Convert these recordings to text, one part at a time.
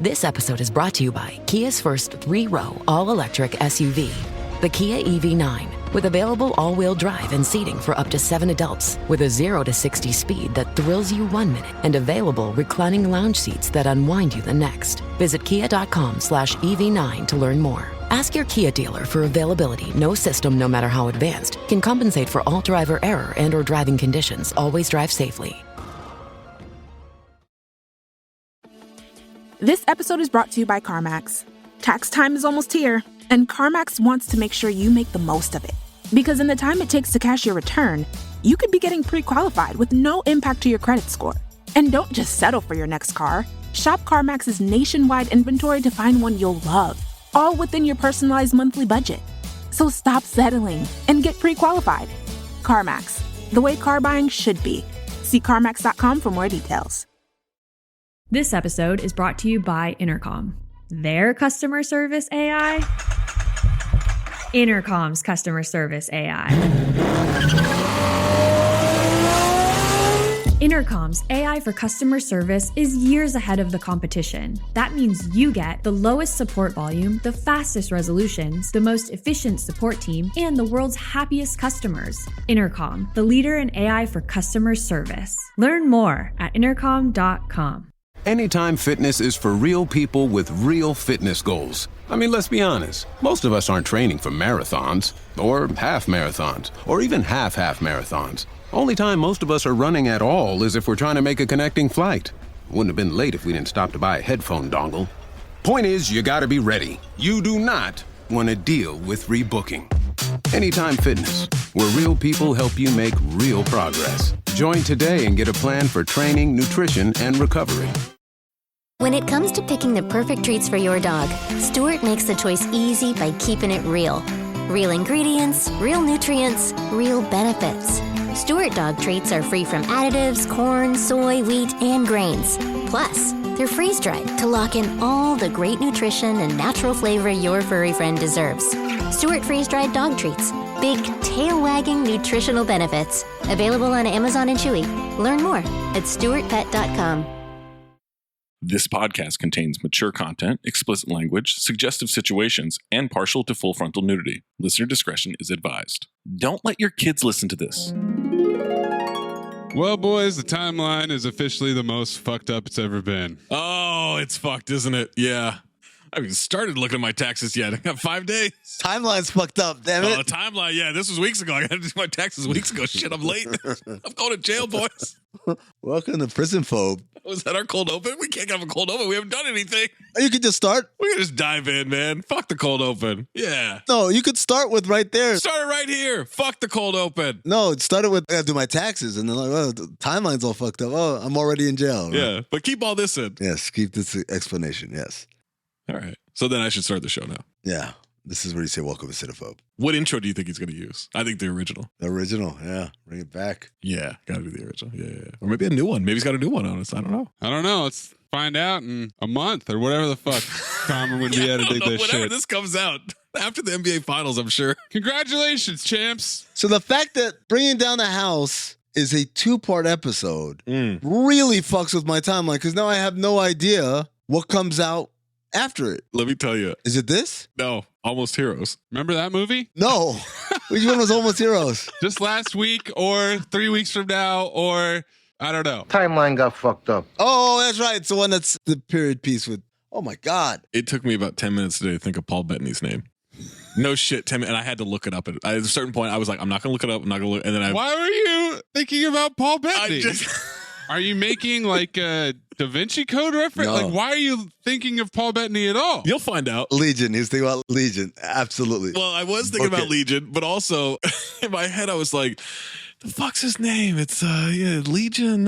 This episode is brought to you by Kia's first 3-row all-electric SUV, the Kia EV9, with available all-wheel drive and seating for up to 7 adults, with a 0 to 60 speed that thrills you 1 minute and available reclining lounge seats that unwind you the next. Visit kia.com/EV9 to learn more. Ask your Kia dealer for availability. No system, no matter how advanced, can compensate for all driver error and or driving conditions. Always drive safely. This episode is brought to you by CarMax. Tax time is almost here, and CarMax wants to make sure you make the most of it. Because in the time it takes to cash your return, you could be getting pre-qualified with no impact to your credit score. And don't just settle for your next car. Shop CarMax's nationwide inventory to find one you'll love, all within your personalized monthly budget. So stop settling and get pre-qualified. CarMax, the way car buying should be. See CarMax.com for more details. This episode is brought to you by Intercom. Their customer service AI? Intercom's customer service AI. Intercom's AI for customer service is years ahead of the competition. That means you get the lowest support volume, the fastest resolutions, the most efficient support team, and the world's happiest customers. Intercom, the leader in AI for customer service. Learn more at intercom.com. Anytime Fitness is for real people with real fitness goals. I mean, let's be honest. Most of us aren't training for marathons, or half marathons, or even half marathons. Only time most of us are running at all is if we're trying to make a connecting flight. Wouldn't have been late if we didn't stop to buy a headphone dongle. Point is, you gotta be ready. You do not want to deal with rebooking. Anytime Fitness, where real people help you make real progress. Join today and get a plan for training, nutrition, and recovery. When it comes to picking the perfect treats for your dog, Stewart makes the choice easy by keeping it real. Real ingredients, real nutrients, real benefits. Stewart dog treats are free from additives, corn, soy, wheat, and grains. Plus, they're freeze-dried to lock in all the great nutrition and natural flavor your furry friend deserves. Stewart freeze-dried dog treats. Big, tail-wagging nutritional benefits. Available on Amazon and Chewy. Learn more at stewartpet.com. This podcast contains mature content, explicit language, suggestive situations, and partial to full frontal nudity. Listener discretion is advised. Don't let your kids listen to this. Well, boys, the timeline is officially the most fucked up it's ever been. Oh, it's fucked, isn't it? Yeah. I haven't started looking at my taxes yet. I got 5 days. Timeline's fucked up, damn it. Oh, timeline. Yeah, this was weeks ago. I got to do my taxes weeks ago. Shit, I'm late. I'm going to jail, boys. Welcome to Cinephobe. Was that our cold open? We can't have a cold open. We haven't done anything. You could just start. We can just dive in, man. Fuck the cold open. Yeah. No, you could start with right there. Start it right here. Fuck the cold open. No, start it with, I gotta do my taxes. And then like, oh, the timeline's all fucked up. Oh, I'm already in jail. Right? Yeah, but keep all this in. Yes, keep this explanation, yes. All right. So then I should start the show now. Yeah. This is where you say, welcome to Cinephobe. What intro do you think he's going to use? I think the original. The original, yeah. Bring it back. Yeah, got to be the original. Yeah. Or maybe a new one. Maybe he's got a new one on us. I don't know. Let's find out in a month or whatever the fuck time when we editing this whenever shit. This comes out. After the NBA Finals, I'm sure. Congratulations, champs. So the fact that Bringing Down the House is a 2-part episode really fucks with my timeline because now I have no idea what comes out after it. Let me tell you. Is it this? No, Almost Heroes. Remember that movie? No. Which one was Almost Heroes? Just last week or 3 weeks from now or I don't know. Timeline got fucked up. Oh, that's right. It's the one that's the period piece with, oh my God. It took me about 10 minutes today to think of Paul Bettany's name. No shit, 10 minutes. And I had to look it up. At a certain point, I was like, I'm not going to look it up. I'm not going to look. And then Why were you thinking about Paul Bettany? Are you making like a Da Vinci Code reference? No. Like, why are you thinking of Paul Bettany at all? You'll find out. Legion. He was thinking about Legion. Absolutely. Well, I was thinking about Legion, but also in my head, I was like, the fuck's his name? It's Legion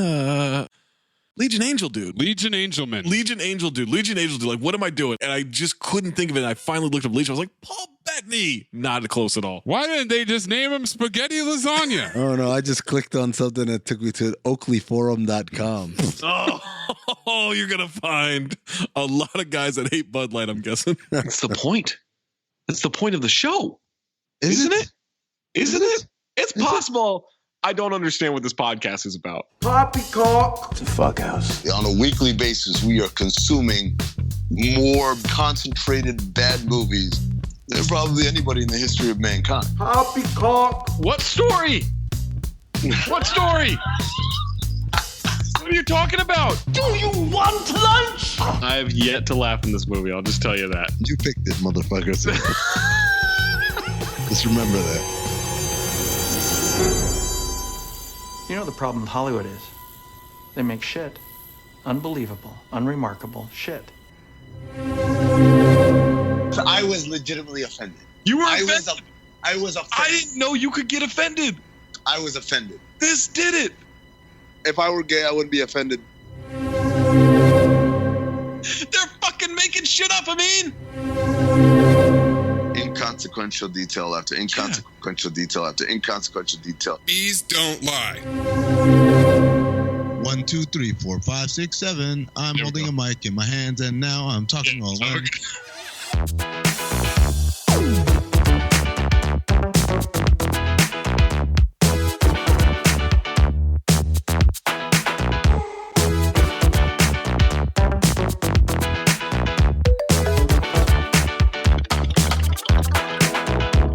Angel Dude. Legion Angelman. Legion Angel Dude. Like, what am I doing? And I just couldn't think of it. And I finally looked up Legion. I was like, Paul Bettany. Not close at all. Why didn't they just name him Spaghetti Lasagna? Oh, no. I just clicked on something that took me to oakleyforum.com. Oh, you're going to find a lot of guys that hate Bud Light, I'm guessing. That's the point. That's the point of the show. Isn't it? Isn't it? It's possible. I don't understand what this podcast is about. Poppycock. It's a fuck house. On a weekly basis, we are consuming more concentrated bad movies than probably anybody in the history of mankind. Poppycock. What story? What story? What are you talking about? Do you want lunch? I have yet to laugh in this movie. I'll just tell you that. You picked it, motherfucker. So just remember that. You know what the problem with Hollywood is? They make shit. Unbelievable, unremarkable shit. So I was legitimately offended. You were offended? I was offended. I didn't know you could get offended. I was offended. This did it. If I were gay, I wouldn't be offended. They're fucking making shit up, Amin. Inconsequential detail after inconsequential detail after inconsequential detail. Bees don't lie. 1, 2, 3, 4, 5, 6, 7. I'm holding a mic in my hands, and now I'm talking all alone.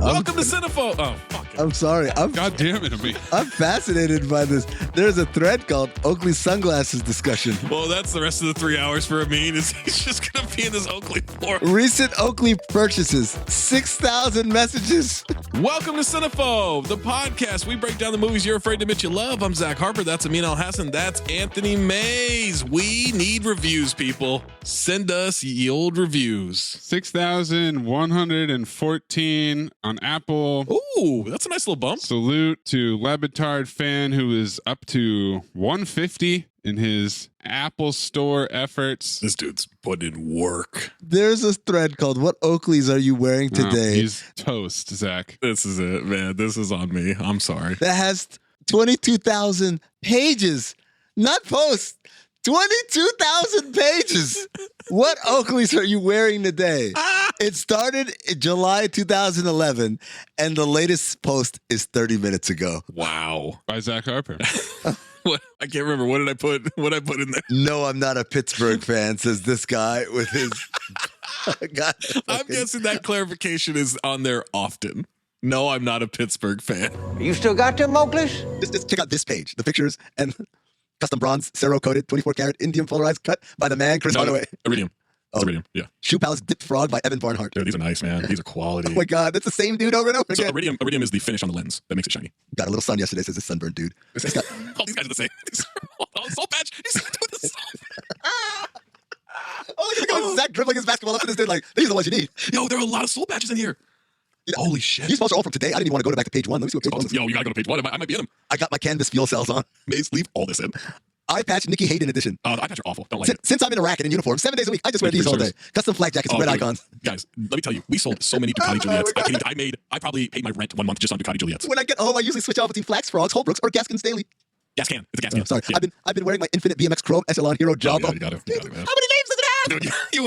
Welcome to Cinephobe. Oh, fuck it. I'm sorry. God damn it, Amin. I'm fascinated by this. There's a thread called Oakley Sunglasses discussion. Well, that's the rest of the 3 hours for Amin. Is he's just going to be in this Oakley floor. Recent Oakley purchases. 6,000 messages. Welcome to Cinephobe, the podcast. We break down the movies you're afraid to admit you love. I'm Zach Harper. That's Amin Al-Hassan. That's Anthony Mays. We need reviews, people. Send us ye old reviews. 6,114 on Apple. Ooh, that's a nice little bump. Salute to Lebitard fan who is up to 150 in his Apple Store efforts. This dude's put in work. There's a thread called "What Oakleys are you wearing today?" He's toast, Zach. This is it, man. This is on me. I'm sorry. That has 22,000 pages, not posts. 22,000 pages. What Oakleys are you wearing today? It started in July 2011, and the latest post is 30 minutes ago. Wow. By Zach Harper. What? I can't remember. What did I put? What I put in there? No, I'm not a Pittsburgh fan, says this guy with his. God, I'm guessing that clarification is on there often. No, I'm not a Pittsburgh fan. You still got them, Oakleys? Just check out this page. The pictures and custom bronze, Cero-coated, 24-karat Indian polarized cut by the man, Chris Hardaway. Iridium. It's Iridium, yeah. Shoe Palace Dipped Frog by Evan Barnhart. Dude, these are nice, man. These are quality. Oh my God, that's the same dude over and over So again. Iridium is the finish on the lens that makes it shiny. Got a little sun yesterday, says this sunburned dude. All these guys are the same. Soul patch. He's doing the soul. Oh, look at Zach dribbling his basketball up in this dude like, these are the ones you need. Yo, there are a lot of soul patches in here. Holy shit. These photos are all from today. I didn't even want to go back to page 1. Let me see what page 1 is. Yo, you gotta go to page 1. I might be in them. I got my canvas fuel cells on. Maze, leave all this in. Eye patch Nikki Hayden edition. The eye patch are awful. Don't like it. Since I'm in Iraq and in uniform, 7 days a week, I just wear these all day. Custom flag jackets, red icons. Guys, let me tell you, we sold so many Ducati Juliettes. I probably paid my rent 1 month just on Ducati Juliettes. When I get home, I usually switch off between Flax Frogs, Holbrooks, or Gaskins Daily. Gas can. It's a gas can. Sorry, Yeah. I've been wearing my Infinite BMX Chrome Echelon Hero Jawbone. Yeah, you got it, man. How many names does it have? Dude, you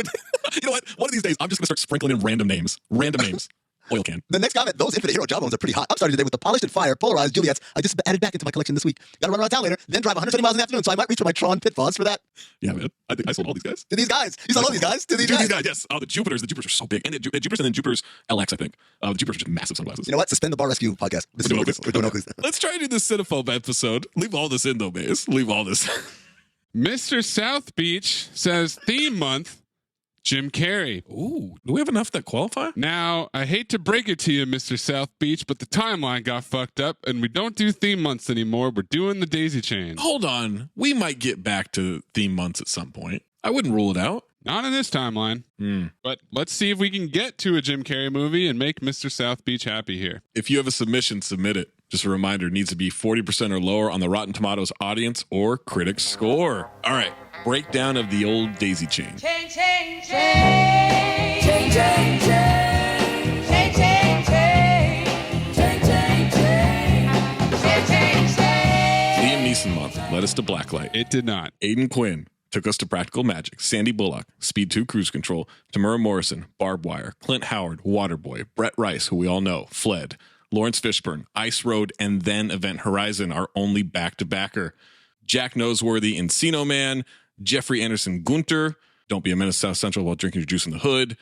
know what? One of these days, I'm just gonna start sprinkling in random names. Oil can. The next comment, those Infinite Hero Jawbones are pretty hot. I'm starting today with the polished and fire polarized Juliettes I just added back into my collection this week. Gotta run around town later, then drive 120 miles in the afternoon, so I might reach for my Tron Pitfalls for that. Yeah, man. I think I sold all these guys. To these guys. You sold all these guys? To these guys? Yes. Oh, the Jupiters are so big. And the Jupiters and then Jupiters LX, I think. The Jupiters are just massive sunglasses. You know what? Suspend the Bar Rescue podcast. We're doing Oakleys. Let's try to do this Cinephobe episode. Leave all this in, though, Maze. Leave all this. Mr. South Beach says theme month, Jim Carrey. Ooh, do we have enough that qualify? Now, I hate to break it to you, Mr. South Beach, but the timeline got fucked up and we don't do theme months anymore. We're doing the daisy chain. Hold on. We might get back to theme months at some point. I wouldn't rule it out. Not in this timeline. But let's see if we can get to a Jim Carrey movie and make Mr. South Beach happy here. If you have a submission, submit it. Just a reminder, it needs to be 40% or lower on the Rotten Tomatoes audience or critic score. All right, breakdown of the old daisy chain. Chain, chain, chain. Chain, chain, chain. Chain, chain, chain. Chain, chain, chain. Chain, chain, chain. Liam Neeson month led us to Blacklight. It did not. Aiden Quinn took us to Practical Magic. Sandy Bullock, Speed 2 Cruise Control. Tamura Morrison, Barbed Wire. Clint Howard, Waterboy. Brett Rice, who we all know, Fled. Lawrence Fishburne, Ice Road, and then Event Horizon, our only back-to-backer. Jack Noseworthy, Encino Man. Jeffrey Anderson, Gunter. Don't Be a Menace South Central While Drinking Your Juice in the Hood.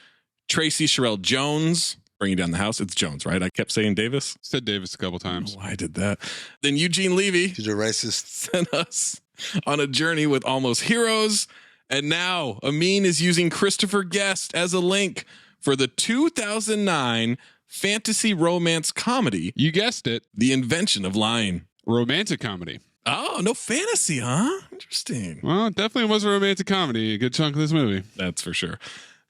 Tracy Sherelle Jones, Bringing Down the House. It's Jones, right? I kept saying Davis. Said Davis a couple times. I don't know why I did that. Then Eugene Levy. Because you're racist. Sent us on a journey with Almost Heroes. And now Amin is using Christopher Guest as a link for the 2009 fantasy romance comedy. You guessed it. The Invention of Lying. Romantic comedy. Oh, no fantasy, huh? Interesting. Well, it definitely was a romantic comedy. A good chunk of this movie. That's for sure.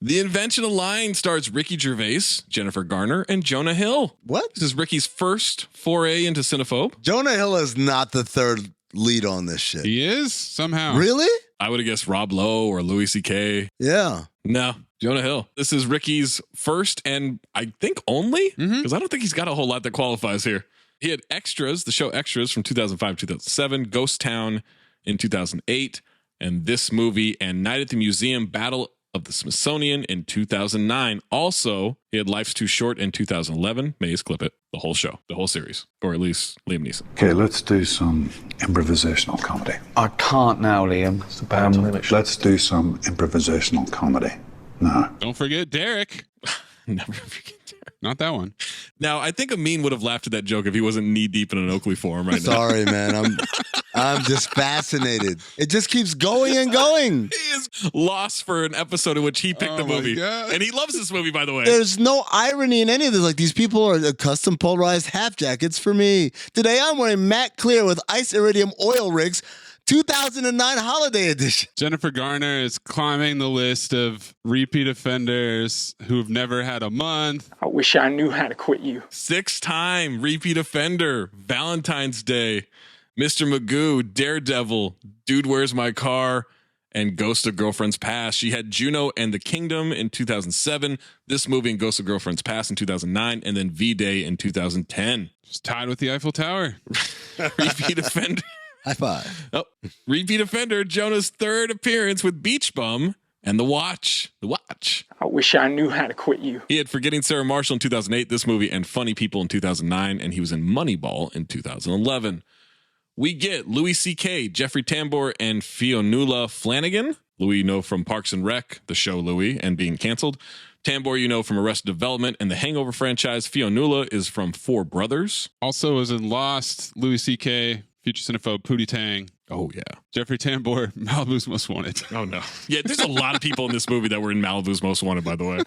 The Invention of Lying stars Ricky Gervais, Jennifer Garner, and Jonah Hill. What? This is Ricky's first foray into Cinephobe. Jonah Hill is not the third lead on this shit. He is? Somehow. Really? I would have guessed Rob Lowe or Louis C.K. Yeah. No, Jonah Hill. This is Ricky's first and I think only, because I don't think he's got a whole lot that qualifies here. He had Extras, the show Extras from 2005, 2007, Ghost Town in 2008, and this movie and Night at the Museum Battle of the Smithsonian in 2009. Also, he had Life's Too Short in 2011. Mayes, clip it. The whole show, the whole series, or at least Liam Neeson. Okay, let's do some improvisational comedy. I can't now, Liam. It's about Let's do some improvisational comedy. No. Don't forget Derek. Never forget. Not that one. Now, I think Amin would have laughed at that joke if he wasn't knee deep in an Oakley forum right now. Sorry, man. I'm just fascinated. It just keeps going and going. He is lost for an episode in which he picked the movie. And he loves this movie, by the way. There's no irony in any of this. Like, these people are custom polarized half jackets for me. Today, I'm wearing matte clear with ice iridium oil rigs. 2009 holiday edition. Jennifer Garner is climbing the list of repeat offenders who've never had a month. I wish I knew how to quit you. 6-time repeat offender, Valentine's Day, Mr. Magoo, Daredevil, Dude, Where's My Car, and Ghost of Girlfriend's Past. She had Juno and the Kingdom in 2007, this movie and Ghost of Girlfriend's Past in 2009, and then V-Day in 2010. Just tied with the Eiffel Tower. Repeat offender. High five. Oh, repeat offender, Jonah's third appearance with Beach Bum and The Watch. The Watch. I wish I knew how to quit you. He had Forgetting Sarah Marshall in 2008, this movie, and Funny People in 2009, and he was in Moneyball in 2011. We get Louis C.K., Jeffrey Tambor, and Fionnuala Flanagan. Louis, you know from Parks and Rec, the show Louis, and being canceled. Tambor, you know from Arrested Development and the Hangover franchise. Fionnuala is from Four Brothers. Also was in Lost, Louis C.K., Future Cinephobe, Pootie Tang. Oh, yeah. Jeffrey Tambor, Malibu's Most Wanted. Oh, no. Yeah, there's a lot of people in this movie that were in Malibu's Most Wanted, by the way.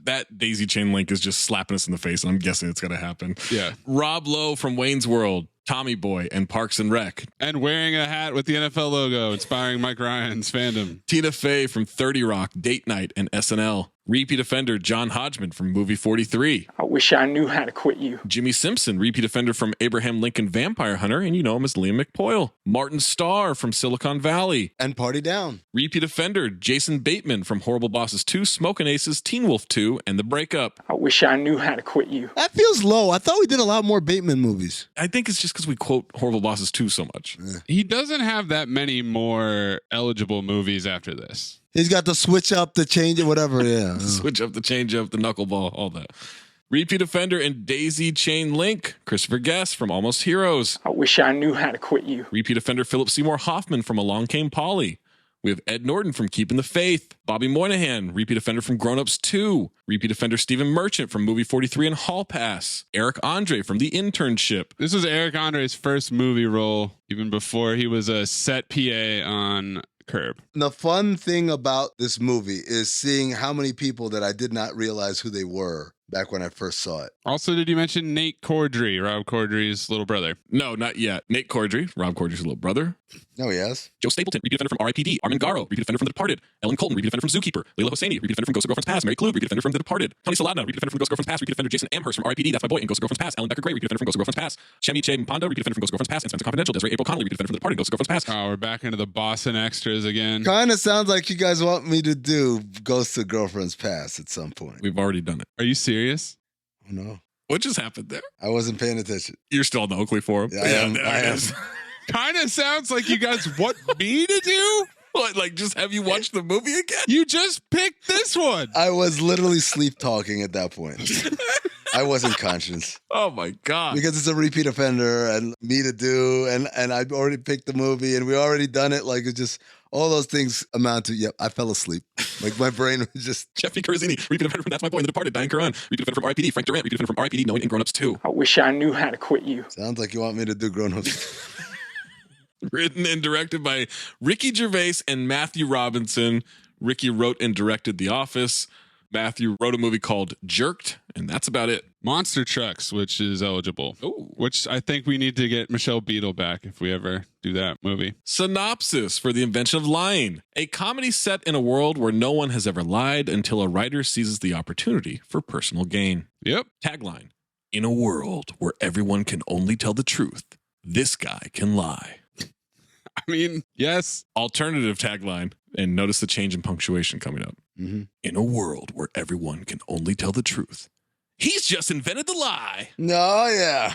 That daisy chain link is just slapping us in the face, and I'm guessing it's going to happen. Yeah. Rob Lowe from Wayne's World, Tommy Boy, and Parks and Rec. And wearing a hat with the NFL logo, inspiring Mike Ryan's fandom. Tina Fey from 30 Rock, Date Night, and SNL. Repeat offender John Hodgman from Movie 43. I wish I knew how to quit you. Jimmy Simpson, repeat offender from Abraham Lincoln Vampire Hunter, and you know him as Liam McPoyle. Martin Starr from Silicon Valley. And Party Down. Repeat offender Jason Bateman from Horrible Bosses 2, Smokin' Aces, Teen Wolf 2, and The Breakup. I wish I knew how to quit you. That feels low. I thought we did a lot more Bateman movies. I think it's just because we quote Horrible Bosses 2 so much. He doesn't have that many more eligible movies after this. He's got the switch up, the change it, whatever. Yeah. Switch up, the change up, the knuckleball, all that. Repeat offender and Daisy Chain Link, Christopher Guest from Almost Heroes. I wish I knew how to quit you. Repeat offender Philip Seymour Hoffman from Along Came Polly. We have Ed Norton from Keeping the Faith. Bobby Moynihan, repeat offender from Grown Ups 2. Repeat offender Stephen Merchant from Movie 43 and Hall Pass. Eric Andre from The Internship. This was Eric Andre's first movie role, even before he was a set PA on Curb. The fun thing about this movie is seeing how many people that I did not realize who they were back when I first saw it. Also, did you mention Nate Cordry, Rob Corddry's little brother? No, not yet. Nate Cordry, Rob Corddry's little brother. Oh, yes. Joe Stapleton, repeat offender from R.I.P.D. Armin Garo, repeat offender from The Departed. Ellen Colton, repeat offender from Zookeeper. Leila Hosseini, repeat offender from Ghost of Girlfriend's Past. Mary Klug, repeat offender from The Departed. Tony Saladno, repeat offender from Ghost of Girlfriend's Past. Repeat offender Jason Amherst from R.I.P.D. That's My Boy in Ghost of Girlfriend's Past. Alan Becker Gray, repeat offender from Ghost of Girlfriend's Past. Shemi Chade Pondo, repeat offender from Ghost of Girlfriend's Past. And Spencer Confidential. Desiree April Connolly, repeat offender from The Departed. Ghost of Girlfriend's Past. Oh, we're back into the Boston extras again. Kind of sounds like you guys want me to do Ghost of Girlfriend's Past at some point. We've already done it. Are you serious? Oh, no. What just happened there? I wasn't paying attention. You're still on the Oakley Forum. Yeah, I am. Kind of sounds like you guys want me to do? What, like just have you watched the movie again? You just picked this one. I was literally sleep talking at that point. I wasn't conscious. Oh my God. Because it's a repeat offender and me to do, and I've already picked the movie and we already done it. Like, it's just all those things amount to, I fell asleep. Like, my brain was just. Jeffrey Curzini, repeat offender from That's My Boy in The Departed, Diane Curran, repeat offender from R.I.P.D., Frank Durant, repeat offender from R.I.P.D., Knowing and Grown Ups 2. I wish I knew how to quit you. Sounds like you want me to do Grown Ups. Written and directed by Ricky Gervais and Matthew Robinson. Ricky wrote and directed The Office. Matthew wrote a movie called Jerked, and that's about it. Monster Trucks, which is eligible. Ooh. Which I think we need to get Michelle Beadle back if we ever do that movie. Synopsis for The Invention of Lying. A comedy set in a world where no one has ever lied until a writer seizes the opportunity for personal gain. Yep. Tagline. In a world where everyone can only tell the truth, this guy can lie. I mean, yes. Alternative tagline. And notice the change in punctuation coming up. Mm-hmm. In a world where everyone can only tell the truth, he's just invented the lie. No, yeah.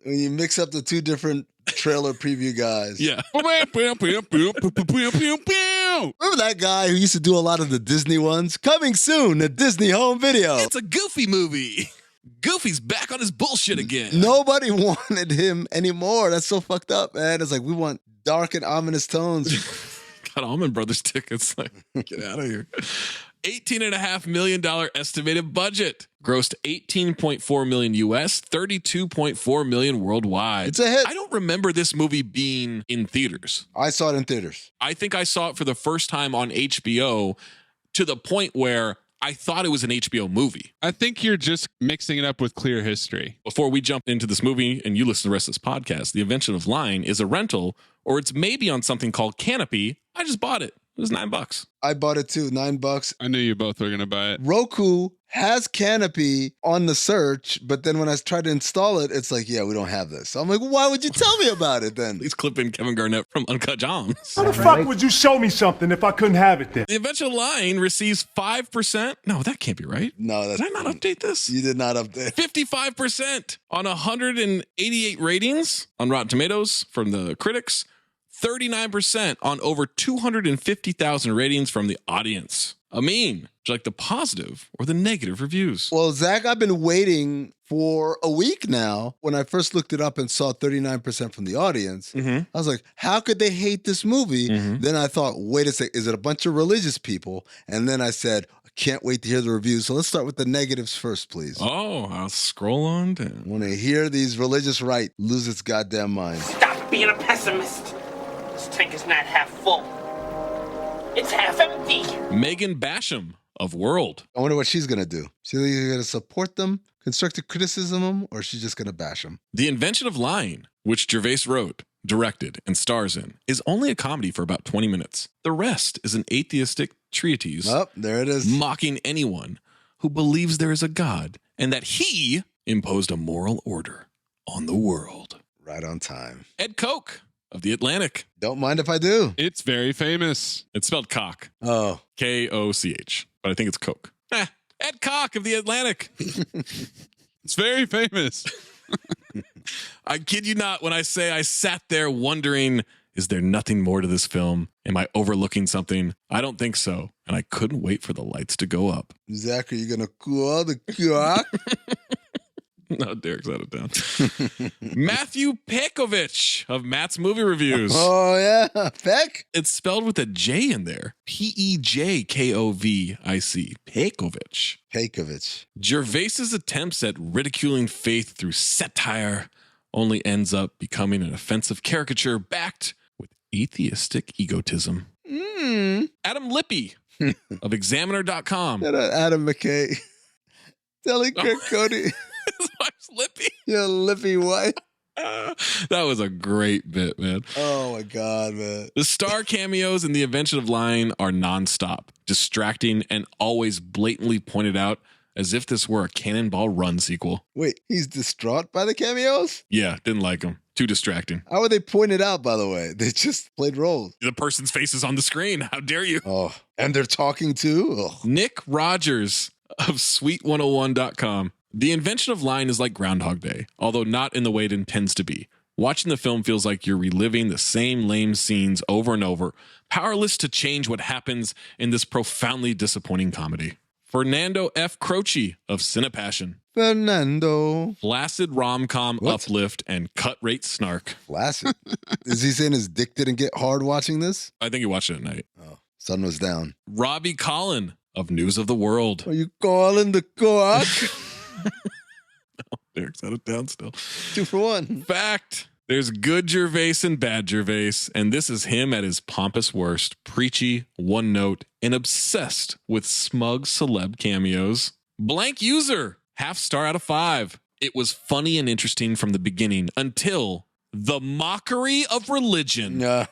When you mix up the two different trailer preview guys. Yeah. Remember that guy who used to do a lot of the Disney ones? Coming soon at Disney Home Video. It's a Goofy movie. Goofy's back on his bullshit again. Nobody wanted him anymore. That's so fucked up, man. It's like, we want dark and ominous tones. Got Allman Brothers tickets. Like, get out of here. $18.5 million estimated budget. Grossed $18.4 million US, $32.4 million worldwide. It's a hit. I don't remember this movie being in theaters. I saw it in theaters. I think I saw it for the first time on HBO to the point where I thought it was an HBO movie. I think you're just mixing it up with Clear History. Before we jump into this movie and you listen to the rest of this podcast, The Invention of Lying is a rental, or it's maybe on something called Canopy. I just bought it. It was $9. I bought it too, $9. I knew you both were going to buy it. Roku has Canopy on the search, but then when I tried to install it, it's like, yeah, we don't have this. So I'm like, why would you tell me about it then? Please clip in Kevin Garnett from Uncut Gems. How the fuck would you show me something if I couldn't have it then? The Invention of Lying receives 5%. No, that can't be right. No, that's. Did I not update this? You did not update. 55% on 188 ratings on Rotten Tomatoes from the critics. 39% on over 250,000 ratings from the audience. Amin, would you like the positive or the negative reviews? Well, Zach, I've been waiting for a week now. When I first looked it up and saw 39% from the audience, I was like, how could they hate this movie? Then I thought, wait a sec, is it a bunch of religious people? And then I said, I can't wait to hear the reviews. So let's start with the negatives first, please. Oh, I'll scroll on down. When I hear these religious right lose its goddamn mind. Stop being a pessimist. This tank is not half full. It's half empty. Megan Basham of World. I wonder what she's going to do. She's either going to support them, constructive criticism, or she's just going to bash them. The Invention of Lying, which Gervais wrote, directed, and stars in, is only a comedy for about 20 minutes. The rest is an atheistic treatise. Oh, there it is. Mocking anyone who believes there is a God and that he imposed a moral order on the world. Right on time. Ed Koch of The Atlantic. Don't mind if I do. It's very famous. It's spelled cock. Oh. K-O-C-H. But I think it's Koch. Ed Koch of The Atlantic. It's very famous. I kid you not when I say I sat there wondering, is there nothing more to this film? Am I overlooking something? I don't think so. And I couldn't wait for the lights to go up. Zach, are you going to cool the cock? No, Derek's out of town. Matthew Pekovich of Matt's Movie Reviews. Oh, yeah. Peck? It's spelled with a J in there. P-E-J-K-O-V-I-C. Pekovich. Pekovich. Gervais's attempts at ridiculing faith through satire only ends up becoming an offensive caricature backed with atheistic egotism. Adam Lippy of Examiner.com. Adam McKay. Telling Kirk Cody. His wife's Lippy. Your Lippy wife. That was a great bit, man. Oh, my God, man. The star cameos in The Invention of Lying are nonstop, distracting, and always blatantly pointed out as if this were a Cannonball Run sequel. Wait, he's distraught by the cameos? Yeah, didn't like them. Too distracting. How were they pointed out, by the way? They just played roles. The person's face is on the screen. How dare you? Oh, and they're talking too? Oh. Nick Rogers of Sweet101.com. The Invention of Lying is like Groundhog Day, although not in the way it intends to be. Watching the film feels like you're reliving the same lame scenes over and over, powerless to change what happens in this profoundly disappointing comedy. Fernando F. Croce of Cinepassion. Fernando. Flaccid rom-com uplift and cut-rate snark. Flaccid? Is he saying his dick didn't get hard watching this? I think he watched it at night. Oh, sun was down. Robbie Collin of News of the World. Are you calling the cock? Derek's out of town still. 2 for 1. Fact. There's good Gervais and bad Gervais, and this is him at his pompous worst, preachy, one note, and obsessed with smug celeb cameos. Blank user, 0.5 star out of 5. It was funny and interesting from the beginning until the mockery of religion. There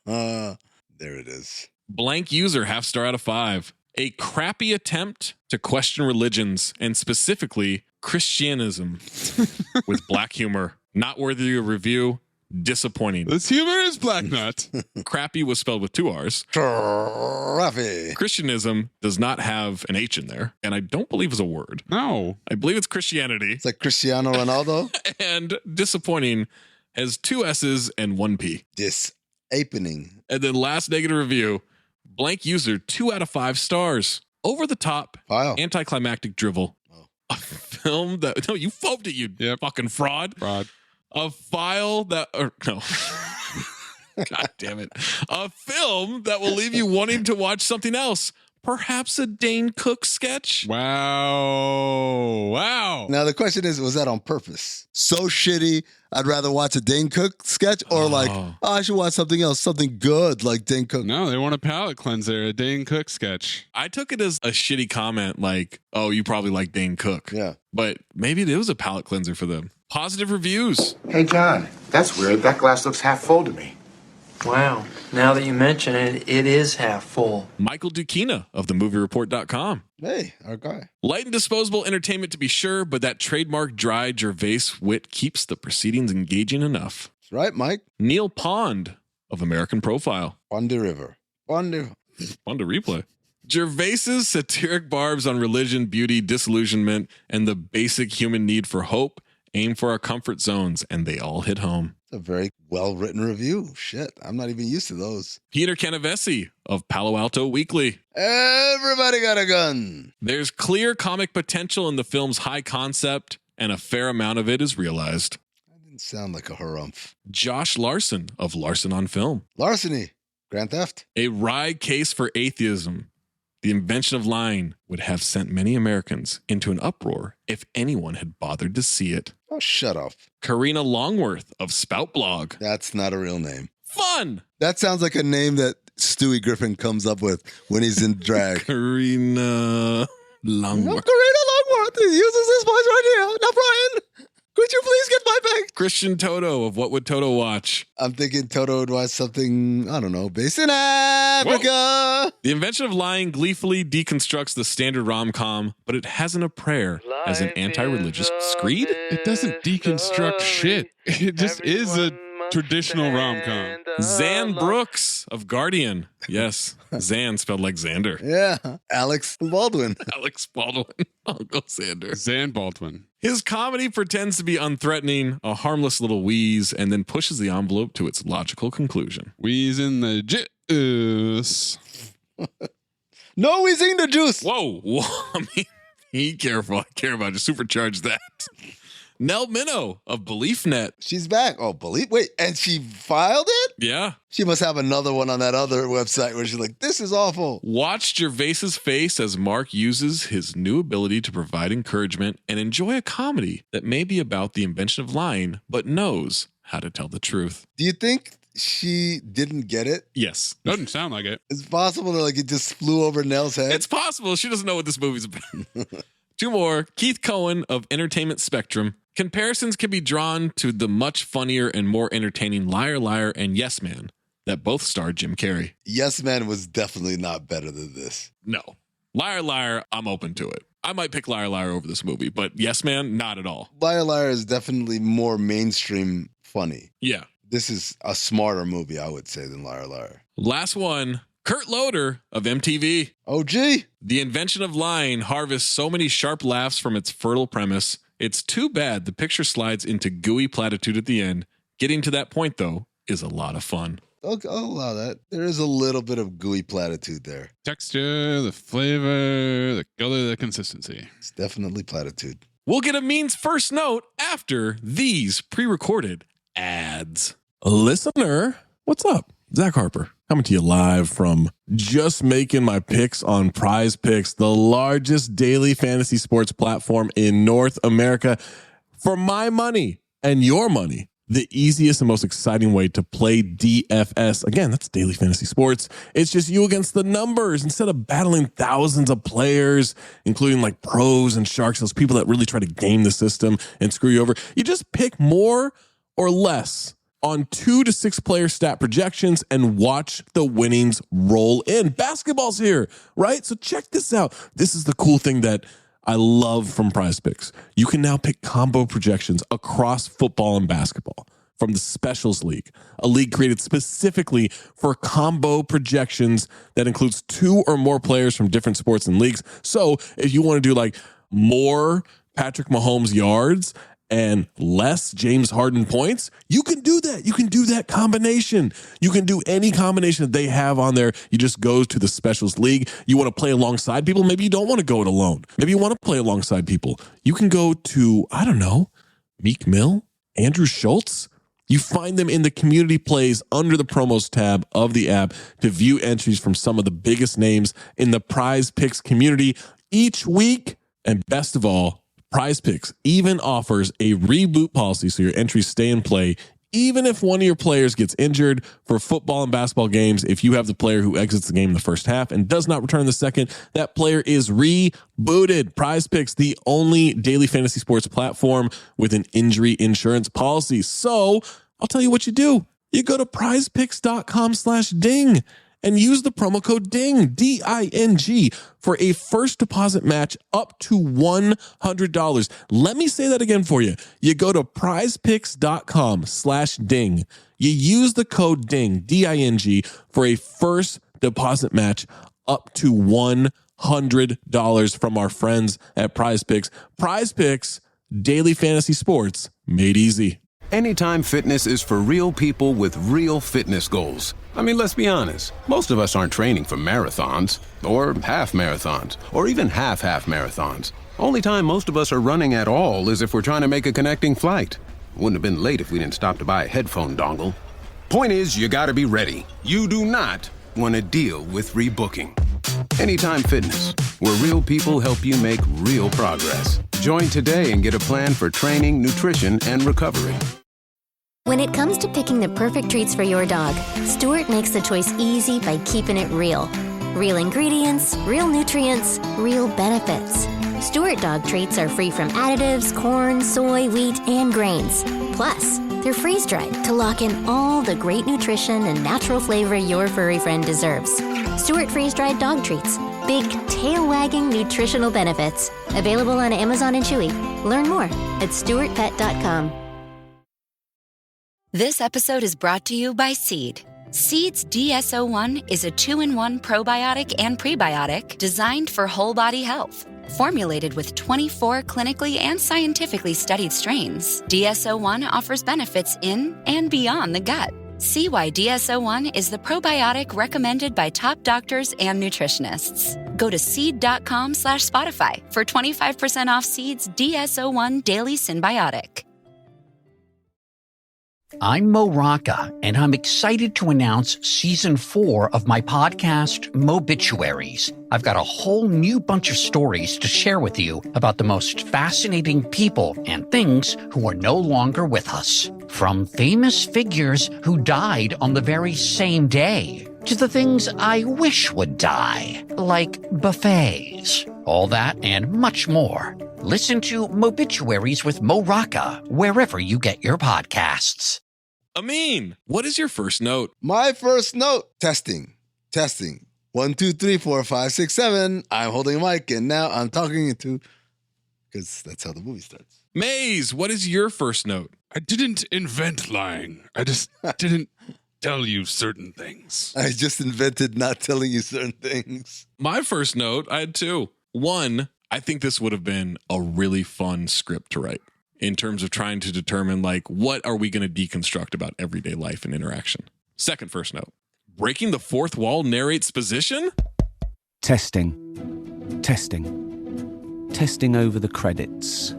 it is. Blank user, 0.5 star out of 5. A crappy attempt to question religions, and specifically Christianism, with black humor. Not worthy of review. Disappointing. This humor is black nut. Crappy was spelled with 2 R's. Crappy. Christianism does not have an H in there, and I don't believe is a word. No. I believe it's Christianity. It's like Cristiano Ronaldo. And disappointing has 2 S's and 1 P. Disapening. And then last negative review, blank user, 2 out of 5 stars. Over the top, anticlimactic drivel. A film that, no, you phobed it, you fucking fraud. A file that, or no. God damn it. A film that will leave you wanting to watch something else. Perhaps a Dane Cook sketch? Wow. Now the question is, was that on purpose? So shitty, I'd rather watch a Dane Cook sketch, or I should watch something else, something good like Dane Cook. No, they want a palate cleanser, a Dane Cook sketch. I took it as a shitty comment like, oh, you probably like Dane Cook. Yeah. But maybe it was a palate cleanser for them. Positive reviews. Hey, John, that's weird. That glass looks half full to me. Wow. Now that you mention it, it is half full. Michael Dukina of themoviereport.com. Hey, our guy. Light and disposable entertainment to be sure, but that trademark dry Gervais wit keeps the proceedings engaging enough. That's right, Mike. Neil Pond of American Profile. Pond River. Pond Replay. Gervais's satiric barbs on religion, beauty, disillusionment, and the basic human need for hope aim for our comfort zones, and they all hit home. It's a very well-written review. Shit, I'm not even used to those. Peter Canavesi of Palo Alto Weekly. Everybody got a gun. There's clear comic potential in the film's high concept, and a fair amount of it is realized. That didn't sound like a harumph. Josh Larson of Larson on Film. Larceny. Grand theft. A wry case for atheism. The invention of lying would have sent many Americans into an uproar if anyone had bothered to see it. Oh, shut up. Karina Longworth of Spout Blog. That's not a real name. Fun! That sounds like a name that Stewie Griffin comes up with when he's in drag. Karina Longworth. No, Karina Longworth. He uses this voice right here. Now, Brian, could you please get my back? Christian Toto of What Would Toto Watch? I'm thinking Toto would watch something, I don't know, based in Africa. Whoa. The invention of lying gleefully deconstructs the standard rom-com, but it hasn't a prayer as an anti-religious screed. It doesn't deconstruct shit. It just is a traditional rom-com. Zan Brooks of Guardian. Yes, Zan spelled like Xander. Yeah, Alex Baldwin. Alex Baldwin. I'll go Xander. Zan Baldwin. His comedy pretends to be unthreatening, a harmless little wheeze, and then pushes the envelope to its logical conclusion. Wheeze in the juice. No wheezing the juice. Whoa. I mean, be careful. I care about you. Supercharge that. Nell Minow of BeliefNet. She's back. Oh, Wait, and she filed it? Yeah. She must have another one on that other website where she's like, this is awful. Watch Gervais's face as Mark uses his new ability to provide encouragement and enjoy a comedy that may be about the invention of lying, but knows how to tell the truth. Do you think she didn't get it? Yes. Doesn't sound like it. It's possible that it just flew over Nell's head. It's possible. She doesn't know what this movie's about. 2 more. Keith Cohen of Entertainment Spectrum. Comparisons can be drawn to the much funnier and more entertaining Liar Liar and Yes Man that both starred Jim Carrey. Yes Man was definitely not better than this. No. Liar Liar, I'm open to it. I might pick Liar Liar over this movie, but Yes Man, not at all. Liar Liar is definitely more mainstream funny. Yeah. This is a smarter movie, I would say, than Liar Liar. Last one. Kurt Loder of MTV. Oh, gee. The invention of lying harvests so many sharp laughs from its fertile premise. It's too bad the picture slides into gooey platitude at the end. Getting to that point, though, is a lot of fun. I'll allow that. There is a little bit of gooey platitude there. Texture, the flavor, the color, the consistency. It's definitely platitude. We'll get Amin's first note after these pre-recorded ads. Listener, what's up? Zach Harper coming to you live from just making my picks on Prize Picks, the largest daily fantasy sports platform in North America. For my money and your money, the easiest and most exciting way to play DFS. Again, that's daily fantasy sports. It's just you against the numbers instead of battling thousands of players, including like pros and sharks, those people that really try to game the system and screw you over. You just pick more or less on 2 to 6 player stat projections and watch the winnings roll in. Basketball's here, right? So check this out. This is the cool thing that I love from Prize Picks. You can now pick combo projections across football and basketball from the Specials League, a league created specifically for combo projections that includes 2 or more players from different sports and leagues. So if you want to do like more Patrick Mahomes yards and less James Harden points, you can do that. You can do that combination. You can do any combination that they have on there. You just go to the Specials League. You want to play alongside people. Maybe you don't want to go it alone. Maybe you want to play alongside people. You can go to, I don't know, Meek Mill, Andrew Schultz. You find them in the community plays under the promos tab of the app to view entries from some of the biggest names in the Prize Picks community each week. And best of all, Prize Picks even offers a reboot policy so your entries stay in play even if one of your players gets injured. For football and basketball games, if you have the player who exits the game in the first half and does not return in the second, that player is rebooted. Prize Picks, the only daily fantasy sports platform with an injury insurance policy. So I'll tell you what you do. You go to prizepicks.com/ding and use the promo code DING, D-I-N-G, for a first deposit match up to $100. Let me say that again for you. You go to prizepicks.com/ding. You use the code DING, D-I-N-G, for a first deposit match up to $100 from our friends at Prize Picks. Prize Picks, daily fantasy sports made easy. Anytime Fitness is for real people with real fitness goals. I mean, let's be honest. Most of us aren't training for marathons, or half marathons, or even half marathons. Only time most of us are running at all is if we're trying to make a connecting flight. Wouldn't have been late if we didn't stop to buy a headphone dongle. Point is, you gotta be ready. You do not want to deal with rebooking. Anytime Fitness, where real people help you make real progress. Join today and get a plan for training, nutrition, and recovery. When it comes to picking the perfect treats for your dog, Stuart makes the choice easy by keeping it real. Real ingredients, real nutrients, real benefits. Stuart dog treats are free from additives, corn, soy, wheat, and grains. Plus, they're freeze-dried to lock in all the great nutrition and natural flavor your furry friend deserves. Stuart freeze-dried dog treats. Big, tail-wagging nutritional benefits. Available on Amazon and Chewy. Learn more at stuartpet.com. This episode is brought to you by Seed. Seed's DSO1 is a 2-in-1 probiotic and prebiotic designed for whole body health. Formulated with 24 clinically and scientifically studied strains, DSO1 offers benefits in and beyond the gut. See why DSO1 is the probiotic recommended by top doctors and nutritionists. Go to seed.com/Spotify for 25% off Seed's DSO1 Daily Symbiotic. I'm Mo Rocca, and I'm excited to announce Season 4 of my podcast, Mobituaries. I've got a whole new bunch of stories to share with you about the most fascinating people and things who are no longer with us. From famous figures who died on the very same day, to the things I wish would die, like buffets. All that and much more. Listen to Mobituaries with Mo Rocca wherever you get your podcasts. Amin, what is your first note? My first note. Testing. 1, 2, 3, 4, 5, 6, 7. I'm holding a mic and now I'm talking into, because that's how the movie starts. Maze, what is your first note? I didn't invent lying. I just didn't tell you certain things. I just invented not telling you certain things. My first note, I had 2. 1, I think this would have been a really fun script to write in terms of trying to determine, like, what are we going to deconstruct about everyday life and interaction? Second first note. Breaking the fourth wall narrates position? Testing over the credits.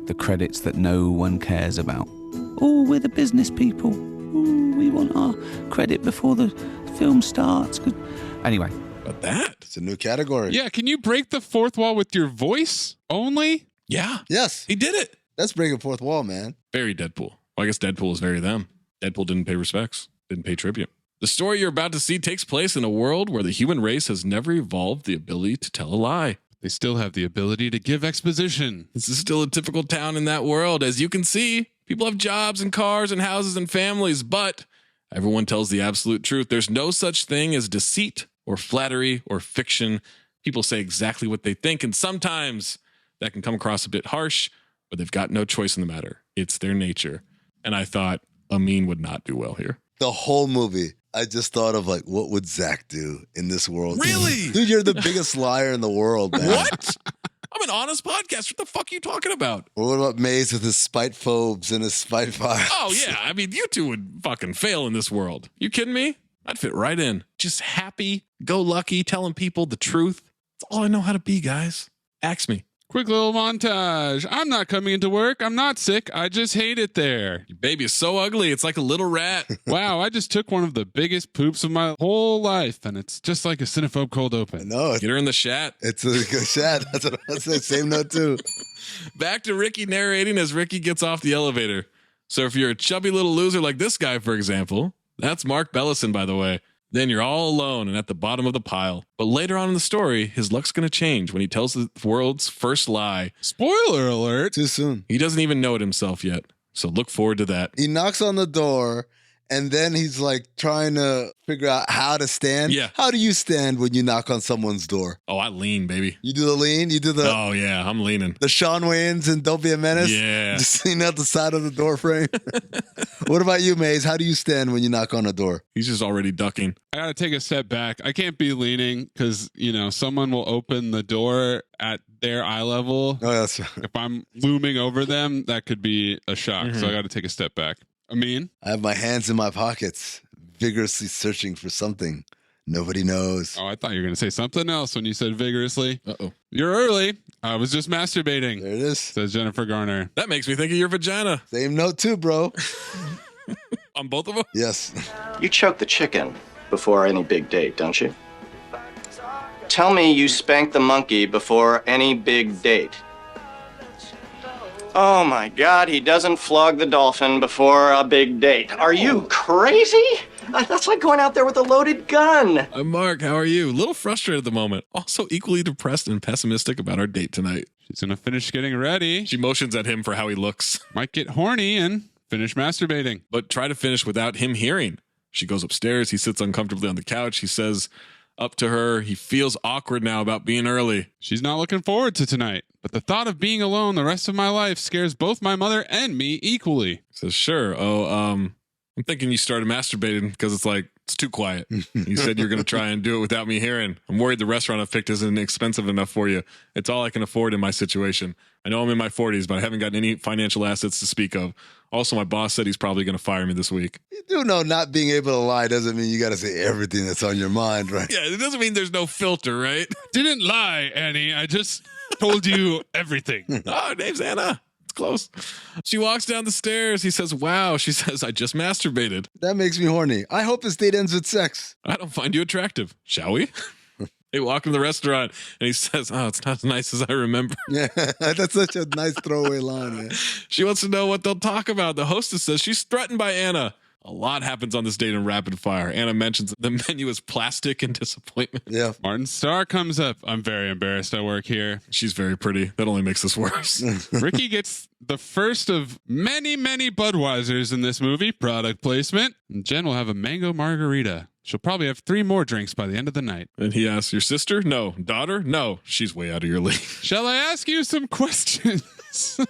The credits that no one cares about. Oh, we're the business people. Ooh, we want our credit before the film starts. Good. Anyway. But that? It's a new category. Yeah, can you break the fourth wall with your voice only? Yeah. Yes. He did it. That's breaking fourth wall, man. Very Deadpool. Well, I guess Deadpool is very them. Deadpool didn't pay respects. Didn't pay tribute. The story you're about to see takes place in a world where the human race has never evolved the ability to tell a lie. They still have the ability to give exposition. This is still a typical town in that world. As you can see, people have jobs and cars and houses and families, but everyone tells the absolute truth. There's no such thing as deceit or flattery or fiction. People say exactly what they think, and sometimes that can come across a bit harsh, but they've got no choice in the matter. It's their nature. And I thought Amin would not do well here. The whole movie, I just thought of like, what would Zach do in this world? Really? Dude, you're the biggest liar in the world, man. What? I'm an honest podcast. What the fuck are you talking about? Or what about Mayes with his spite phobes and his spite files? Oh, yeah. I mean, you two would fucking fail in this world. You kidding me? I'd fit right in. Just happy, go lucky, telling people the truth. That's all I know how to be, guys. Ask me. Quick little montage. I'm not coming into work. I'm not sick. I just hate it there. Your baby is so ugly. It's like a little rat. Wow, I just took one of the biggest poops of my whole life, and it's just like a Cinephobe cold open. No, get her in the shat. It's a shat. That's what I said. Same note too. Back to Ricky narrating as Ricky gets off the elevator. So if you're a chubby little loser like this guy, for example, that's Mark Bellison, by the way. Then you're all alone and at the bottom of the pile. But later on in the story, his luck's going to change when he tells the world's first lie. Spoiler alert. Too soon. He doesn't even know it himself yet. So look forward to that. He knocks on the door and then he's like trying to figure out how to stand. Yeah. How do you stand when you knock on someone's door? Oh, I lean, baby. You do the lean? You do the... Oh, yeah, I'm leaning. The Shawn Wayans and Don't Be a Menace? Yeah. Just lean out the side of the door frame. What about you, Mayes? How do you stand when you knock on a door? He's just already ducking. I got to take a step back. I can't be leaning because, someone will open the door at their eye level. Oh, that's if I'm looming over them, that could be a shock. So I got to take a step back. Amin? I have my hands in my pockets, vigorously searching for something nobody knows. Oh, I thought you were going to say something else when you said vigorously. Uh-oh. You're early. I was just masturbating. There it is. Says Jennifer Garner. That makes me think of your vagina. Same note too, bro. On both of them? Yes. You choke the chicken before any big date, don't you? Tell me you spank the monkey before any big date. Oh my God, he doesn't flog the dolphin before a big date. Are you crazy? That's like going out there with a loaded gun. Mark, how are you? A little frustrated at the moment. Also equally depressed and pessimistic about our date tonight. She's going to finish getting ready. She motions at him for how he looks. Might get horny and finish masturbating. But try to finish without him hearing. She goes upstairs. He sits uncomfortably on the couch. He says up to her, he feels awkward now about being early. She's not looking forward to tonight. But the thought of being alone the rest of my life scares both my mother and me equally. Says, sure. I'm thinking you started masturbating because it's too quiet. You said you're going to try and do it without me hearing. I'm worried the restaurant I've picked isn't expensive enough for you. It's all I can afford in my situation. I know I'm in my 40s, but I haven't gotten any financial assets to speak of. Also, my boss said he's probably going to fire me this week. You do know not being able to lie doesn't mean you got to say everything that's on your mind, right? Yeah, it doesn't mean there's no filter, right? Didn't lie, Annie. I just told you everything. Oh, name's Anna. It's close. She walks down the stairs. He says, wow. She says, I just masturbated. That makes me horny. I hope this date ends with sex. I don't find you attractive. Shall we? They walk in the restaurant and he says, oh, it's not as nice as I remember. Yeah, that's such a nice throwaway line, man. She wants to know what they'll talk about. The hostess says she's threatened by Anna. A lot happens on this date in rapid fire. Anna mentions the menu is plastic and disappointment. Yeah. Martin Starr comes up. I'm very embarrassed I work here. She's very pretty. That only makes this worse. Ricky gets the first of many, many Budweisers in this movie. Product placement. And Jen will have a mango margarita. She'll probably have 3 more drinks by the end of the night. And he asks, your sister? No. Daughter? No. She's way out of your league. Shall I ask you some questions?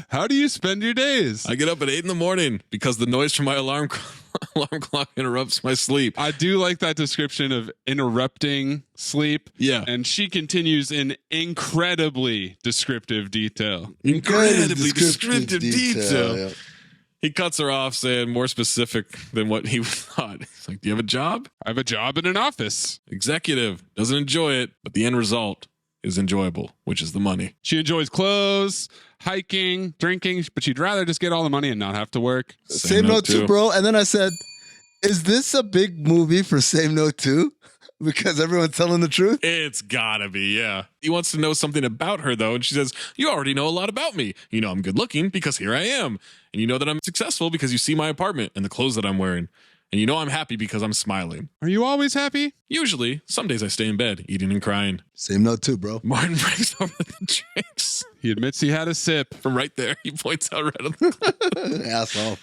How do you spend your days? I get up at 8 a.m. because the noise from my alarm clock interrupts my sleep. I do like that description of interrupting sleep. Yeah. And she continues in incredibly descriptive detail. Incredibly descriptive detail. Yeah. He cuts her off, saying more specific than what he thought. He's like, do you have a job? I have a job in an office. Executive. Doesn't enjoy it, but the end result is enjoyable, which is the money. She enjoys clothes, hiking, drinking, but she'd rather just get all the money and not have to work. Same note too, bro. And then I said, is this a big movie for Same Note 2? Because everyone's telling the truth? It's gotta be, yeah. He wants to know something about her, though, and she says, you already know a lot about me. You know I'm good looking because here I am. And you know that I'm successful because you see my apartment and the clothes that I'm wearing. And you know I'm happy because I'm smiling. Are you always happy? Usually. Some days I stay in bed, eating and crying. Same note too, bro. Martin brings over the drinks. He admits he had a sip. From right there, he points out right on the asshole.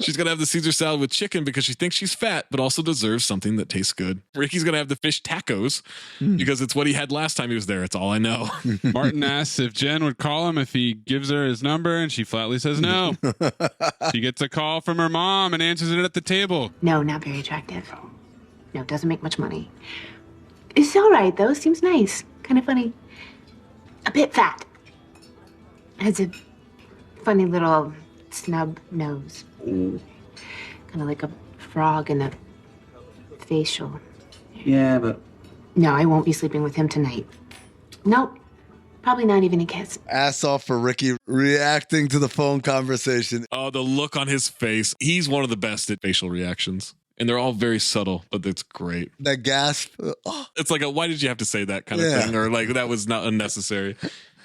She's going to have the Caesar salad with chicken because she thinks she's fat, but also deserves something that tastes good. Ricky's going to have the fish tacos because it's what he had last time he was there. It's all I know. Martin asks if Jen would call him if he gives her his number, and she flatly says no. She gets a call from her mom and answers it at the table. No, not very attractive. No, doesn't make much money. It's all right, though. Seems nice. Kind of funny. A bit fat. Has a funny little snub nose. Kind of like a frog in the facial. Yeah, but... No, I won't be sleeping with him tonight. Nope. Probably not even a kiss. Ass off for Ricky reacting to the phone conversation. Oh, the look on his face. He's one of the best at facial reactions. And they're all very subtle, but it's great. That gasp. Oh. It's like, why did you have to say that kind of thing? Or like, that was not unnecessary.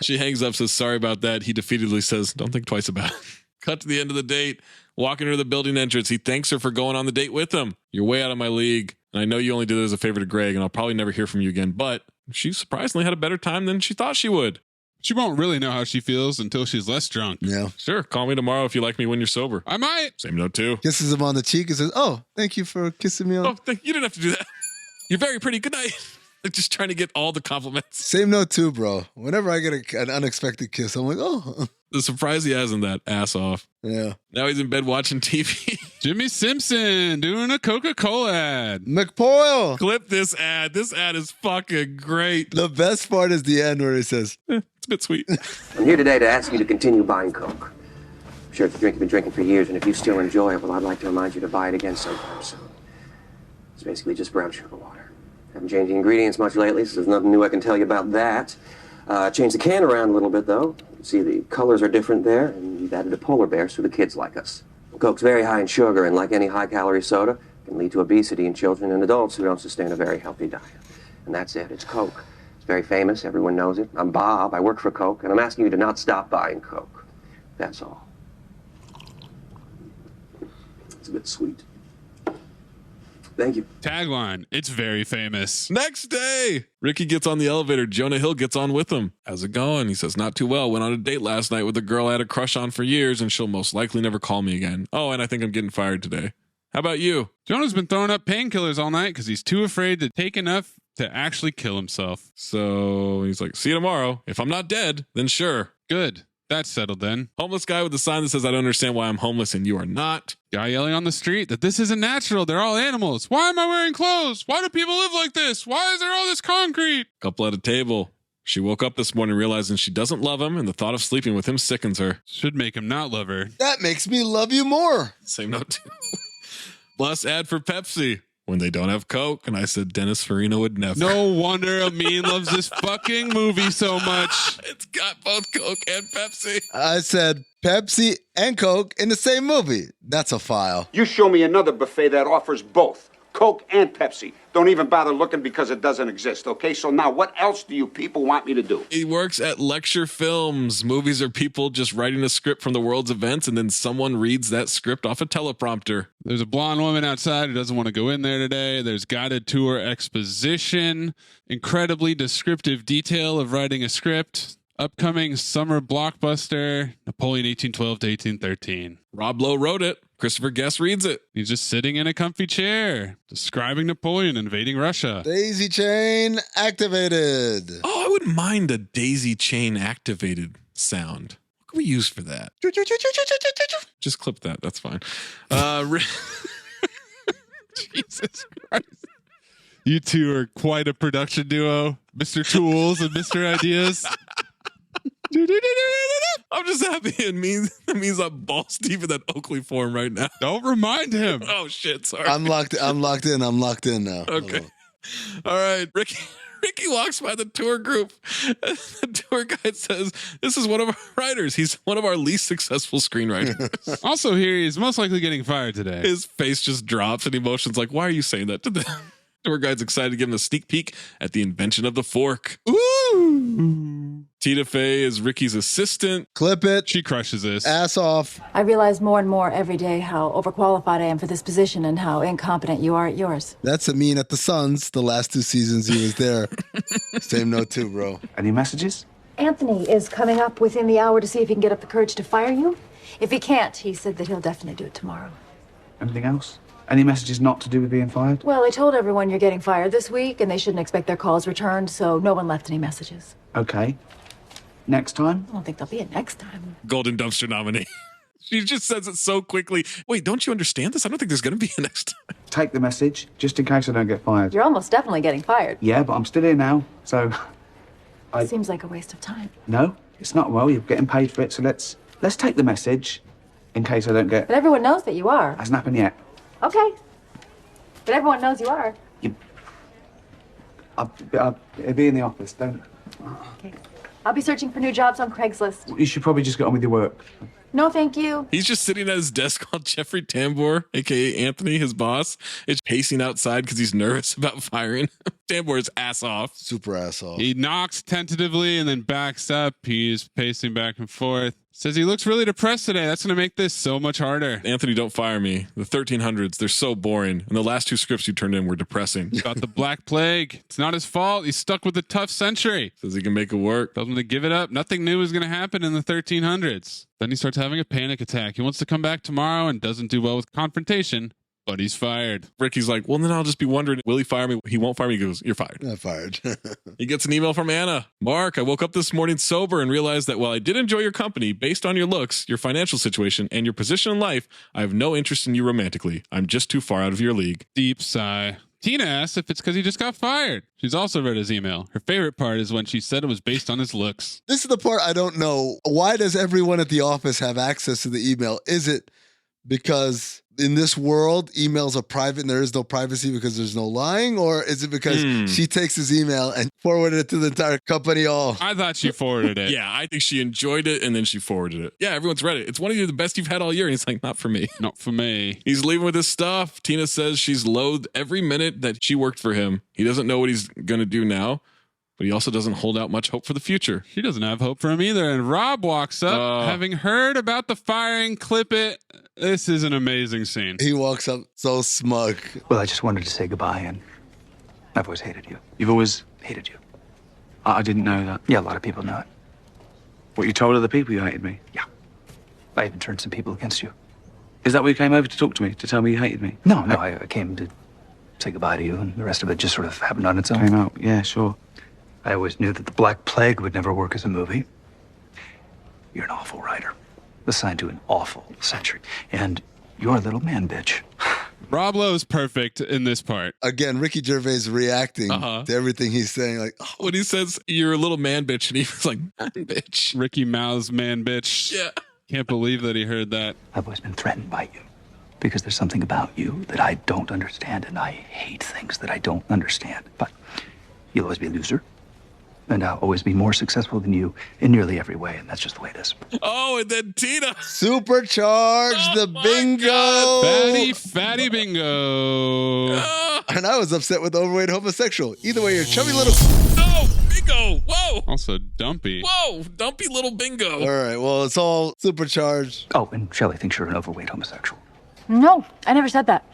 She hangs up, says, sorry about that. He defeatedly says, don't think twice about it. Cut to the end of the date. Walking her to the building entrance. He thanks her for going on the date with him. You're way out of my league. And I know you only did it as a favor to Greg, and I'll probably never hear from you again. But she surprisingly had a better time than she thought she would. She won't really know how she feels until she's less drunk. Yeah. Sure. Call me tomorrow if you like me when you're sober. I might. Same note, too. Kisses him on the cheek and says, oh, thank you for kissing me on. Oh, you didn't have to do that. You're very pretty. Good night. Like just trying to get all the compliments. Same note, too, bro. Whenever I get an unexpected kiss, I'm like, oh. The surprise he has in that ass off. Yeah. Now he's in bed watching TV. Jimmy Simpson doing a Coca-Cola ad. McPoyle. Clip this ad. This ad is fucking great. The best part is the end where he says, it's a bit sweet. I'm here today to ask you to continue buying Coke. I'm sure it's a drink you've been drinking for years, and if you still enjoy it, well, I'd like to remind you to buy it again sometime soon. It's basically just brown sugar water. Haven't changed the ingredients much lately, so there's nothing new I can tell you about that. Changed the can around a little bit, though. You see the colors are different there, and we've added a polar bear so the kids like us. Coke's very high in sugar, and like any high-calorie soda, can lead to obesity in children and adults who don't sustain a very healthy diet. And that's it. It's Coke. It's very famous. Everyone knows it. I'm Bob. I work for Coke, and I'm asking you to not stop buying Coke. That's all. It's a bit sweet. Thank you. Tagline, it's very famous. Next day, Ricky gets on the elevator. Jonah Hill gets on with him. How's it going? He says, not too well. Went on a date last night with a girl I had a crush on for years, and she'll most likely never call me again. Oh, and I think I'm getting fired today. How about you? Jonah's been throwing up painkillers all night because he's too afraid to take enough to actually kill himself. So he's like, see you tomorrow. If I'm not dead, then sure. Good. That's settled then. Homeless guy with the sign that says, I don't understand why I'm homeless and you are not. Guy yelling on the street that this isn't natural. They're all animals. Why am I wearing clothes? Why do people live like this? Why is there all this concrete? Couple at a table. She woke up this morning realizing she doesn't love him and the thought of sleeping with him sickens her. Should make him not love her. That makes me love you more. Same note too. Plus ad for Pepsi. When they don't have Coke, and I said Dennis Farina would never. No wonder Amin loves this fucking movie so much. It's got both Coke and Pepsi. I said Pepsi and Coke in the same movie. That's a file. You show me another buffet that offers both Coke and Pepsi. Don't even bother looking because it doesn't exist, okay? So now what else do you people want me to do? He works at Lecture Films. Movies are people just writing a script from the world's events, and then someone reads that script off a teleprompter. There's a blonde woman outside who doesn't want to go in there today. There's guided tour exposition, incredibly descriptive detail of writing a script, upcoming summer blockbuster, Napoleon 1812 to 1813. Rob Lowe wrote it. Christopher Guest reads it. He's just sitting in a comfy chair, describing Napoleon invading Russia. Daisy chain activated. Oh, I wouldn't mind a daisy chain activated sound. What can we use for that? Just clip that. That's fine. Jesus Christ. You two are quite a production duo, Mr. Tools and Mr. Ideas. I'm just happy it means I'm balls deep in that Oakley form right now. Don't remind him. Oh shit, sorry. I'm locked in now. Okay. All right. Ricky walks by the tour group. And the tour guide says, "This is one of our writers. He's one of our least successful screenwriters." Also here, he's most likely getting fired today. His face just drops and emotions like, "Why are you saying that to the tour guide's excited to give him a sneak peek at the invention of the fork." Ooh. Tina Fey is Ricky's assistant. Clip it. She crushes this. Ass off. I realize more and more every day how overqualified I am for this position and how incompetent you are at yours. That's Amin at the Suns. The last 2 seasons he was there. Same note too, bro. Any messages? Anthony is coming up within the hour to see if he can get up the courage to fire you. If he can't, he said that he'll definitely do it tomorrow. Anything else? Any messages not to do with being fired? Well, I told everyone you're getting fired this week and they shouldn't expect their calls returned, so no one left any messages. Okay. Next time? I don't think there'll be a next time. Golden Dumpster nominee. She just says it so quickly. Wait, don't you understand this? I don't think there's going to be a next time. Take the message, just in case I don't get fired. You're almost definitely getting fired. Yeah, but I'm still here now, so... Seems like a waste of time. No, it's not. Well, you're getting paid for it, so let's take the message in case I don't get... But everyone knows that you are. Hasn't happened yet. Okay. But everyone knows you are. I'll be in the office, don't... Okay. I'll be searching for new jobs on Craigslist. You should probably just get on with your work. No, thank you. He's just sitting at his desk while Jeffrey Tambor, a.k.a. Anthony, his boss, is pacing outside because he's nervous about firing. Tambor is ass off. Super ass off. He knocks tentatively and then backs up. He's pacing back and forth. Says he looks really depressed today. That's going to make this so much harder. Anthony, don't fire me. The 1300s, they're so boring. And the last 2 scripts you turned in were depressing. Got the Black Plague. It's not his fault. He's stuck with a tough century. Says he can make it work. Tells him to give it up. Nothing new is going to happen in the 1300s. Then he starts having a panic attack. He wants to come back tomorrow and doesn't do well with confrontation, but he's fired. Ricky's like, well, then I'll just be wondering, will he fire me? He won't fire me. He goes, you're fired. Not fired. He gets an email from Anna. Mark, I woke up this morning sober and realized that while I did enjoy your company, based on your looks, your financial situation, and your position in life, I have no interest in you romantically. I'm just too far out of your league. Deep sigh. Tina asks if it's because he just got fired. She's also read his email. Her favorite part is when she said it was based on his looks. This is the part I don't know. Why does everyone at the office have access to the email? Is it because in this world, emails are private and there is no privacy because there's no lying? Or is it because she takes his email and forwarded it to the entire company all? I thought she forwarded it. Yeah, I think she enjoyed it and then she forwarded it. Yeah, everyone's read it. It's one of the best you've had all year. And he's like, not for me. Not for me. He's leaving with his stuff. Tina says she's loathed every minute that she worked for him. He doesn't know what he's going to do now, but he also doesn't hold out much hope for the future. She doesn't have hope for him either. And Rob walks up, having heard about the firing. Clip it. This is an amazing scene. He walks up so smug. Well, I just wanted to say goodbye, and I've always hated you. You've always hated you. I didn't know that. Yeah, a lot of people know it. What, you told other people you hated me? Yeah. I even turned some people against you. Is that why you came over to talk to me, to tell me you hated me? No, I came to say goodbye to you, and the rest of it just sort of happened on its own. Came out, yeah, sure. I always knew that the Black Plague would never work as a movie. You're an awful writer, assigned to an awful century, and you're a little man bitch. Rob Lowe's perfect in this part. Again, Ricky Gervais reacting to everything he's saying. Like, oh. When he says, you're a little man bitch, and he was like, man bitch. Ricky Mouth's man bitch. Yeah. Can't believe that he heard that. I've always been threatened by you because there's something about you that I don't understand, and I hate things that I don't understand. But you'll always be a loser, and I'll always be more successful than you in nearly every way, and that's just the way it is. Oh, and then Tina. Supercharge the bingo. God. Fatty bingo. And I was upset with the overweight homosexual. Either way, you're chubby little... Oh, bingo. Whoa. Also dumpy. Whoa, dumpy little bingo. All right, well, it's all supercharged. Oh, and Shelley thinks you're an overweight homosexual. No, I never said that.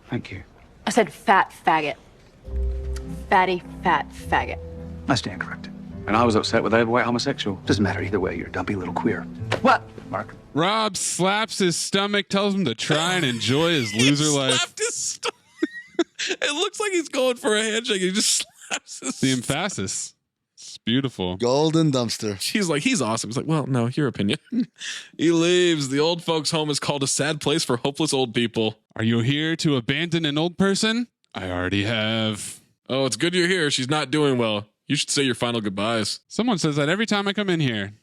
Thank you. I said fat faggot. Fatty, fat faggot. I stand corrected. And I was upset with overweight homosexual. Doesn't matter either way, you're a dumpy little queer. What, Mark? Rob slaps his stomach, tells him to try and enjoy his loser life. Slapped his stomach. It looks like he's going for a handshake. He just slaps his The emphasis. It's beautiful. Golden dumpster. She's like, he's awesome. He's like, well, no, your opinion. He leaves. The old folks' home is called a sad place for hopeless old people. Are you here to abandon an old person? I already have. Oh, it's good you're here. She's not doing well. You should say your final goodbyes. Someone says that every time I come in here.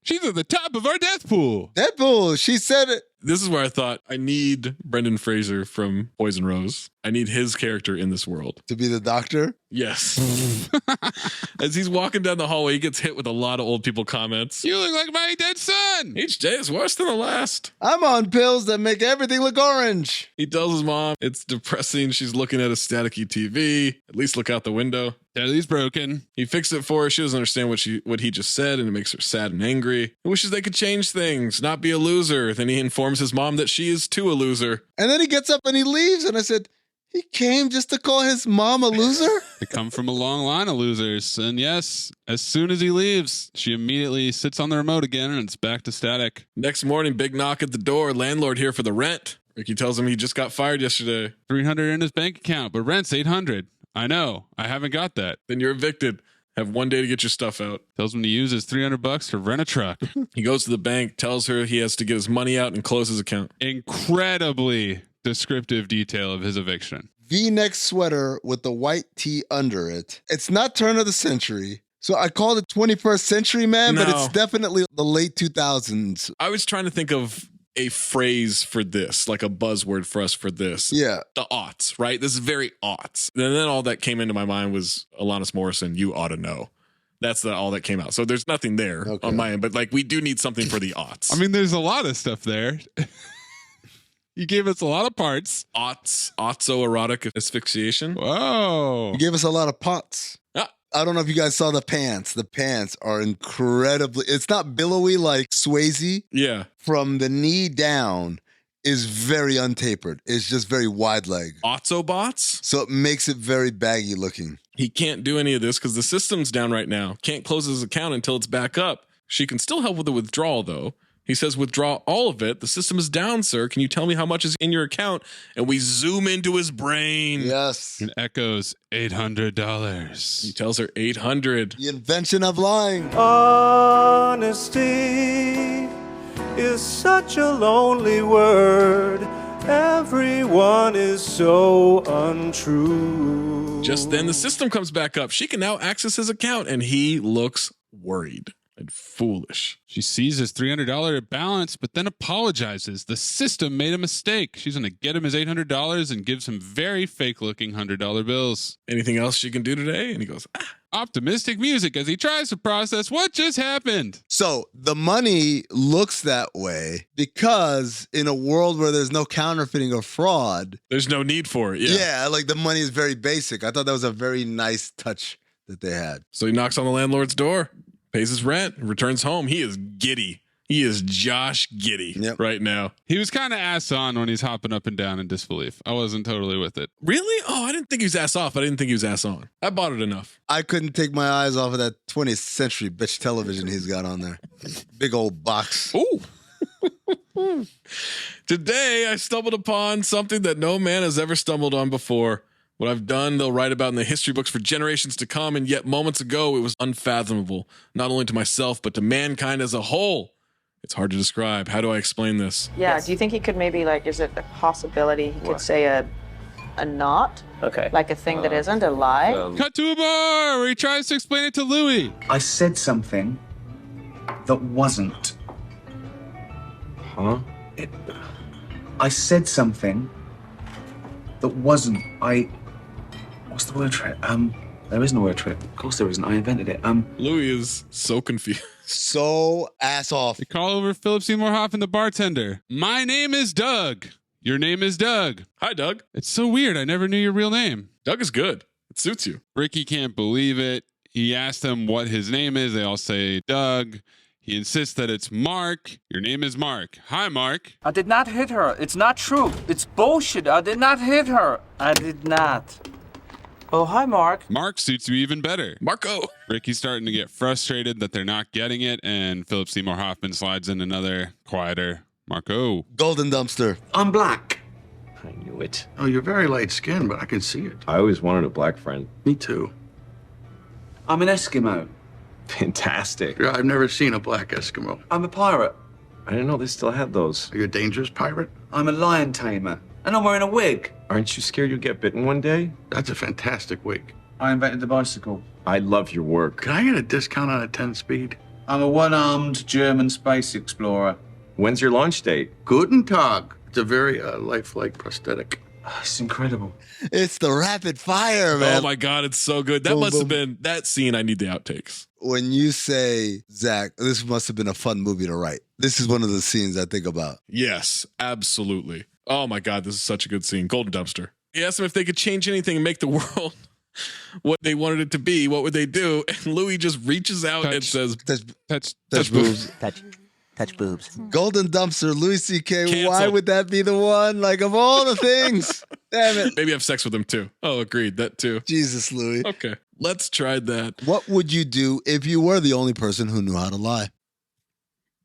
She's at the top of our death pool. Deadpool, she said it. This is where I thought I need Brendan Fraser from Poison Rose. I need his character in this world. To be the doctor? Yes. As he's walking down the hallway, he gets hit with a lot of old people comments. You look like my dead son. Each day is worse than the last. I'm on pills that make everything look orange. He tells his mom it's depressing. She's looking at a staticky TV. At least look out the window. Telly's broken. He fixed it for her. She doesn't understand what he just said, and it makes her sad and angry. He wishes they could change things, not be a loser. Then he informs his mom that she is too a loser. And then he gets up and he leaves. And I said, he came just to call his mom a loser? They come from a long line of losers. And yes, as soon as he leaves, she immediately sits on the remote again and it's back to static. Next morning, big knock at the door. Landlord here for the rent. Ricky tells him he just got fired yesterday. $300 in his bank account, but rent's $800. I know. I haven't got that. Then you're evicted. Have one day to get your stuff out. Tells him to use his $300 to rent a truck. He goes to the bank, tells her he has to get his money out and close his account. Incredibly descriptive detail of his eviction. V-neck sweater with the white tee under it. It's not turn of the century. So I called it 21st century, man, but it's definitely the late 2000s. I was trying to think of a phrase for this, like a buzzword for us for this. Yeah. The aughts, right? This is very aughts. And then all that came into my mind was Alanis Morrison, You Ought to Know. That's all that came out. So there's nothing there on my end, but like we do need something for the aughts. I mean, there's a lot of stuff there. You gave us a lot of parts. Autoerotic asphyxiation. Whoa. You gave us a lot of pots. I don't know if you guys saw the pants. The pants are incredibly, it's not billowy like Swayze. Yeah. From the knee down is very untapered. It's just very wide leg. Autobots? So it makes it very baggy looking. He can't do any of this because the system's down right now. Can't close his account until it's back up. She can still help with the withdrawal though. He says, withdraw all of it. The system is down, sir. Can you tell me how much is in your account? And we zoom into his brain. Yes. And echoes $800. He tells her $800. The invention of lying. Honesty is such a lonely word. Everyone is so untrue. Just then, the system comes back up. She can now access his account, and he looks worried and foolish. She sees his $300 balance, but then apologizes. The system made a mistake. She's going to get him his $800 and gives him very fake-looking $100 bills. Anything else she can do today? And he goes, Optimistic music as he tries to process what just happened. So the money looks that way because in a world where there's no counterfeiting or fraud, there's no need for it. Yeah, like the money is very basic. I thought that was a very nice touch that they had. So he knocks on the landlord's door, pays his rent, and returns home. He is giddy. He is Josh Giddy right now. He was kind of ass on when he's hopping up and down in disbelief. I wasn't totally with it. Really? Oh, I didn't think he was ass off, but I didn't think he was ass on. I bought it enough. I couldn't take my eyes off of that 20th century bitch television he's got on there. Big old box. Ooh. Today, I stumbled upon something that no man has ever stumbled on before. What I've done, they'll write about in the history books for generations to come, and yet moments ago, it was unfathomable, not only to myself, but to mankind as a whole. It's hard to describe. How do I explain this? Yeah, do you think he could maybe, like, is it a possibility he could say a not? Okay. Like a thing that isn't a lie? Cut to a bar where he tries to explain it to Louis. I said something that wasn't. Huh? I said something that wasn't. What's the word for it? There is no word for it. Of course there isn't. I invented it. Louis is so confused. So ass off. They call over Philip Seymour Hoffman, the bartender. My name is Doug. Your name is Doug. Hi, Doug. It's so weird. I never knew your real name. Doug is good. It suits you. Ricky can't believe it. He asks them what his name is. They all say Doug. He insists that it's Mark. Your name is Mark. Hi, Mark. I did not hit her. It's not true. It's bullshit. I did not hit her. I did not. Oh, hi, Mark. Mark suits you even better. Marco. Ricky's starting to get frustrated that they're not getting it, and Philip Seymour Hoffman slides in another, quieter Marco. Golden dumpster. I'm black. I knew it. Oh, you're very light skinned, but I can see it. I always wanted a black friend. Me too. I'm an Eskimo. Fantastic. Yeah, I've never seen a black Eskimo. I'm a pirate. I didn't know they still had those. Are you a dangerous pirate? I'm a lion tamer. And I'm wearing a wig. Aren't you scared you'll get bitten one day? That's a fantastic wig. I invented the bicycle. I love your work. Can I get a discount on a 10-speed? I'm a one-armed German space explorer. When's your launch date? Guten Tag. It's a very lifelike prosthetic. It's incredible. It's the rapid fire, man. Oh my God, it's so good. That Boom, must have boom. been that scene. I need the outtakes. When you say, Zach, this must have been a fun movie to write. This is one of the scenes I think about. Yes, absolutely. Oh my God, this is such a good scene. Golden Dumpster. He asked them if they could change anything and make the world what they wanted it to be. What would they do? And Louis just reaches out and says, touch boobs. Touch boobs. Golden Dumpster, Louis C.K. Cancel. Why would that be the one? Like, of all the things. Damn it. Maybe have sex with him too. Oh, agreed. That too. Jesus, Louis. Okay, let's try that. What would you do if you were the only person who knew how to lie?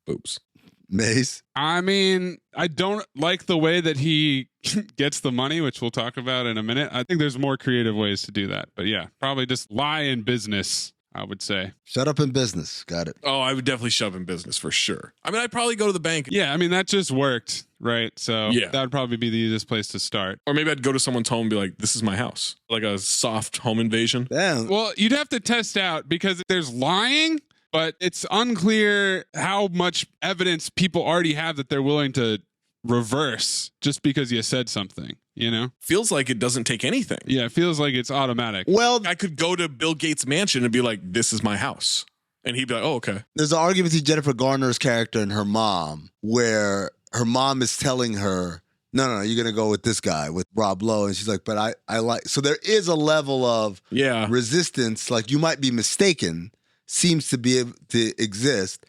Boobs. Mace? I mean, I don't like the way that he gets the money, which we'll talk about in a minute. I think there's more creative ways to do that. But yeah, probably just lie in business, I would say. Shut up in business. Got it. Oh, I would definitely shove in business for sure. I mean, I'd probably go to the bank. Yeah, I mean, that just worked, right? So Yeah. that would probably be the easiest place to start. Or maybe I'd go to someone's home and be like, this is my house. Like a soft home invasion. Damn. Well, you'd have to test out because there's lying, but it's unclear how much evidence people already have that they're willing to reverse just because you said something, you know? Feels like it doesn't take anything. Yeah, it feels like it's automatic. Well, I could go to Bill Gates' mansion and be like, this is my house. And he'd be like, oh, okay. There's an argument between Jennifer Garner's character and her mom where her mom is telling her, no, you're going to go with this guy, with Rob Lowe. And she's like, but I like, so there is a level of resistance. Like you might be mistaken, seems to be able to exist.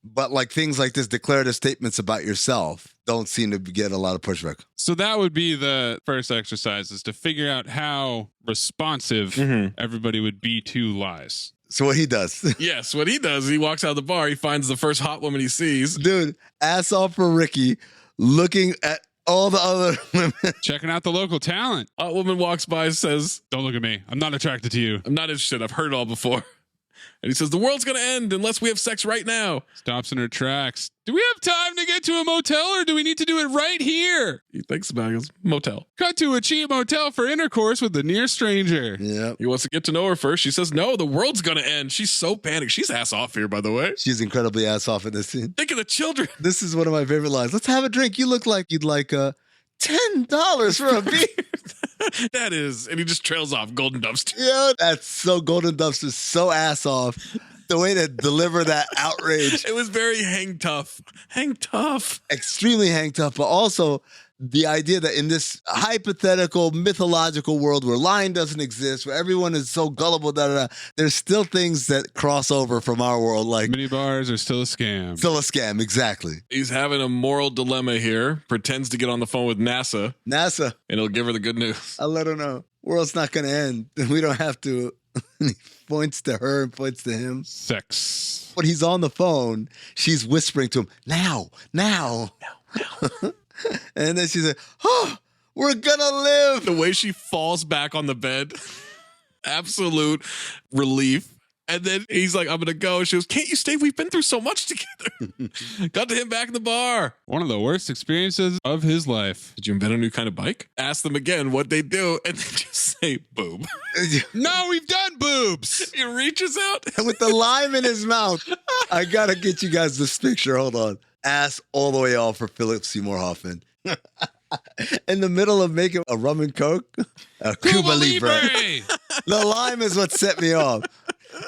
But like things like this, declarative statements about yourself don't seem to get a lot of pushback. So that would be the first exercise, is to figure out how responsive everybody would be to lies. So what he does. Yes, what he does, he walks out of the bar, he finds the first hot woman he sees. Dude, ass off for Ricky, looking at all the other women. Checking out the local talent. Hot woman walks by and says, don't look at me. I'm not attracted to you. I'm not interested. I've heard it all before. And he says, the world's going to end unless we have sex right now. Stops in her tracks. Do we have time to get to a motel or do we need to do it right here? He thinks about it. He goes, motel. Cut to a cheap motel for intercourse with the near stranger. Yeah. He wants to get to know her first. She says, no, the world's going to end. She's so panicked. She's ass off here, by the way. She's incredibly ass off in this scene. Think of the children. This is one of my favorite lines. Let's have a drink. You look like you'd like $10 for a beer. That is. And he just trails off. Golden Dumpster. Yeah, that's so Golden Dumpster, so ass off. The way to deliver that outrage. It was very hang tough. Hang tough. Extremely hang tough, but also the idea that in this hypothetical, mythological world where lying doesn't exist, where everyone is so gullible, there's still things that cross over from our world. Like mini bars are still a scam. Still a scam, exactly. He's having a moral dilemma here. Pretends to get on the phone with NASA. NASA. And he'll give her the good news. I'll let her know. World's not going to end. We don't have to. He points to her and points to him. Sex. When he's on the phone, she's whispering to him, now. And then she's like, oh, we're gonna live. The way she falls back on the bed, absolute relief. And then he's like, I'm going to go. She goes, can't you stay? We've been through so much together. Got to him back in the bar. One of the worst experiences of his life. Did you invent a new kind of bike? Ask them again what they do, and they just say boob. No, we've done boobs. He reaches out. With the lime in his mouth. I got to get you guys this picture. Hold on. Ass all the way off for Philip Seymour Hoffman. In the middle of making a rum and coke. A Cuba Libre. The lime is what set me off.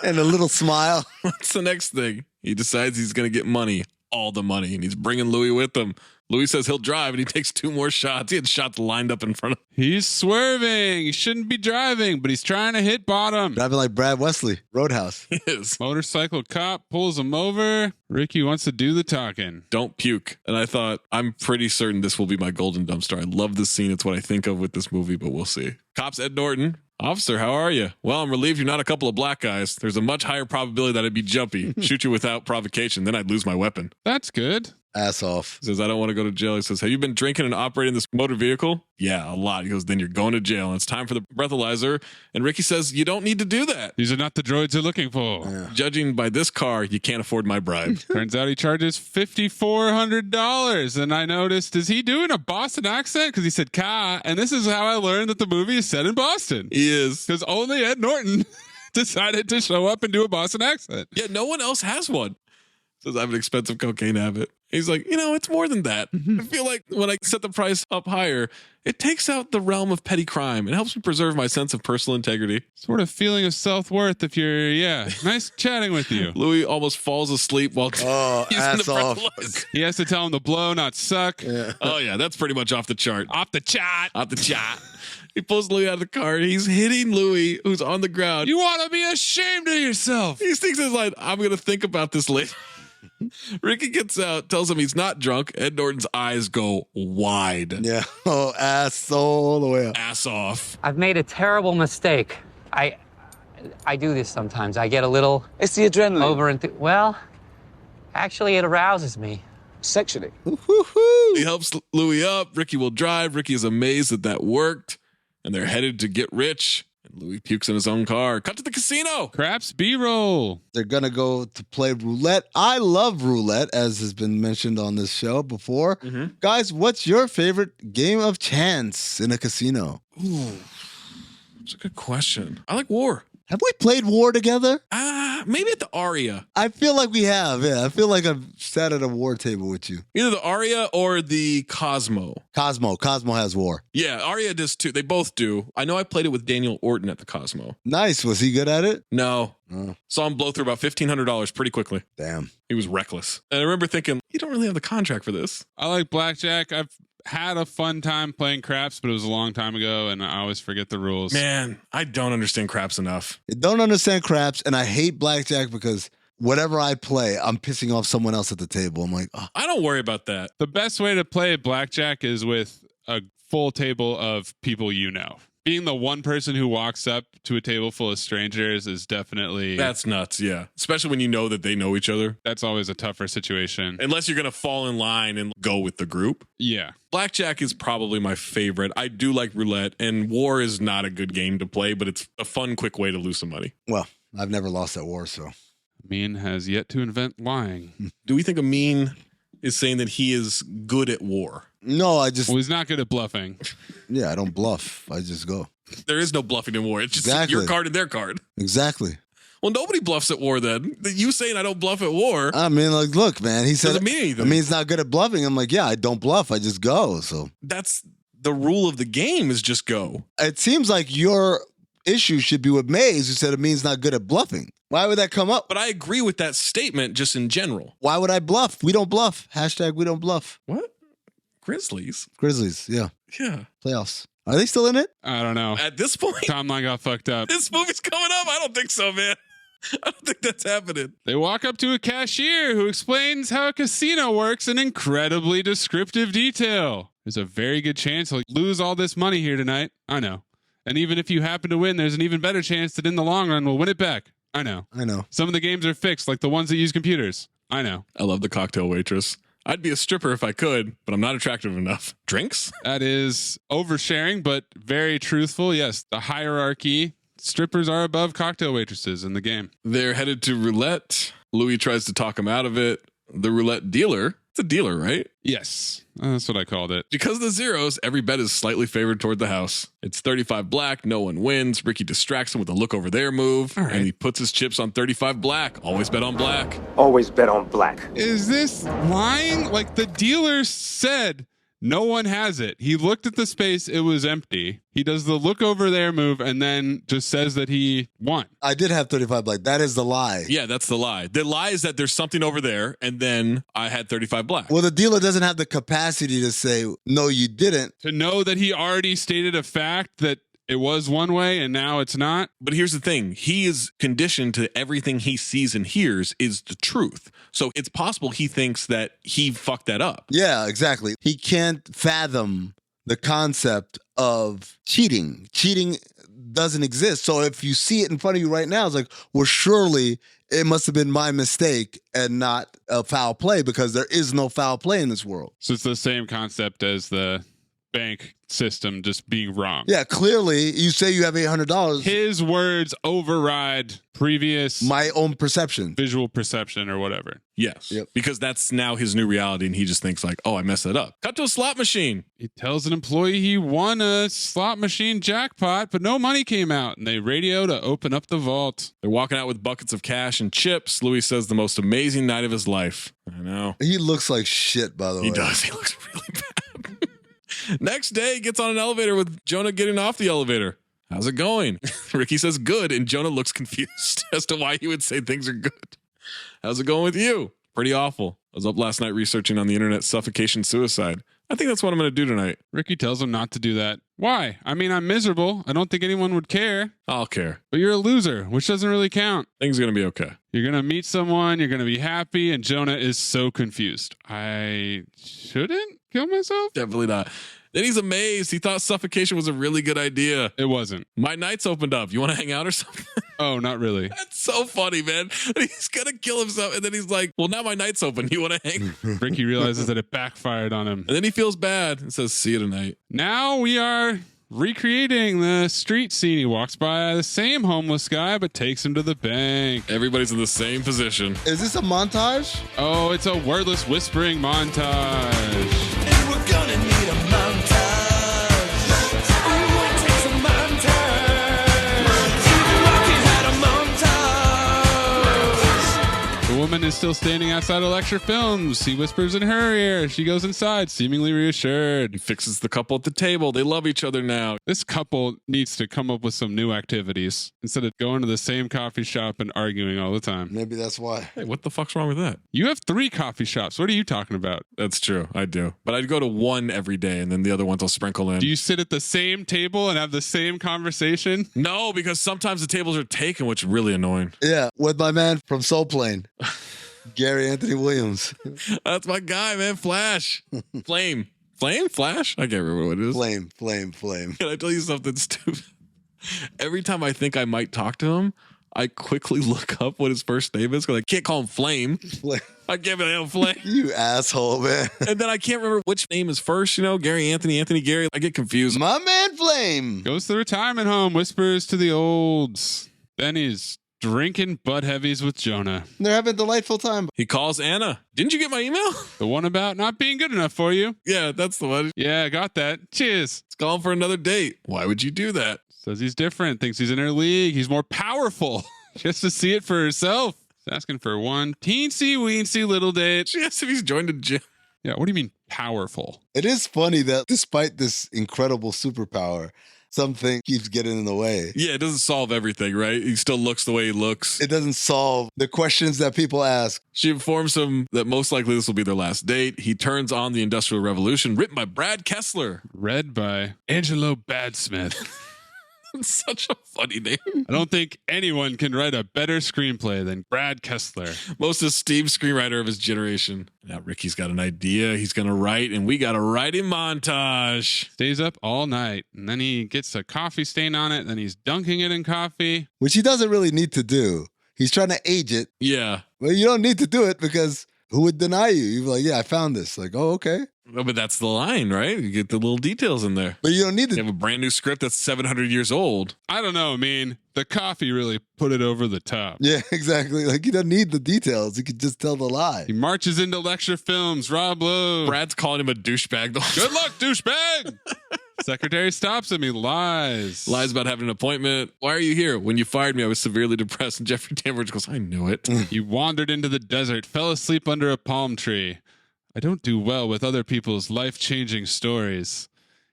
And a little smile. What's the next thing? He decides he's going to get money, all the money, and he's bringing Louis with him. Louis says he'll drive, and he takes 2 more shots. He had shots lined up in front of him. He's swerving. He shouldn't be driving, but he's trying to hit bottom. Driving like Brad Wesley, Roadhouse. He is. Motorcycle cop pulls him over. Ricky wants to do the talking. Don't puke. And I thought, I'm pretty certain this will be my golden dumpster. I love this scene. It's what I think of with this movie, but we'll see. Cops Ed Norton. Officer, how are you? Well, I'm relieved you're not a couple of black guys. There's a much higher probability that I'd be jumpy, shoot you without provocation, then I'd lose my weapon. That's good. Ass off. He says, I don't want to go to jail. He says, have you been drinking and operating this motor vehicle? Yeah, a lot. He goes, then you're going to jail, and it's time for the breathalyzer. And Ricky says, you don't need to do that. These are not the droids you're looking for. Yeah. Judging by this car, you can't afford my bribe. Turns out he charges $5,400. And I noticed, is he doing a Boston accent? Because he said car. And this is how I learned that the movie is set in Boston. He is. Because only Ed Norton decided to show up and do a Boston accent. Yeah, no one else has one. Says I have an expensive cocaine habit. He's like, it's more than that. I feel like when I set the price up higher, it takes out the realm of petty crime. It helps me preserve my sense of personal integrity. Sort of feeling of self-worth if you're, nice chatting with you. Louis almost falls asleep while using the breathalyzer. He has to tell him to blow, not suck. Yeah. Oh, yeah, that's pretty much off the chart. Off the chart. Off the chart. He pulls Louis out of the car. He's hitting Louis, who's on the ground. You want to be ashamed of yourself. He thinks his line, I'm going to think about this later. Ricky gets out, tells him he's not drunk. Ed Norton's eyes go wide. Yeah. Oh, ass all the way up. Ass off. I've made a terrible mistake. I do this sometimes. I get a little... It's the adrenaline. Well, actually, it arouses me. Sexually. He helps Louis up. Ricky will drive. Ricky is amazed that worked. And they're headed to get rich. And Louis pukes in his own car. Cut to the casino. Craps B-roll. They're going to go to play roulette. I love roulette, as has been mentioned on this show before. Guys, what's your favorite game of chance in a casino? Ooh, that's a good question. I like War. Have we played War together? Maybe at the Aria. I feel like we have, yeah. I feel like I've sat at a War table with you. Either the Aria or the Cosmo. Cosmo has War. Yeah, Aria does too. They both do. I know I played it with Daniel Orton at the Cosmo. Nice. Was he good at it? No. Oh. Saw him blow through about $1,500 pretty quickly. Damn. He was reckless. And I remember thinking, you don't really have the contract for this. I like blackjack. I've had a fun time playing craps, but it was a long time ago, and I always forget the rules. Man, I don't understand craps enough. I don't understand craps, and I hate blackjack because whatever I play, I'm pissing off someone else at the table. I'm like, oh. I don't worry about that. The best way to play blackjack is with a full table of people you know. Being the one person who walks up to a table full of strangers is definitely... That's nuts, yeah. Especially when you know that they know each other. That's always a tougher situation. Unless you're going to fall in line and go with the group. Yeah. Blackjack is probably my favorite. I do like roulette, and War is not a good game to play, but it's a fun, quick way to lose some money. Well, I've never lost at War, so... Amin has yet to invent lying. Do we think Amin is saying that he is good at War? No, Well, he's not good at bluffing. Yeah, I don't bluff. I just go. There is no bluffing in War. It's just Exactly. your card and their card. Exactly. Well, nobody bluffs at War then. You saying I don't bluff at War. I mean, like, look, man, he said, doesn't mean anything. I mean, he's not good at bluffing. I'm like, yeah, I don't bluff. I just go. So That's the rule of the game is just go. it seems like your issue should be with Mays, who said it means not good at bluffing. Why would that come up? But I agree with that statement just in general. Why would I bluff? We don't bluff. Hashtag we don't bluff. What? Grizzlies? Grizzlies, yeah. Yeah. Playoffs. Are they still in it? I don't know. At this point, Timeline got fucked up. this movie's coming up. I don't think so, man. I don't think that's happening. They walk up to a cashier who explains how a casino works in incredibly descriptive detail. There's a very good chance he'll lose all this money here tonight. I know. And even if you happen to win, there's an even better chance that in the long run we'll win it back. I know. I know. Some of the games are fixed, like the ones that use computers. I know. I love the cocktail waitress. I'd be a stripper if I could, but I'm not attractive enough. Drinks? That is oversharing, but very truthful. Yes, the hierarchy. Strippers are above cocktail waitresses in the game. They're headed to roulette. Louis tries to talk him out of it. The roulette dealer, it's a dealer, right? Yes, that's what I called it. Because of the zeros, every bet is slightly favored toward the house. It's 35 black, no one wins. Ricky distracts him with a look over there move, and he puts his chips on 35 black. Always bet on black. Always bet on black. Is this lying? Like the dealer said, no one has it. He looked at the space, it was empty. He does the look over there move and then just says that he won. I did have 35 black. That is the lie. Yeah, that's the lie. The lie is that there's something over there, and then I had 35 black. Well, the dealer doesn't have the capacity to say, no, you didn't. To know that he already stated a fact that it was one way and now it's not. But here's the thing. He is conditioned to everything he sees and hears is the truth. So it's possible he thinks that he fucked that up. Yeah, exactly. He can't fathom the concept of cheating. Cheating doesn't exist. So if you see it in front of you right now, it's like, well, surely it must have been my mistake and not a foul play because there is no foul play in this world. So it's the same concept as the bank system just being wrong. Yeah, clearly you say you have $800. His words override previous my own perception, visual perception or whatever. Yes. Because that's now his new reality and he just thinks like, oh, I messed it up. Cut to a slot machine. He tells an employee he won a slot machine jackpot, but no money came out and they radio to open up the vault. They're walking out with buckets of cash and chips. Louis says the most amazing night of his life. I know. He looks like shit, by the way. He does. He looks really bad. Next day, he gets on an elevator with Jonah getting off the elevator. How's it going? Ricky says good, and Jonah looks confused as to why he would say things are good. How's it going with you? Pretty awful. I was up last night researching on the internet suffocation suicide. I think that's what I'm going to do tonight. Ricky tells him not to do that. Why? I mean, I'm miserable. I don't think anyone would care. I'll care. But you're a loser, which doesn't really count. Things are going to be okay. You're going to meet someone. You're going to be happy. And Jonah is so confused. I shouldn't kill myself? Definitely not. Then he's amazed. He thought suffocation was a really good idea. It wasn't. My night's opened up. You want to hang out or something? Oh, not really. That's so funny, man. He's going to kill himself. And then he's like, well, now my night's open. You want to hang? Ricky realizes that it backfired on him. And then he feels bad and says, see you tonight. Now we are recreating the street scene. He walks by the same homeless guy, but takes him to the bank. Everybody's in the same position. Is this a montage? Oh, it's a wordless whispering montage. We're gonna need a montage. Ooh, it takes a montage. Rocky had a montage. The woman is still standing outside of Lecture Films. He whispers in her ear. She goes inside, seemingly reassured. He fixes the couple at the table. They love each other now. This couple needs to come up with some new activities instead of going to the same coffee shop and arguing all the time. Maybe that's why. Hey, what the fuck's wrong with that? You have 3 coffee shops. What are you talking about? That's true. I do. But I'd go to one every day and then the other ones I'll sprinkle in. Do you sit at the same table and have the same conversation? No, because sometimes the tables are taken, which is really annoying. Yeah, with my man from Soul Plane, Gary Anthony Williams. That's my guy, man. Flash. Flame. Flame? Flash? I can't remember what it is. Flame. Can I tell you something stupid? Every time I think I might talk to him, I quickly look up what his first name is because I can't call him Flame. I can't be like, Flame. You asshole, man. And then I can't remember which name is first, Gary Anthony, Gary. I get confused. My man Flame. Goes to the retirement home, whispers to the olds. Then he's drinking butt heavies with Jonah. They're having a delightful time. He calls Anna. Didn't you get my email? The one about not being good enough for you? Yeah, that's the one. Yeah, I got that. Cheers. It's calling for another date. Why would you do that? Says he's different, thinks he's in her league. He's more powerful. She has to see it for herself. He's asking for one teensy-weensy little date. She asked if he's joined a gym. Yeah, what do you mean powerful? It is funny that despite this incredible superpower, something keeps getting in the way. Yeah, it doesn't solve everything, right? He still looks the way he looks. It doesn't solve the questions that people ask. She informs him that most likely this will be their last date. He turns on The Industrial Revolution, written by Brad Kessler. Read by Angelo Badsmith. It's such a funny name. I don't think anyone can write a better screenplay than Brad Kessler. Most esteemed screenwriter of his generation. Now Ricky's got an idea he's going to write, and we got a writing montage. Stays up all night, and then he gets a coffee stain on it, then he's dunking it in coffee. Which he doesn't really need to do. He's trying to age it. Yeah. Well, you don't need to do it because who would deny you? You're like, yeah, I found this. Like, oh, okay. No, but that's the line, right? You get the little details in there. But you don't need to. You have a brand new script that's 700 years old. I don't know. I mean, the coffee really put it over the top. Yeah, exactly. Like, you don't need the details. You could just tell the lie. He marches into Lecture Films. Rob Lowe. Brad's calling him a douchebag. Good luck, douchebag. Secretary stops him. He lies. Lies about having an appointment. Why are you here? When you fired me, I was severely depressed. And Jeffrey Tambridge goes, I knew it. He wandered into the desert, fell asleep under a palm tree. I don't do well with other people's life-changing stories.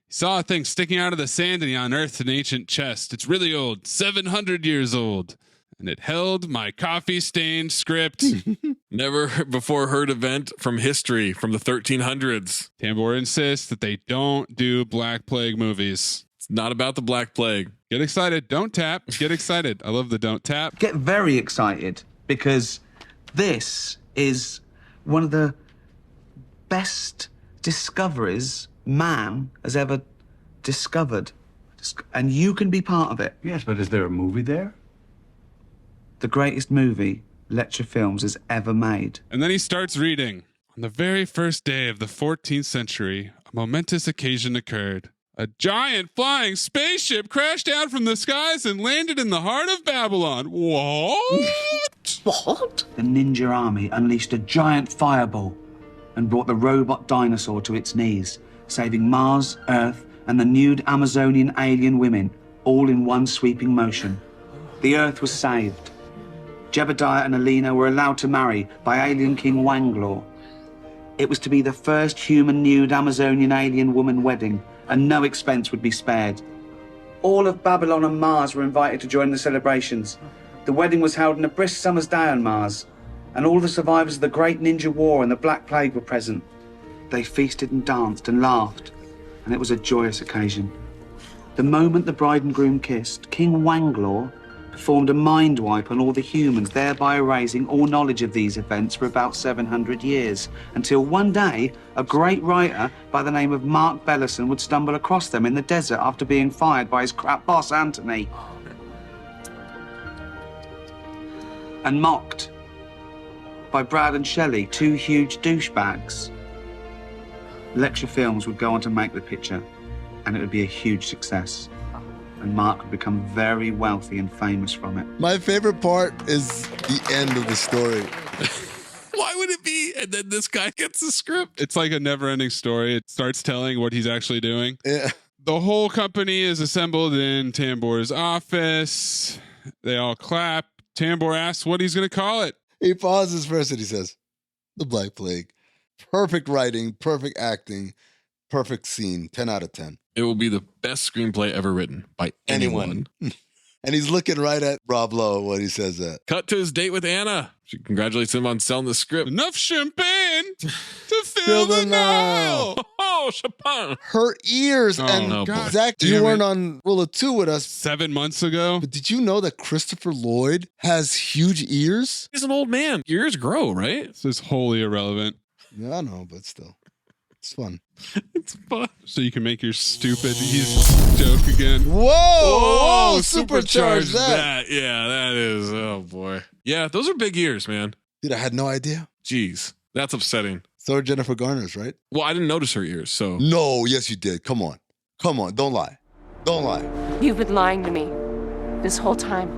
He saw a thing sticking out of the sand and he unearthed an ancient chest. It's really old, 700 years old. And it held my coffee-stained script. Never before heard event from history from the 1300s. Tambor insists that they don't do Black Plague movies. It's not about the Black Plague. Get excited. Don't tap. Get excited. I love the don't tap. Get very excited because this is one of the best discoveries man has ever discovered. And you can be part of it. Yes, but is there a movie there? The greatest movie Lecture Films has ever made. And then he starts reading. On the very first day of the 14th century, a momentous occasion occurred. A giant flying spaceship crashed down from the skies and landed in the heart of Babylon. What? What? The ninja army unleashed a giant fireball and brought the robot dinosaur to its knees, saving Mars, Earth, and the nude Amazonian alien women, all in one sweeping motion. The Earth was saved. Jebediah and Alina were allowed to marry by alien King Wanglor. It was to be the first human nude Amazonian alien woman wedding, and no expense would be spared. All of Babylon and Mars were invited to join the celebrations. The wedding was held on a brisk summer's day on Mars, and all the survivors of the Great Ninja War and the Black Plague were present. They feasted and danced and laughed, and it was a joyous occasion. The moment the bride and groom kissed, King Wanglor performed a mind wipe on all the humans, thereby erasing all knowledge of these events for about 700 years, until one day a great writer by the name of Mark Bellison would stumble across them in the desert after being fired by his crap boss Anthony, and mocked by Brad and Shelley, two huge douchebags. Lecture Films would go on to make the picture, and it would be a huge success. And Mark would become very wealthy and famous from it. My favorite part is the end of the story. Why would it be? And then this guy gets the script. It's like a never-ending story. It starts telling what he's actually doing. Yeah. The whole company is assembled in Tambor's office. They all clap. Tambor asks what he's going to call it. He pauses first and he says, The Black Plague. Perfect writing, perfect acting, perfect scene. 10 out of 10. It will be the best screenplay ever written by anyone. And he's looking right at Rob Lowe when he says that. Cut to his date with Anna. She congratulates him on selling the script. Enough champagne to fill the Nile. Oh, champagne. Her ears. Oh, and no, boy. Zach, Damn you weren't it. on Rule of Two with us 7 months ago. But did you know that Christopher Lloyd has huge ears? He's an old man. Your ears grow, right? This is wholly irrelevant. Yeah, I know, but still. It's fun. It's fun. So you can make your stupid joke again. Whoa! Supercharge that. Yeah, that is. Oh, boy. Yeah, those are big ears, man. Dude, I had no idea. Jeez. That's upsetting. So are Jennifer Garner's, right? Well, I didn't notice her ears, so. No, yes, you did. Come on. Come on. Don't lie. Don't lie. You've been lying to me this whole time.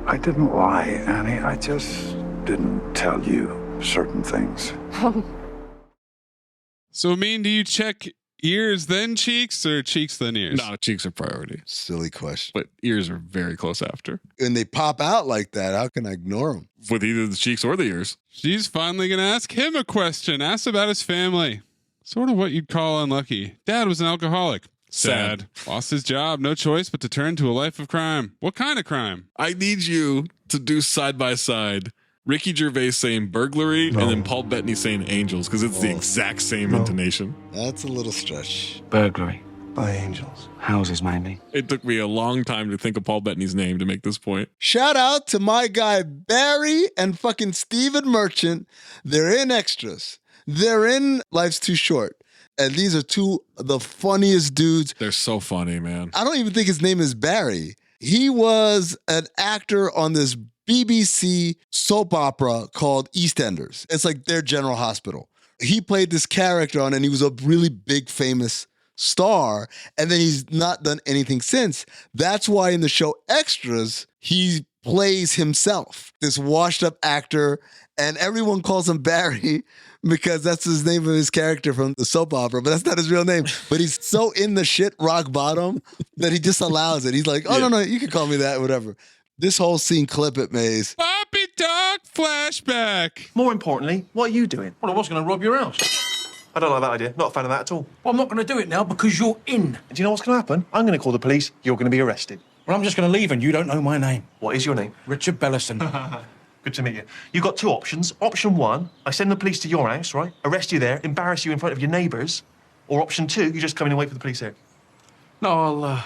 I didn't lie, Annie. I just didn't tell you certain things. So, Amin, do you check ears then cheeks or cheeks then ears? No, cheeks are priority. Silly question. But ears are very close after. And they pop out like that. How can I ignore them? With either the cheeks or the ears. She's finally going to ask him a question. Ask about his family. Sort of what you'd call unlucky. Dad was an alcoholic. Sad. Lost his job. No choice but to turn to a life of crime. What kind of crime? I need you to do side by side Ricky Gervais saying burglary and then Paul Bettany saying angels, because it's the exact same intonation. That's a little stretch. Burglary. By angels. Houses, mainly. It took me a long time to think of Paul Bettany's name to make this point. Shout out to my guy Barry and fucking Steven Merchant. They're in extras. They're in Life's Too Short. And these are two of the funniest dudes. They're so funny, man. I don't even think his name is Barry. He was an actor on this BBC soap opera called EastEnders. It's like their General Hospital. He played this character on, and he was a really big, famous star. And then he's not done anything since. That's why in the show Extras, he plays himself, this washed up actor. And everyone calls him Barry because that's his name of his character from the soap opera, but that's not his real name. But he's so in the shit, rock bottom, that he just allows it. He's like, oh, no, you can call me that, whatever. This whole scene, clip it, Mayes. Poppy Dog flashback. More importantly, what are you doing? Well, I was going to rob your house. I don't like that idea. Not a fan of that at all. Well, I'm not going to do it now because you're in. And do you know what's going to happen? I'm going to call the police. You're going to be arrested. Well, I'm just going to leave and you don't know my name. What is your name? Richard Bellison. Good to meet you. You've got two options. Option one, I send the police to your house, right? Arrest you there, embarrass you in front of your neighbours. Or option two, you just come in and wait for the police here. No,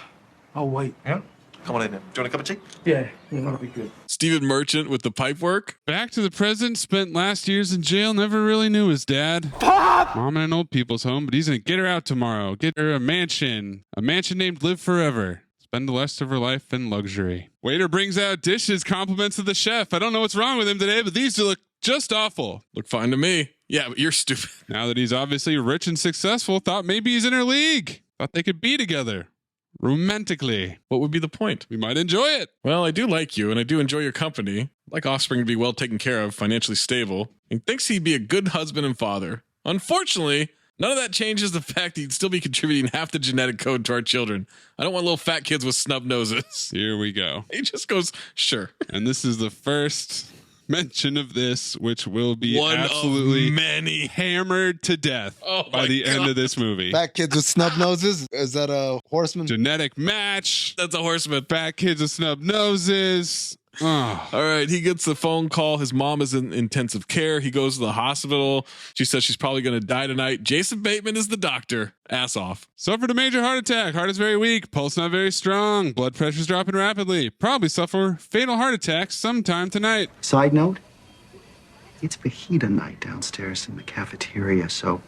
I'll wait. Yeah? Come on in then. Do you want a cup of tea? Yeah, that'll be good. Steven Merchant with the pipe work. Back to the present, spent last years in jail, never really knew his dad. Mom in an old people's home, but he's going to get her out tomorrow. Get her a mansion named Live Forever. Spend the rest of her life in luxury. Waiter brings out dishes, compliments of the chef. I don't know what's wrong with him today, but these look just awful. Look fine to me. Yeah, but you're stupid. Now that he's obviously rich and successful, thought maybe he's in her league. Thought they could be together. Romantically. What would be the point? We might enjoy it. Well, I do like you, and I do enjoy your company. I'd like Offspring to be well taken care of, financially stable, and thinks he'd be a good husband and father. Unfortunately, none of that changes the fact that he'd still be contributing half the genetic code to our children. I don't want little fat kids with snub noses. Here we go. He just goes, sure. And this is the first mention of this, which will be One absolutely of many. hammered to death by the end of this movie. Fat kids with snub noses? Is that a horseman? Genetic match. That's a horseman. Fat kids with snub noses. Oh. All right, he gets the phone call. His mom is in intensive care. He goes to the hospital. She says she's probably going to die tonight. Jason Bateman is the doctor. Ass off. Suffered a major heart attack. Heart is very weak. Pulse not very strong. Blood pressure's dropping rapidly. Probably suffer fatal heart attack sometime tonight. Side note, it's fajita night downstairs in the cafeteria, so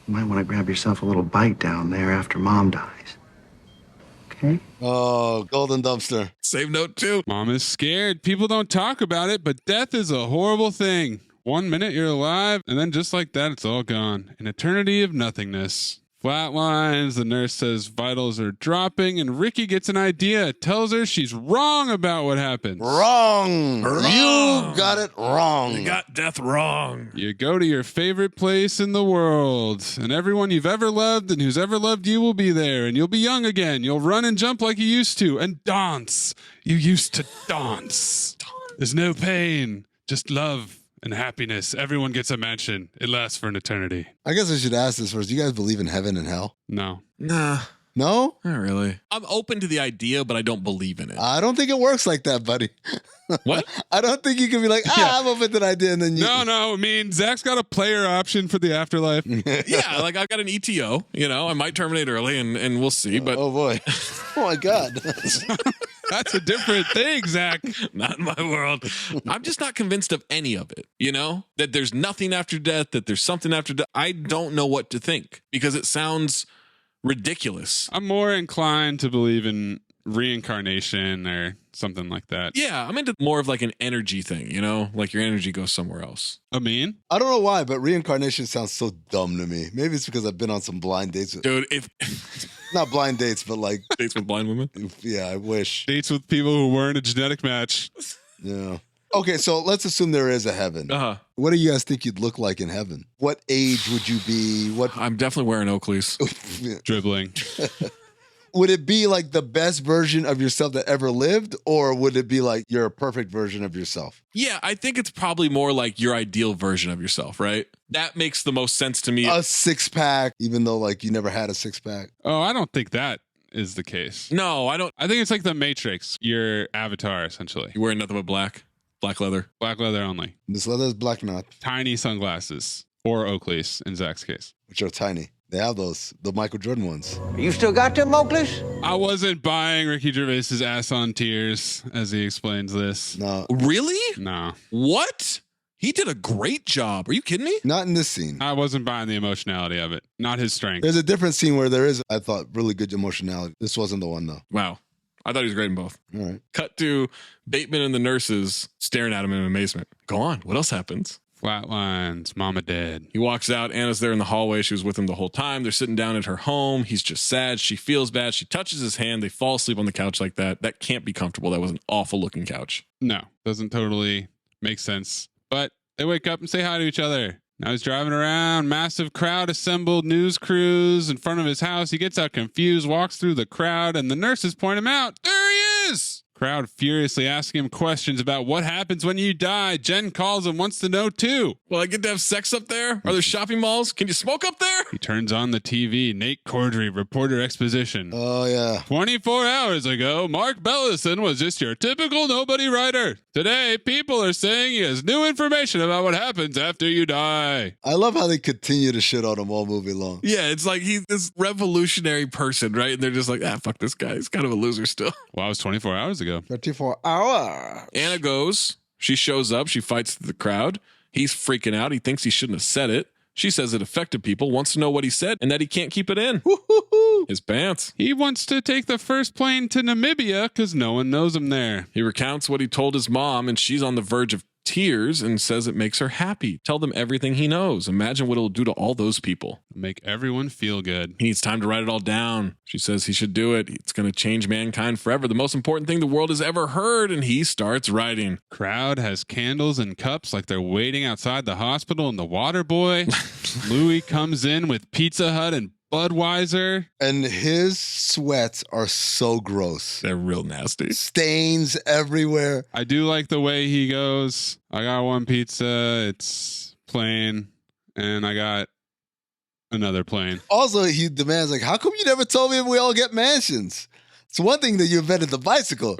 you might want to grab yourself a little bite down there after Mom dies. Okay? Oh, golden dumpster. Same note too. Mom is scared. People don't talk about it, but death is a horrible thing. 1 minute you're alive, and then just like that, it's all gone. An eternity of nothingness. Flatlines. The nurse says vitals are dropping, and Ricky gets an idea. Tells her she's wrong about what happened. Wrong. You got it wrong. You got death wrong. You go to your favorite place in the world, and everyone you've ever loved and who's ever loved you will be there, and you'll be young again. You'll run and jump like you used to, and dance. You used to dance. There's no pain, just love and happiness. Everyone gets a mansion. It lasts for an eternity. I guess I should ask this first. Do you guys believe in heaven and hell? No. Nah. No? Not really. I'm open to the idea, but I don't believe in it. I don't think it works like that, buddy. What? I don't think you can be like, I'm open to the idea, and then you... No. I mean, Zach's got a player option for the afterlife. Yeah, like I've got an ETO. I might terminate early, and we'll see. But oh boy, oh my God, that's a different thing, Zach. Not in my world. I'm just not convinced of any of it. That there's nothing after death. That there's something after death. I don't know what to think because it sounds ridiculous. I'm more inclined to believe in reincarnation or something like that. Yeah, I'm into more of like an energy thing, like your energy goes somewhere else. Amin? I don't know why, but reincarnation sounds so dumb to me. Maybe it's because I've been on some blind dates. Dude, not blind dates, but like dates with blind women. Yeah, I wish. Dates with people who weren't a genetic match. Yeah. Okay, so let's assume there is a heaven. Uh-huh. What do you guys think you'd look like in heaven? What age would you be? I'm definitely wearing Oakleys. Dribbling. Would it be like the best version of yourself that ever lived, or would it be like you're a perfect version of yourself? Yeah, I think it's probably more like your ideal version of yourself, right? That makes the most sense to me. A six-pack, even though like you never had a six-pack. Oh, I don't think that is the case. No, I don't. I think it's like the Matrix, your avatar, essentially. You're wearing nothing but black leather. Black leather only. This leather is black knot. Tiny sunglasses, or Oakleys in Zach's case. Which are tiny. They have those, the Michael Jordan ones. You still got them, Oakleys? I wasn't buying Ricky Gervais's ass on tears as he explains this. No. Really? No. What? He did a great job. Are you kidding me? Not in this scene. I wasn't buying the emotionality of it. Not his strength. There's a different scene where there is, I thought, really good emotionality. This wasn't the one, though. Wow. I thought he was great in both. All right. Cut to Bateman and the nurses staring at him in amazement. Go on. What else happens? Flatlines. Mama dead. He walks out. Anna's there in the hallway. She was with him the whole time. They're sitting down at her home. He's just sad. She feels bad. She touches his hand. They fall asleep on the couch like that. That can't be comfortable. That was an awful looking couch. No, doesn't totally make sense. But they wake up and say hi to each other. Now he's driving around. Massive crowd assembled. News crews in front of his house. He gets out confused, walks through the crowd, and the nurses point him out. There he is! Crowd furiously asking him questions about what happens when you die. Jen calls him, wants to know too. Will I get to have sex up there? Are there shopping malls? Can you smoke up there? He turns on the TV. Nate Cordry, reporter exposition. Oh, yeah. 24 hours ago, Mark Bellison was just your typical nobody writer. Today, people are saying he has new information about what happens after you die. I love how they continue to shit on him all movie long. Yeah, it's like he's this revolutionary person, right? And they're just like, fuck this guy. He's kind of a loser still. Wow, it was 24 hours ago. 24 hours. Anna goes. She shows up. She fights the crowd. He's freaking out. He thinks he shouldn't have said it. She says it affected people, wants to know what he said, and that he can't keep it in. His pants. He wants to take the first plane to Namibia because no one knows him there. He recounts what he told his mom, and she's on the verge of tears and says it makes her happy. Tell them everything he knows. Imagine what it'll do to all those people. Make everyone feel good. He needs time to write it all down. She says he should do it. It's going to change mankind forever. The most important thing the world has ever heard. And he starts writing. Crowd has candles and cups like they're waiting outside the hospital and the water boy. Louis comes in with Pizza Hut and Budweiser. And his sweats are so gross. They're real nasty. Stains everywhere. I do like the way he goes. I got one pizza. It's plain. And I got another plain. Also, he demands, like, how come you never told me we all get mansions? It's one thing that you invented the bicycle.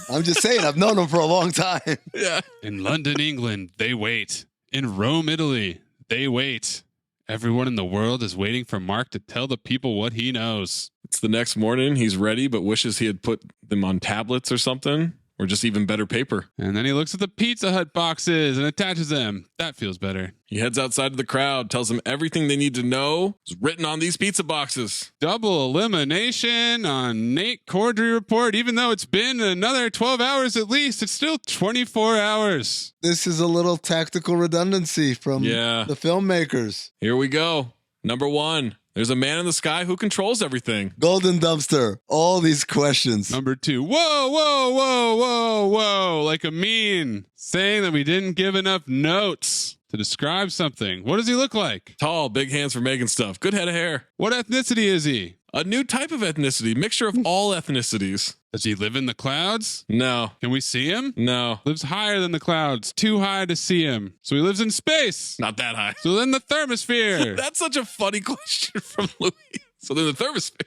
I'm just saying, I've known him for a long time. Yeah. In London, England, they wait. In Rome, Italy, they wait. Everyone in the world is waiting for Mark to tell the people what he knows. It's the next morning. He's ready, but wishes he had put them on tablets or something, or just even better paper. And then he looks at the Pizza Hut boxes and attaches them. That feels better. He heads outside to the crowd, tells them everything they need to know is written on these pizza boxes. Double elimination on Nate Cordry report. Even though it's been another 12 hours at least, it's still 24 hours. This is a little tactical redundancy from the filmmakers. Here we go. Number 1. There's a man in the sky who controls everything. Golden dumpster. All these questions. Number 2. Whoa, whoa, whoa, whoa, whoa. Like a mean saying that we didn't give enough notes to describe something. What does he look like? Tall, big hands for making stuff. Good head of hair. What ethnicity is he? A new type of ethnicity. Mixture of all ethnicities. Does he live in the clouds? No. Can we see him? No. Lives higher than the clouds. Too high to see him. So he lives in space. Not that high. So then the thermosphere. That's such a funny question from Louis. So then the thermosphere.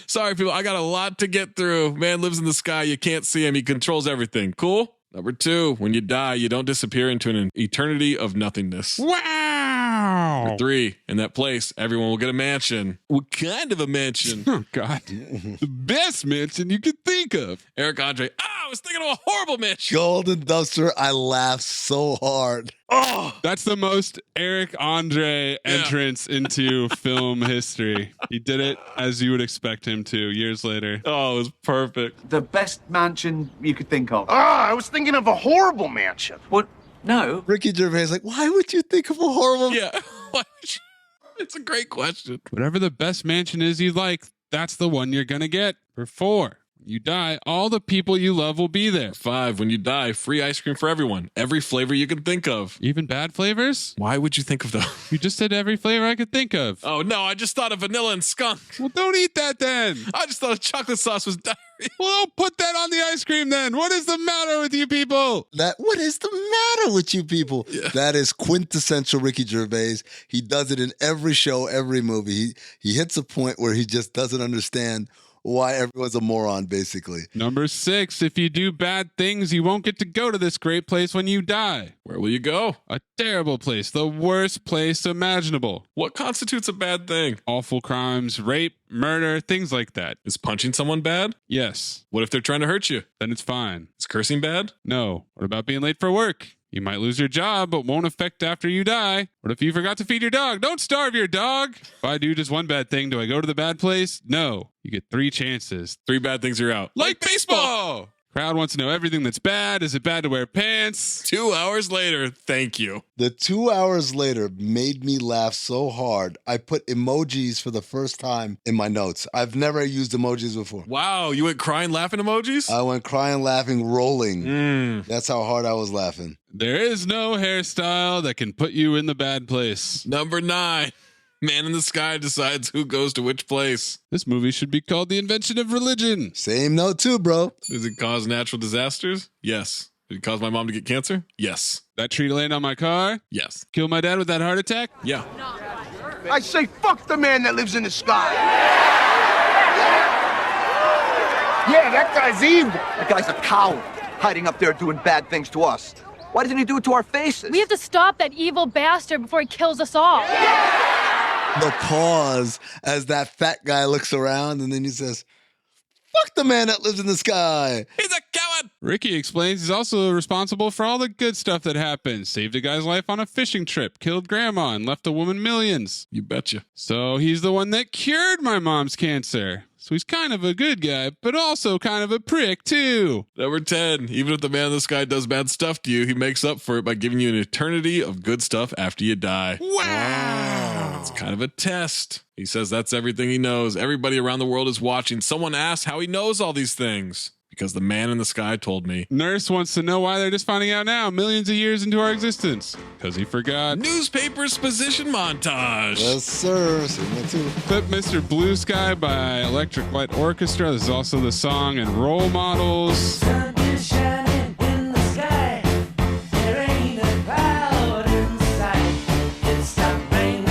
Sorry, people. I got a lot to get through. Man lives in the sky. You can't see him. He controls everything. Cool? Number 2, when you die, you don't disappear into an eternity of nothingness. Wow. Number 3, in that place, everyone will get a mansion. What kind of a mansion? Oh, God. The best mansion you could think of. Eric Andre. I was thinking of a horrible mansion. Golden dumpster. I laughed so hard. Oh, that's the most Eric Andre entrance into film history. He did it as you would expect him to years later. Oh, it was perfect. The best mansion you could think of. I was thinking of a horrible mansion. What? No. Ricky Gervais is like, why would you think of a horrible? Yeah. It's a great question. Whatever the best mansion is you like, that's the one you're going to get. For 4. You die, all the people you love will be there. 5, when you die, free ice cream for everyone. Every flavor you can think of. Even bad flavors? Why would you think of those? You just said every flavor I could think of. Oh, no, I just thought of vanilla and skunk. Well, don't eat that then. I just thought chocolate sauce was diarrhea. Well, don't put that on the ice cream then. What is the matter with you people? What is the matter with you people? Yeah. That is quintessential Ricky Gervais. He does it in every show, every movie. He hits a point where he just doesn't understand why everyone's a moron, basically. Number 6, if you do bad things, you won't get to go to this great place when you die. Where will you go? A terrible place, the worst place imaginable. What constitutes a bad thing? Awful crimes, rape, murder, things like that. Is punching someone bad? Yes. What if they're trying to hurt you? Then it's fine. Is cursing bad? No. What about being late for work? You might lose your job, but won't affect after you die. What if you forgot to feed your dog? Don't starve your dog. If I do just one bad thing, do I go to the bad place? No. You get 3 chances. 3 bad things, you're out. Like baseball! Crowd wants to know everything that's bad. Is it bad to wear pants? 2 hours later, thank you. The 2 hours later made me laugh so hard. I put emojis for the first time in my notes. I've never used emojis before. Wow, you went crying, laughing emojis? I went crying, laughing, rolling. That's how hard I was laughing. There is no hairstyle that can put you in the bad place. Number 9. Man in the sky decides who goes to which place. This movie should be called The Invention of Religion. Same note too, bro. Does it cause natural disasters? Yes. Did it cause my mom to get cancer? Yes. That tree to land on my car? Yes. Kill my dad with that heart attack? Yeah. I say fuck the man that lives in the sky. Yeah, that guy's evil. That guy's a coward, hiding up there doing bad things to us. Why doesn't he do it to our faces? We have to stop that evil bastard before he kills us all. The pause as that fat guy looks around and then he says, fuck the man that lives in the sky. He's a coward. Ricky explains he's also responsible for all the good stuff that happened. Saved a guy's life on a fishing trip, killed grandma, and left a woman millions. You betcha. So he's the one that cured my mom's cancer. So he's kind of a good guy, but also kind of a prick, too. Number 10. Even if the man in the sky does bad stuff to you, he makes up for it by giving you an eternity of good stuff after you die. Wow! It's kind of a test. He says that's everything he knows. Everybody around the world is watching. Someone asked how he knows all these things. Because the man in the sky told me. Nurse wants to know why they're just finding out now, millions of years into our existence. Because he forgot. Newspaper's position montage. Yes, sir. Seen that too. Clip Mr. Blue Sky by Electric Light Orchestra. This is also the song and Role Models. Sun is shining in the sky. There ain't a cloud in sight. It stopped raining.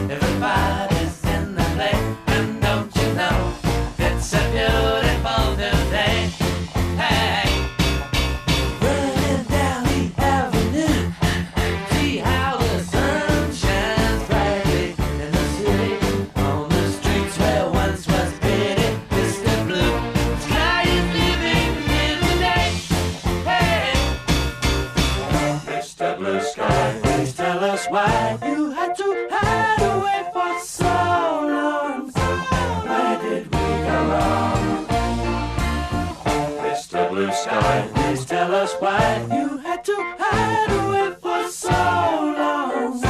Everybody's in the play. And don't you know, it's a beautiful new day. Hey, running down the avenue. See how the sun shines brightly in the city. On the streets where once was pretty Mr. Blue Sky is living here today. Hey, Mr. Blue Sky, please tell us why you had to hide away for so long. Where did we go wrong? Mr. Blue Sky, please tell us why you had to hide away for so long.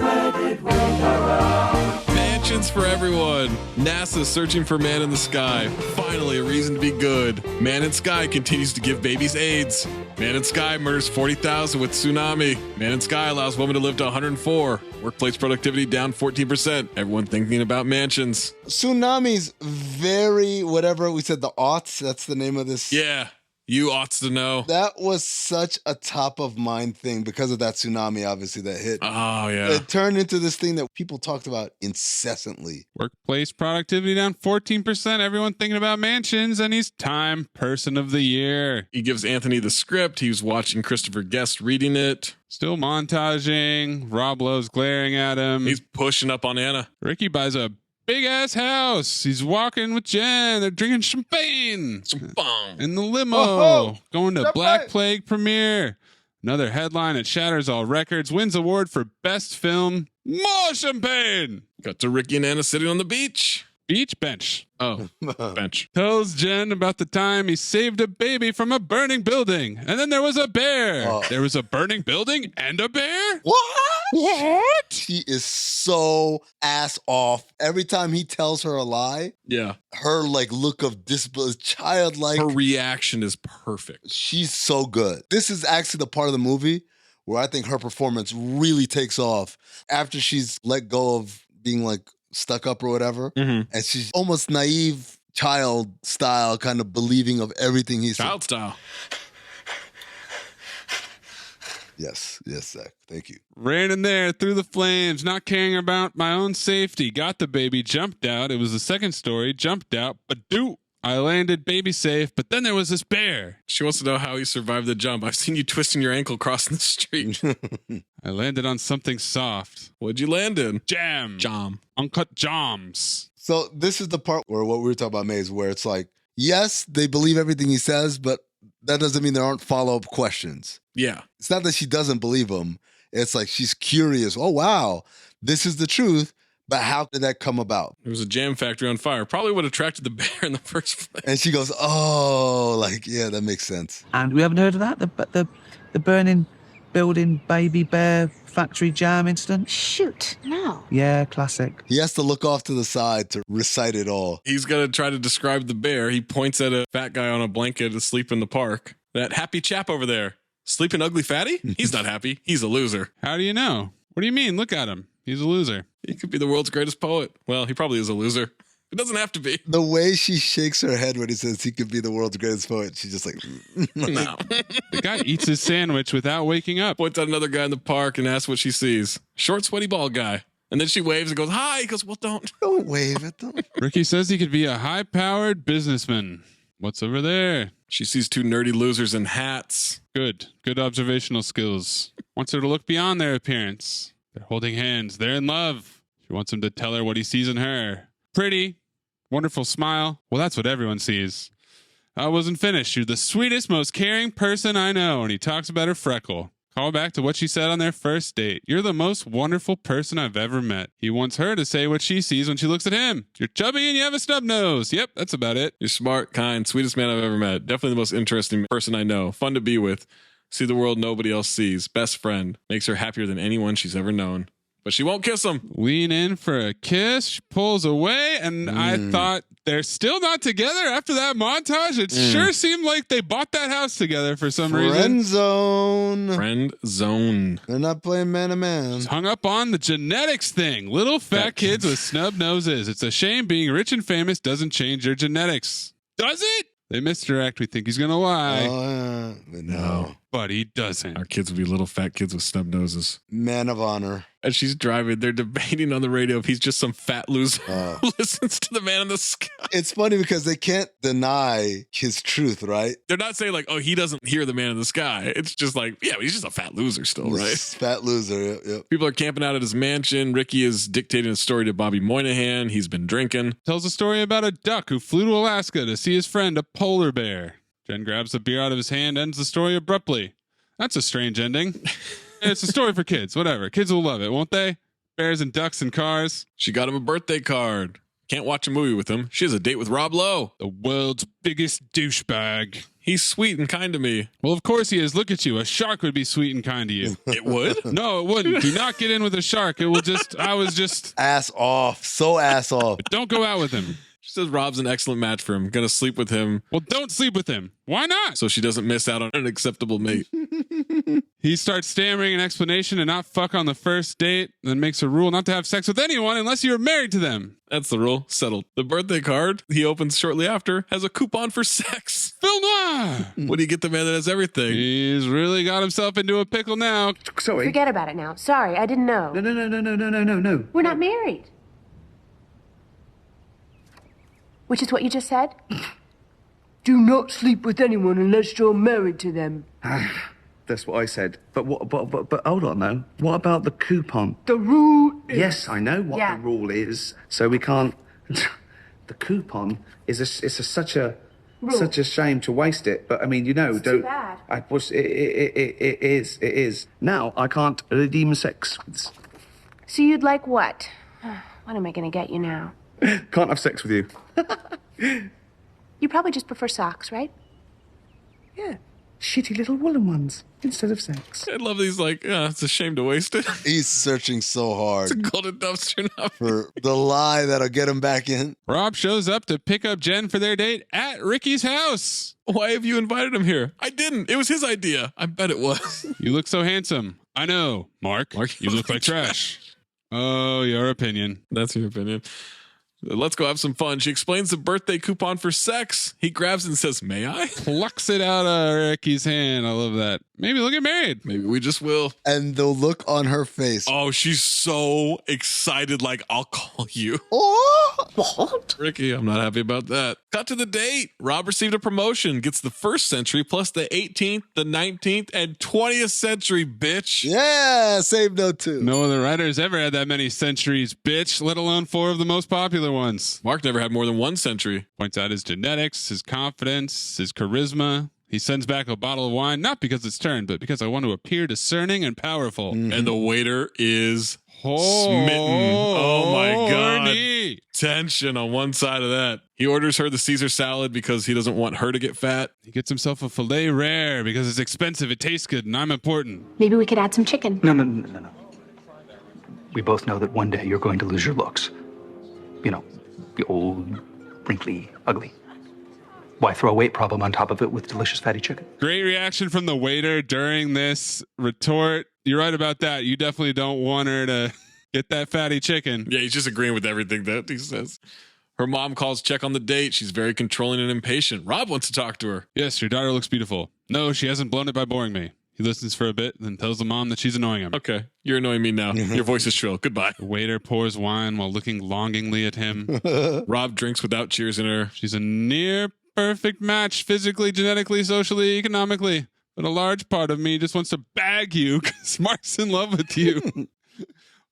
Where did we go wrong? Mansions for everyone. NASA's searching for man in the sky. Finally, a reason to be good. Man in sky continues to give babies AIDS. Man in sky murders 40,000 with tsunami. Man in sky allows women to live to 104. Workplace productivity down 14%. Everyone thinking about mansions. Tsunami's very whatever we said, the aughts. That's the name of this. Yeah, you ought to know. That was such a top of mind thing because of that tsunami, obviously, that hit. Oh, yeah. It turned into this thing that people talked about incessantly. Workplace productivity down 14%. Everyone thinking about mansions, and he's Time Person of the Year. He gives Anthony the script. He was watching Christopher Guest reading it. Still montaging. Rob Lowe's glaring at him. He's pushing up on Anna. Ricky buys a big ass house. He's walking with Jen. They're drinking champagne. In the limo. Going to Black Plague premiere. Another headline. It shatters all records. Wins award for best film. More champagne. Got to Ricky and Anna sitting on the beach. Beach bench. Oh, bench. Tells Jen about the time he saved a baby from a burning building. And then there was a bear. Oh. There was a burning building and a bear? What? He is so ass off. Every time he tells her a lie, Yeah. her like look of disbelief, childlike. Her reaction is perfect. She's so good. This is actually the part of the movie where I think her performance really takes off after she's let go of being like stuck up or whatever. Mm-hmm. And she's almost naive child style, kind of believing of everything he said. Child style. Yes, Zach. Thank you. Ran in there through the flames, not caring about my own safety. Got the baby, jumped out. It was the second story, jumped out, but I landed baby safe, but then there was this bear. She wants to know how he survived the jump. I've seen you twisting your ankle crossing the street. I landed on something soft. What'd you land in? Jam. Uncut jams. So this is the part where what we were talking about, Maze, where it's like, yes, they believe everything he says, but that doesn't mean there aren't follow-up questions. Yeah. It's not that she doesn't believe him. It's like she's curious. Oh, wow, this is the truth. But how did that come about? There was a jam factory on fire. Probably what attracted the bear in the first place. And she goes, oh, like, yeah, that makes sense. And we haven't heard of that? The burning building baby bear factory jam incident? Shoot, no. Yeah, classic. He has to look off to the side to recite it all. He's going to try to describe the bear. He points at a fat guy on a blanket asleep in the park. That happy chap over there. Sleeping ugly fatty? He's not happy. He's a loser. How do you know? What do you mean? Look at him. He's a loser. He could be the world's greatest poet. Well, he probably is a loser. It doesn't have to be. The way she shakes her head when he says he could be the world's greatest poet, she's just like, no. The guy eats his sandwich without waking up. Points at another guy in the park and asks what she sees. Short, sweaty, bald guy. And then she waves and goes, hi. He goes, well, don't wave at them. Ricky says he could be a high-powered businessman. What's over there? She sees two nerdy losers in hats. Good observational skills. Wants her to look beyond their appearance. They're holding hands. They're in love. She wants him to tell her what he sees in her. Pretty, wonderful smile. Well, that's what everyone sees. I wasn't finished. You're the sweetest, most caring person I know. And he talks about her freckle. Call back to what she said on their first date. You're the most wonderful person I've ever met. He wants her to say what she sees when she looks at him. You're chubby and you have a snub nose. Yep, that's about it. You're smart, kind, sweetest man I've ever met. Definitely the most interesting person I know. Fun to be with. See the world nobody else sees. Best friend. Makes her happier than anyone she's ever known. But she won't kiss him. Lean in for a kiss. She pulls away, and I thought they're still not together after that montage. It sure seemed like they bought that house together for some reason. Friend zone. Friend zone. They're not playing man to man. Hung up on the genetics thing. Little fat kids with snub noses. It's a shame being rich and famous doesn't change your genetics. Does it? They misdirect. We think he's going to lie. No. But he doesn't. Our kids will be little fat kids with snub noses. Man of honor. As she's driving, they're debating on the radio if he's just some fat loser who listens to the man in the sky. It's funny because they can't deny his truth, right? They're not saying like, oh, he doesn't hear the man in the sky. It's just like, yeah, he's just a fat loser still, right? Fat loser, yep. People are camping out at his mansion. Ricky is dictating a story to Bobby Moynihan. He's been drinking. Tells a story about a duck who flew to Alaska to see his friend, a polar bear. Jen grabs the beer out of his hand, ends the story abruptly. That's a strange ending. It's a story for kids. Whatever. Kids will love it, won't they? Bears and ducks and cars. She got him a birthday card. Can't watch a movie with him. She has a date with Rob Lowe. The world's biggest douchebag. He's sweet and kind to me. Well, of course he is. Look at you. A shark would be sweet and kind to you. It would? No, it wouldn't. Do not get in with a shark. It will just, ass off. So ass off. Don't go out with him. She says Rob's an excellent match for him. Gonna sleep with him. Well, don't sleep with him. Why not? So she doesn't miss out on an acceptable mate. He starts stammering an explanation to not fuck on the first date, then makes a rule not to have sex with anyone unless you're married to them. That's the rule. Settled. The birthday card he opens shortly after has a coupon for sex. Film noir! What do you get the man that has everything? He's really got himself into a pickle now. Sorry. Forget about it now. Sorry, I didn't know. No. We're not married. Which is what you just said? Do not sleep with anyone unless you're married to them. That's what I said. But hold on now. What about the coupon? The rule is... Yes, I know what the rule is. So we can't... The coupon is such a shame to waste it. But I mean, It's too bad. It is. Now I can't redeem sex. So you'd like what? What am I going to get you now? Can't have sex with you. You probably just prefer socks, right? Yeah. Shitty little woolen ones instead of sex. I love these, like, it's a shame to waste it. He's searching so hard. It's a golden dumpster now. For the lie that'll get him back in. Rob shows up to pick up Jen for their date at Ricky's house. Why have you invited him here? I didn't. It was his idea. I bet it was. You look so handsome. I know. Mark, you look like trash. Oh, your opinion. That's your opinion. Let's go have some fun. She explains the birthday coupon for sex. He grabs it and says, may I? Plucks it out of Ricky's hand. I love that. Maybe they'll get married. Maybe we just will. And the look on her face. Oh, she's so excited. Like, I'll call you. Oh, what? Ricky, I'm not happy about that. Cut to the date. Rob received a promotion. Gets the first century plus the 18th, the 19th, and 20th century, bitch. Yeah, save note too. No other writers ever had that many centuries, bitch, let alone 4 of the most popular ones. Mark never had more than 1 century. Points out his genetics, his confidence, his charisma. He sends back a bottle of wine, not because it's turned, but because I want to appear discerning and powerful. And the waiter is smitten. Oh my God. Horny. Tension on one side of that. He orders her the Caesar salad because he doesn't want her to get fat. He gets himself a filet rare because it's expensive, it tastes good, and I'm important. Maybe we could add some chicken. No. We both know that one day you're going to lose your looks. You know, the old, wrinkly, ugly. Why throw a weight problem on top of it with delicious fatty chicken? Great reaction from the waiter during this retort. You're right about that. You definitely don't want her to get that fatty chicken. Yeah, he's just agreeing with everything that he says. Her mom calls check on the date. She's very controlling and impatient. Rob wants to talk to her. Yes, your daughter looks beautiful. No, she hasn't blown it by boring me. He listens for a bit, then tells the mom that she's annoying him. Okay, you're annoying me now. Your voice is shrill. Goodbye. The waiter pours wine while looking longingly at him. Rob drinks without cheersing her. She's a near perfect match physically, genetically, socially, economically. But a large part of me just wants to bag you because Mark's in love with you.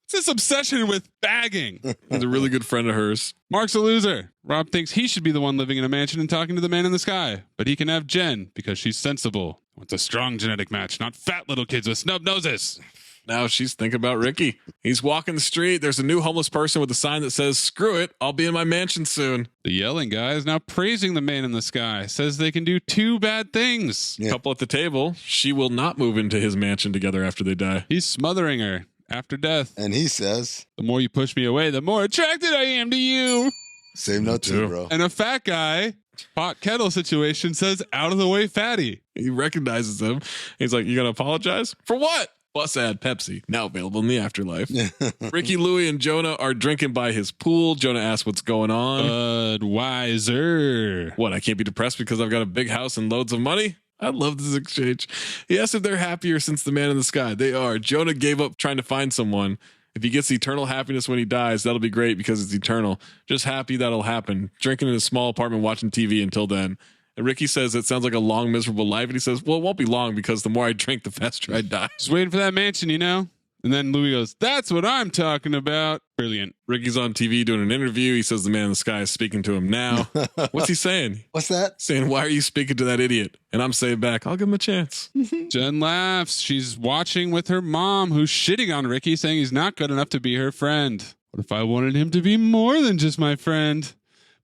What's this obsession with bagging? He's a really good friend of hers. Mark's a loser. Rob thinks he should be the one living in a mansion and talking to the man in the sky, but he can have Jen because she's sensible. Wants a strong genetic match, not fat little kids with snub noses. Now she's thinking about Ricky. He's walking the street. There's a new homeless person with a sign that says, "Screw it, I'll be in my mansion soon." The yelling guy is now praising the man in the sky, says they can do two bad things. Couple at the table. She will not move into his mansion together after they die. He's smothering her after death. And he says, "The more you push me away, the more attracted I am to you." Same note too, bro. And a fat guy, pot kettle situation, says, "Out of the way, fatty." He recognizes him. He's like, "You gonna apologize? For what?" Plus add Pepsi, now available in the afterlife. Ricky, Louie, and Jonah are drinking by his pool. Jonah asks what's going on. Budweiser. What, I can't be depressed because I've got a big house and loads of money? I love this exchange. He asks if they're happier since the man in the sky. They are. Jonah gave up trying to find someone. If he gets eternal happiness when he dies, that'll be great because it's eternal. Just happy that'll happen. Drinking in a small apartment, watching TV until then. And Ricky says it sounds like a long, miserable life. And he says, well, it won't be long because the more I drink, the faster I die. Just waiting for that mansion, you know? And then Louis goes, "That's what I'm talking about." Brilliant. Ricky's on TV doing an interview. He says the man in the sky is speaking to him now. What's he saying? What's that? Saying, "Why are you speaking to that idiot?" And I'm saying back, "I'll give him a chance." Jen laughs. She's watching with her mom, who's shitting on Ricky, saying he's not good enough to be her friend. What if I wanted him to be more than just my friend?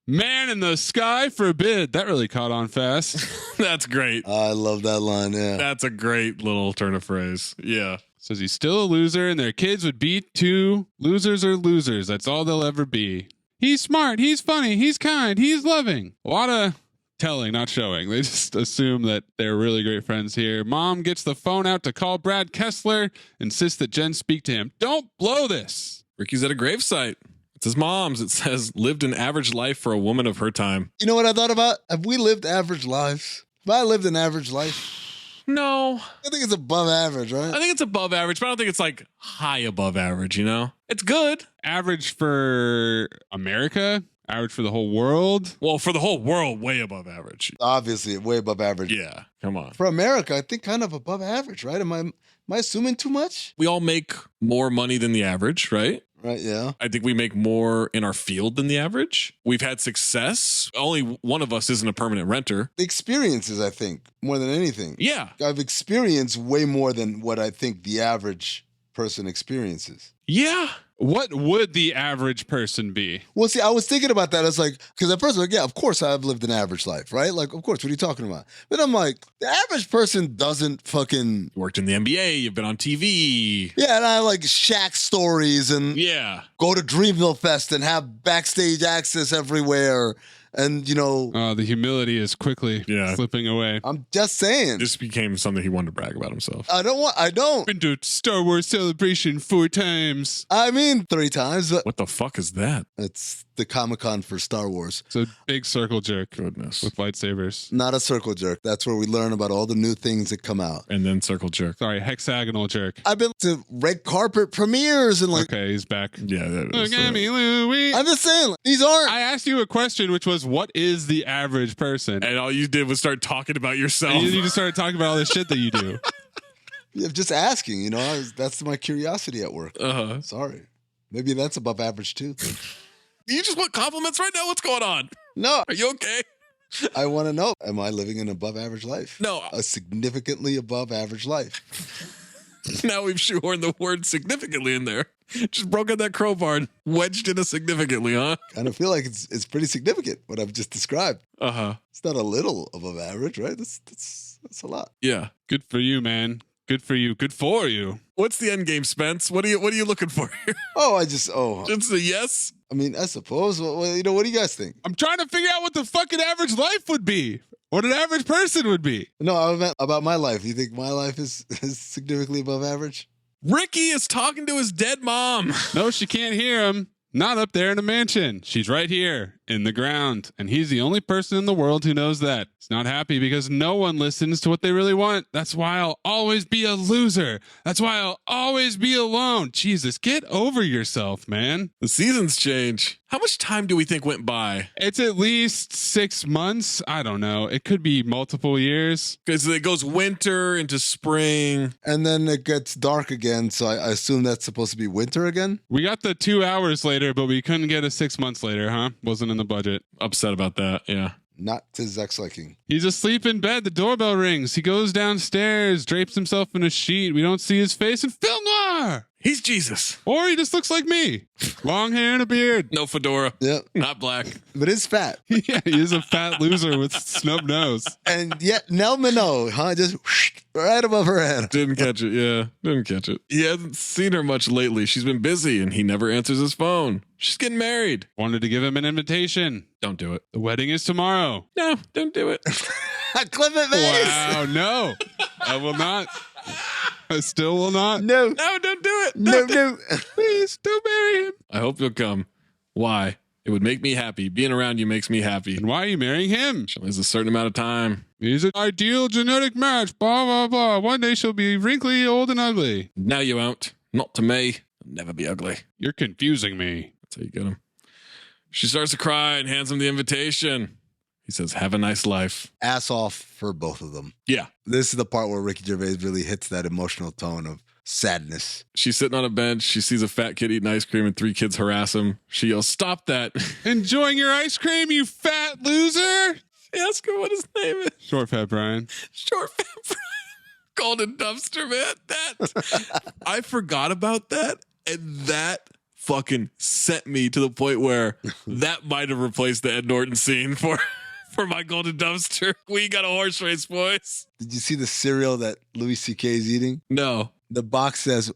Man in the sky forbid. That really caught on fast. That's great. I love that line, yeah. That's a great little turn of phrase. Yeah. Says he's still a loser and their kids would be too. Losers are losers. That's all they'll ever be. He's smart. He's funny. He's kind. He's loving. A lot of telling, not showing. They just assume that they're really great friends here. Mom gets the phone out to call Brad Kessler, insists that Jen speak to him. Don't blow this. Ricky's at a gravesite. It's his mom's. It says, "Lived an average life for a woman of her time." You know what I thought about? Have we lived average lives? Have I lived an average life? No. I think it's above average, right? I think it's above average, but I don't think it's like high above average, you know? It's good. Average for America? Average for the whole world? Well, for the whole world, way above average. Obviously, way above average. Yeah, come on. For America, I think kind of above average, right? Am I assuming too much? We all make more money than the average, right? Right, yeah. I think we make more in our field than the average. We've had success. Only one of us isn't a permanent renter. The experiences, I think, more than anything. Yeah. I've experienced way more than what I think the average person experiences. Yeah. What would the average person be? Well, see, I was thinking about that. It's like, because at first, like, yeah, of course I've lived an average life, right? Like, of course, what are you talking about? But I'm like, the average person doesn't fucking... Worked in the NBA, you've been on TV. Yeah, and I like Shaq stories and go to Dreamville Fest and have backstage access everywhere. And, you know... the humility is quickly slipping away. I'm just saying. This became something he wanted to brag about himself. I don't. Been to Star Wars Celebration 4 times. I mean, 3 times. But what the fuck is that? It's the Comic-Con for Star Wars. It's a big circle jerk. Goodness. With lightsabers. Not a circle jerk. That's where we learn about all the new things that come out. And then circle jerk. Sorry, hexagonal jerk. I've been to red carpet premieres and like... Okay, he's back. Yeah, that is. Look at me, Louie. I'm just saying, these aren't... I asked you a question, which was, what is the average person? And all you did was start talking about yourself. And you just started talking about all the shit that you do. Yeah, just asking, you know, that's my curiosity at work. Uh-huh. Sorry. Maybe that's above average too. Do you just want compliments right now? What's going on? No. Are you okay? I want to know, am I living an above average life? No. A significantly above average life. Now we've shoehorned the word significantly in there. Just broke out that crowbar and wedged in a significantly, huh? Kind of feel like it's pretty significant, what I've just described. Uh-huh. It's not a little above average, right? That's a lot. Yeah. Good for you, man. Good for you. Good for you. What's the end game, Spence? What are you looking for here? Just a yes? I mean, I suppose. Well, you know, what do you guys think? I'm trying to figure out what the fucking average life would be. What an average person would be. No, I meant about my life. You think my life is significantly above average? Ricky is talking to his dead mom. No, she can't hear him. Not up there in a mansion. She's right here in the ground. And he's the only person in the world who knows that. He's not happy because no one listens to what they really want. That's why I'll always be a loser. That's why I'll always be alone. Jesus, get over yourself, man. The seasons change. How much time do we think went by? It's at least 6 months. I don't know. It could be multiple years. Because it goes winter into spring. And then it gets dark again, so I assume that's supposed to be winter again? We got the 2 hours later, but we couldn't get a 6 months later, huh? Wasn't in the budget. Upset about that, yeah. Not to Zach's liking. He's asleep in bed. The doorbell rings. He goes downstairs, drapes himself in a sheet. We don't see his face, and film noir! He's Jesus. Or he just looks like me. Long hair and a beard. No fedora. Yep. Not black. But it's fat. Yeah, he is a fat loser with snub nose. And yet, Nell Minot, huh? Just right above her head. Didn't catch it, yeah. Didn't catch it. He hasn't seen her much lately. She's been busy, and he never answers his phone. She's getting married. Wanted to give him an invitation. Don't do it. The wedding is tomorrow. No, don't do it. Clip it, Mace. Wow, no. I will not. I still will not. No. No, don't do it. No. Please, don't marry him. I hope you'll come. Why? It would make me happy. Being around you makes me happy. And why are you marrying him? She only has a certain amount of time. He's an ideal genetic match. Blah, blah, blah. One day she'll be wrinkly, old, and ugly. No, you won't. Not to me. I'll never be ugly. You're confusing me. That's how you get him. She starts to cry and hands him the invitation. He says, have a nice life. Ass off for both of them. Yeah. This is the part where Ricky Gervais really hits that emotional tone of sadness. She's sitting on a bench. She sees a fat kid eating ice cream and 3 kids harass him. She yells, stop that. Enjoying your ice cream, you fat loser? Ask him what his name is. Short Fat Brian. Short Fat Brian. Golden Dumpster, man. That. I forgot about that. And that fucking sent me to the point where that might have replaced the Ed Norton scene for my Golden Dumpster. We got a horse race, boys. Did you see the cereal that Louis C.K. is eating? No. The box says,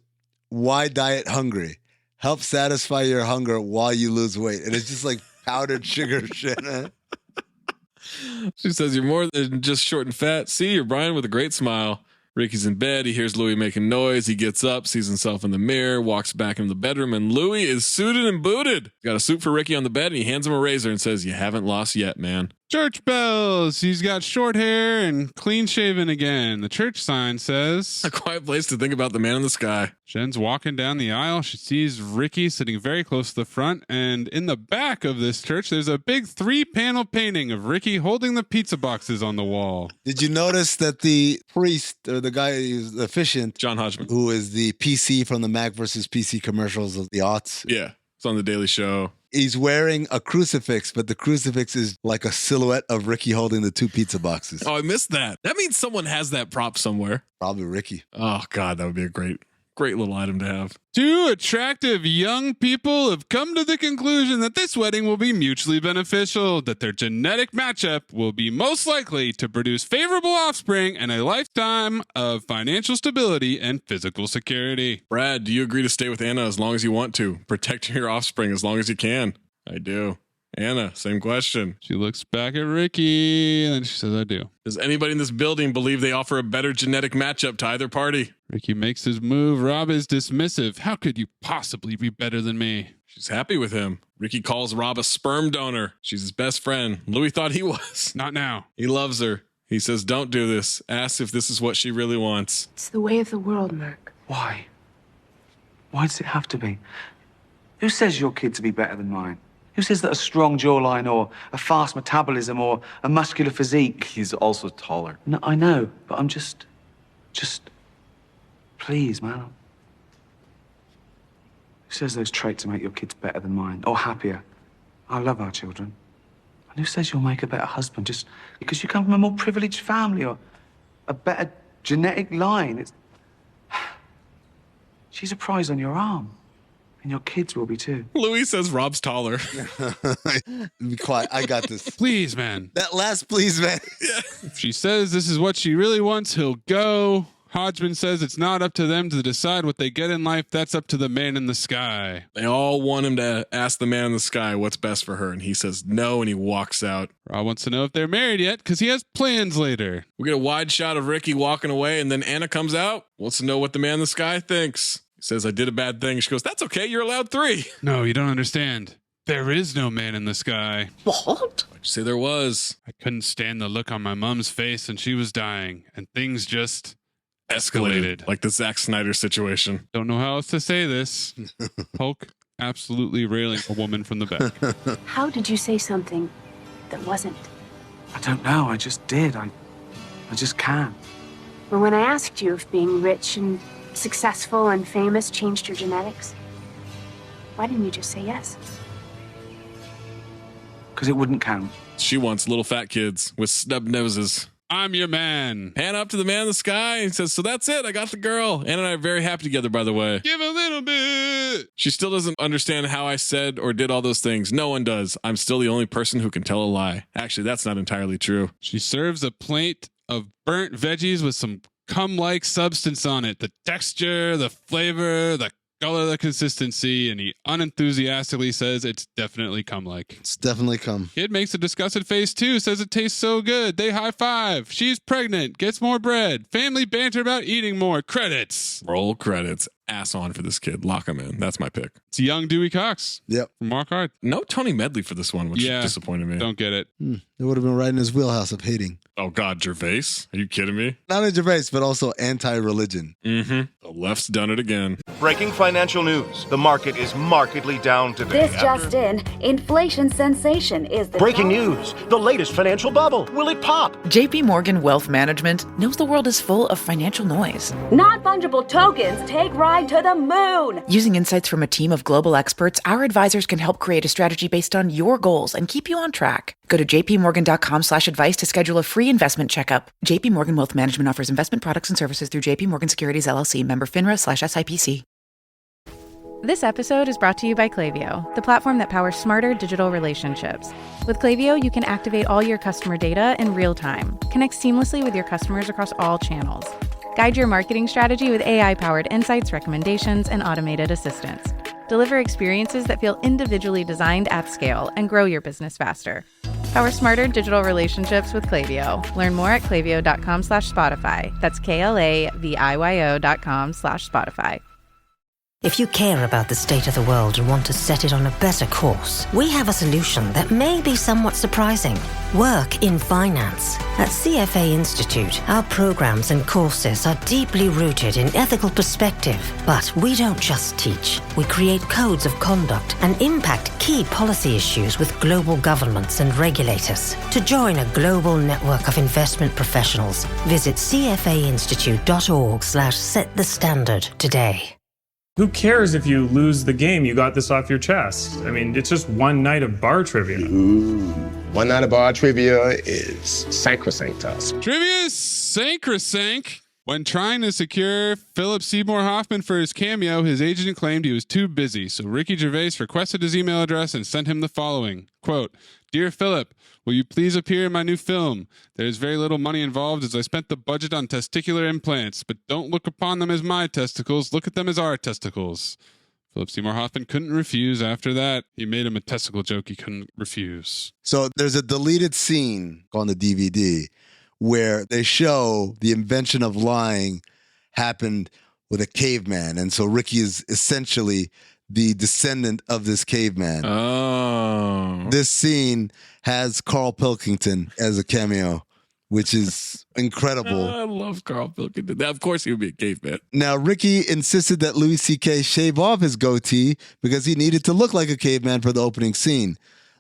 why diet hungry? Help satisfy your hunger while you lose weight. And it's just like powdered sugar shit. She says, you're more than just short and fat. See, you're Brian with a great smile. Ricky's in bed. He hears Louis making noise. He gets up, sees himself in the mirror, walks back into the bedroom, and Louis is suited and booted. He's got a suit for Ricky on the bed, and he hands him a razor and says, you haven't lost yet, man. Church bells. He's got short hair and clean shaven again. The church sign says, A quiet place to think about the man in the sky. Jen's walking down the aisle. She sees Ricky sitting very close to the front. And in the back of this church, there's a big 3-panel painting of Ricky holding the pizza boxes on the wall. Did you notice that the priest, or the guy who's efficient, John Hodgman, who is the PC from the Mac versus PC commercials of the aughts? Yeah, it's on the Daily Show. He's wearing a crucifix, but the crucifix is like a silhouette of Ricky holding the 2 pizza boxes. Oh, I missed that. That means someone has that prop somewhere. Probably Ricky. Oh, God, that would be a great little item to have. 2 attractive young people have come to the conclusion that this wedding will be mutually beneficial, that their genetic matchup will be most likely to produce favorable offspring and a lifetime of financial stability and physical security. Brad, do you agree to stay with Anna as long as you want to? Protect your offspring as long as you can. I do. Anna, same question. She looks back at Ricky and she says, I do. Does anybody in this building believe they offer a better genetic matchup to either party? Ricky makes his move. Rob is dismissive. How could you possibly be better than me? She's happy with him. Ricky calls Rob a sperm donor. She's his best friend. Louis thought he was. Not now. He loves her. He says, don't do this. Asks if this is what she really wants. It's the way of the world, Merc. Why? Why does it have to be? Who says your kid to be better than mine? Who says that a strong jawline or a fast metabolism or a muscular physique? He's also taller. No, I know, but I'm just, please, man. Who says those traits will make your kids better than mine or happier? I love our children. And who says you'll make a better husband just because you come from a more privileged family or a better genetic line? It's... She's a prize on your arm. And your kids will be too. Louis says Rob's taller. Be quiet. I got this. Please, man. That last please, man. Yeah. If she says this is what she really wants, he'll go. Hodgman says it's not up to them to decide what they get in life. That's up to the man in the sky. They all want him to ask the man in the sky what's best for her. And he says no, and he walks out. Rob wants to know if they're married yet because he has plans later. We get a wide shot of Ricky walking away, and then Anna comes out, wants to know what the man in the sky thinks. Says, I did a bad thing. She goes, that's okay. You're allowed 3. No, you don't understand. There is no man in the sky. What? Why'd you say there was? I couldn't stand the look on my mom's face and she was dying, and things just escalated. Like the Zack Snyder situation. Don't know how else to say this. Hulk absolutely railing a woman from the back. How did you say something that wasn't? I don't know. I just did. I just can't. Or when I asked you if being rich and successful and famous changed your genetics, why didn't you just say yes? Because it wouldn't count. She wants little fat kids with snub noses. I'm your man. Pan up to the man in the sky and says, so that's it. I got the girl. Anna and I are very happy together, by the way. Give a little bit. She still doesn't understand how I said or did all those things. No one does. I'm still the only person who can tell a lie. Actually, that's not entirely true. She serves a plate of burnt veggies with some cum-like substance on it. The texture, the flavor, the color, the consistency, and he unenthusiastically says it's definitely cum-like. It's definitely cum. Kid makes a disgusted face too, says it tastes so good. They high five. She's pregnant, gets more bread. Family banter about eating more. Credits. Roll credits. Ass on for this kid. Lock him in. That's my pick. It's young Dewey Cox. Yep. From Mark Hart. No Tony Medley for this one, which disappointed me. Don't get it. It would have been right in his wheelhouse of hating. Oh, God, Gervais? Are you kidding me? Not only Gervais, but also anti-religion. Mm-hmm. The left's done it again. Breaking financial news. The market is markedly down today. This just in. Inflation sensation is the Breaking news. The latest financial bubble. Will it pop? JP Morgan Wealth Management knows the world is full of financial noise. Non-fungible tokens take ride to the moon. Using insights from a team of global experts, our advisors can help create a strategy based on your goals and keep you on track. Go to jpmorgan.com/advice to schedule a free investment checkup. JP Morgan Wealth Management offers investment products and services through JP Morgan Securities LLC, member FINRA/SIPC. This episode is brought to you by Klaviyo, the platform that powers smarter digital relationships. With Klaviyo, you can activate all your customer data in real time, connect seamlessly with your customers across all channels, guide your marketing strategy with AI-powered insights, recommendations, and automated assistance. Deliver experiences that feel individually designed at scale and grow your business faster. Power smarter digital relationships with Klaviyo. Learn more at klaviyo.com/Spotify. That's KLAVIYO.com/Spotify. If you care about the state of the world and want to set it on a better course, we have a solution that may be somewhat surprising. Work in finance. At CFA Institute, our programs and courses are deeply rooted in ethical perspective. But we don't just teach. We create codes of conduct and impact key policy issues with global governments and regulators. To join a global network of investment professionals, visit cfainstitute.org/setthestandard today. Who cares if you lose the game? You got this off your chest. I mean, it's just one night of bar trivia. One night of bar trivia is sacrosanct to us. Trivia is sacrosanct. When trying to secure Philip Seymour Hoffman for his cameo, his agent claimed he was too busy, so Ricky Gervais requested his email address and sent him the following. Quote, "Dear Philip, will you please appear in my new film? There is very little money involved as I spent the budget on testicular implants, but don't look upon them as my testicles, look at them as our testicles." Philip Seymour Hoffman couldn't refuse after that. He made him a testicle joke he couldn't refuse. So there's a deleted scene on the DVD where they show the invention of lying happened with a caveman. And so Ricky is essentially the descendant of this caveman. Oh. This scene has Carl Pilkington as a cameo, which is incredible. I love Carl Pilkington. Of course he would be a caveman. Now, Ricky insisted that Louis C.K. shave off his goatee because he needed to look like a caveman for the opening scene.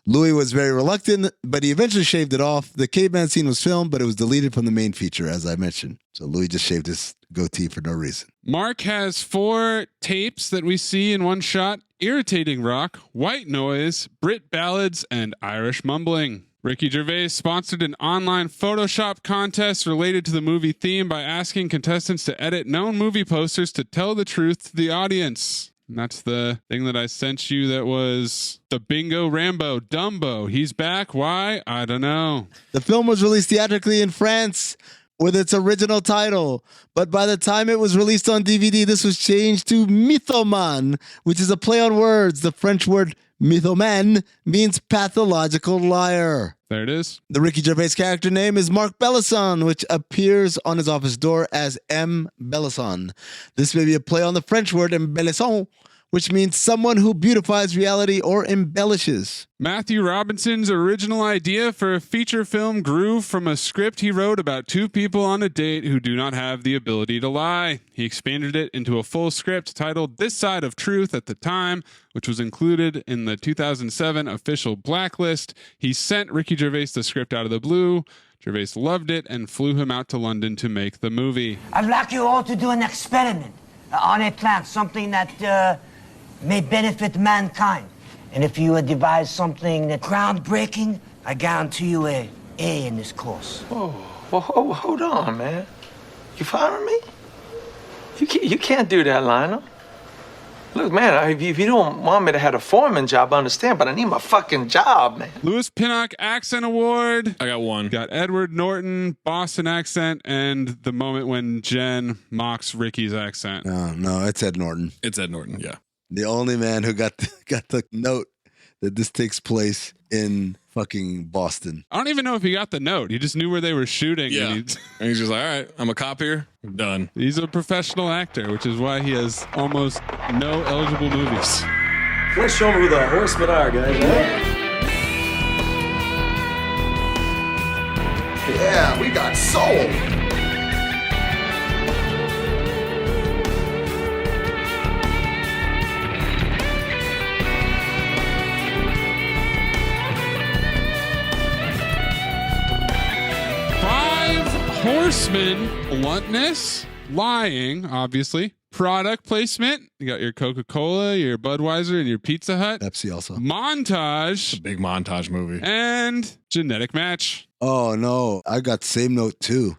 Louis was very reluctant, but he eventually shaved it off. The caveman scene was filmed, but it was deleted from the main feature, as I mentioned. So Louis just shaved his goatee for no reason. Mark has 4 tapes that we see in one shot: irritating rock, white noise, Brit ballads, and Irish mumbling. Ricky Gervais sponsored an online Photoshop contest related to the movie theme by asking contestants to edit known movie posters to tell the truth to the audience. And that's the thing that I sent you that was the Bingo Rambo Dumbo. He's back. Why? I don't know. The film was released theatrically in France with its original title, but by the time it was released on DVD, this was changed to Mythoman, which is a play on words. The French word mythomane means pathological liar. There it is. The Ricky Gervais character name is Marc Bellisson, which appears on his office door as M. Bellisson. This may be a play on the French word embellisson, which means someone who beautifies reality or embellishes. Matthew Robinson's original idea for a feature film grew from a script he wrote about two people on a date who do not have the ability to lie. He expanded it into a full script titled This Side of Truth at the time, which was included in the 2007 official blacklist. He sent Ricky Gervais the script out of the blue. Gervais loved it and flew him out to London to make the movie. I'd like you all to do an experiment on a plant, something that may benefit mankind. And if you devise something that groundbreaking, I guarantee you a A in this course. Whoa, hold on, man. You following me? You can't do that, Lionel. Look, man, if you don't want me to have a foreman job, I understand, but I need my fucking job, man. Louis Pinnock Accent Award. I got one. Got Edward Norton, Boston accent, and the moment when Jen mocks Ricky's accent. No, it's Ed Norton. It's Ed Norton, yeah. The only man who got the note that this takes place in fucking Boston. I don't even know if he got the note. He just knew where they were shooting. Yeah. And he's just like, all right, I'm a cop here. I'm done. He's a professional actor, which is why he has almost no eligible movies. Let's show me who the horsemen are, guys. Yeah, we got soul. Horsemen, bluntness, lying, obviously, product placement. You got your Coca-Cola, your Budweiser, and your Pizza Hut. Pepsi also. Montage. It's a big montage movie. And genetic match. Oh, no. I got same note 2.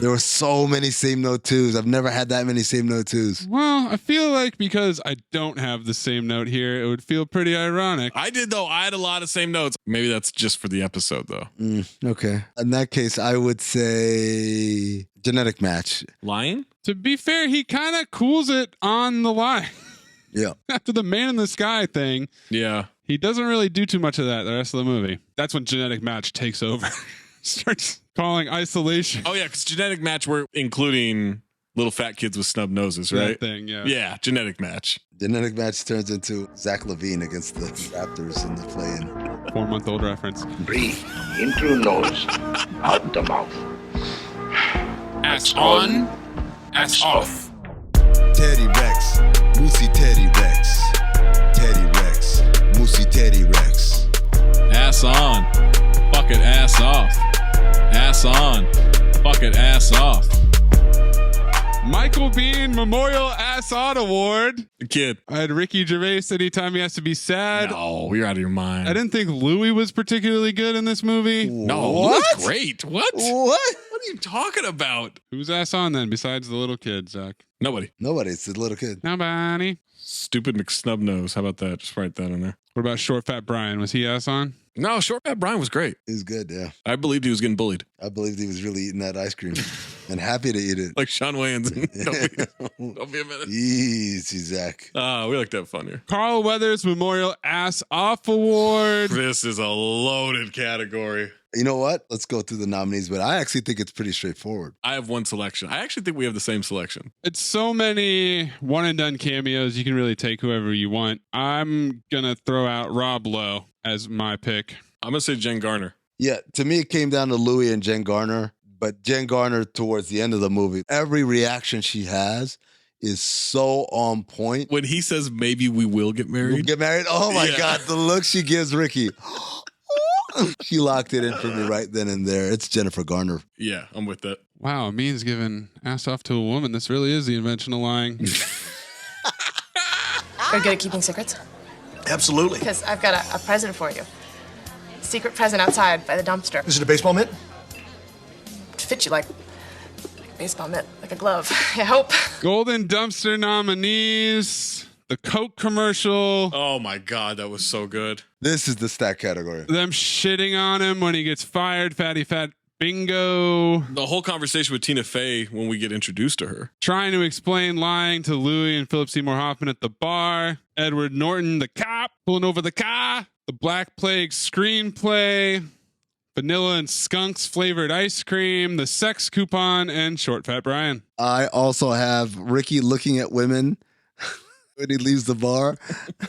There were so many same note 2s. I've never had that many same note 2s. Well, I feel like because I don't have the same note here, it would feel pretty ironic. I did, though. I had a lot of same notes. Maybe that's just for the episode, though. Okay. In that case, I would say genetic match. Lying? To be fair, he kind of cools it on the line. Yeah. After the man in the sky thing. Yeah. He doesn't really do too much of that the rest of the movie. That's when genetic match takes over. Starts calling isolation. Oh, yeah, because genetic match, we're including little fat kids with snub noses, right? That thing, yeah. Yeah, genetic match. Genetic match turns into Zach LaVine against the Raptors in the play-in. 4-month-old reference. Breathe in through nose, out the mouth. Ass on, ass off. Teddy Rex, Moosey Teddy Rex. Teddy Rex, Moosey Teddy Rex. Ass on, fuck it, ass off. Ass on, fuck it, ass off. Michael Biehn Memorial Ass On Award. The kid. I had Ricky Gervais anytime he has to be sad. No, you're out of your mind. I didn't think Louis was particularly good in this movie. No, What? Louis great. What? What? What are you talking about? Who's ass on then besides the little kid, Zach? Nobody. Nobody. It's the little kid. Nobody. Stupid McSnubnose. How about that? Just write that in there. What about Short Fat Brian? Was he ass on? No, Short Fat Brian was great. He was good, yeah. I believed he was getting bullied. I believed he was really eating that ice cream and happy to eat it. Like Sean Wayans. Don't be a minute. Easy, Zach. We like to have fun here. Carl Weathers Memorial Ass Off Award. This is a loaded category. You know what? Let's go through the nominees, but I actually think it's pretty straightforward. I have one selection. I actually think we have the same selection. It's so many one and done cameos. You can really take whoever you want. I'm going to throw out Rob Lowe as my pick. I'm going to say Jen Garner. Yeah, to me, it came down to Louis and Jen Garner, but Jen Garner towards the end of the movie, every reaction she has is so on point. When he says maybe we will get married. We'll get married? Oh my God, the look she gives Ricky. She locked it in for me right then and there. It's Jennifer Garner. Yeah, I'm with that. Wow, Amin's giving ass off to a woman. This really is the invention of lying. Are you good at keeping secrets? Absolutely. Because I've got a present for you. Secret present outside by the dumpster. Is it a baseball mitt? To fit you like a baseball mitt, like a glove. I hope. Golden Dumpster nominees. The Coke commercial. Oh my God, that was so good. This is the stat category. Them shitting on him when he gets fired. Fatty fat bingo. The whole conversation with Tina Fey when we get introduced to her. Trying to explain lying to Louis and Philip Seymour Hoffman at the bar. Edward Norton, the cop, pulling over the car. The Black Plague screenplay. Vanilla and skunks flavored ice cream. The sex coupon. And Short Fat Brian. I also have Ricky looking at women when he leaves the bar.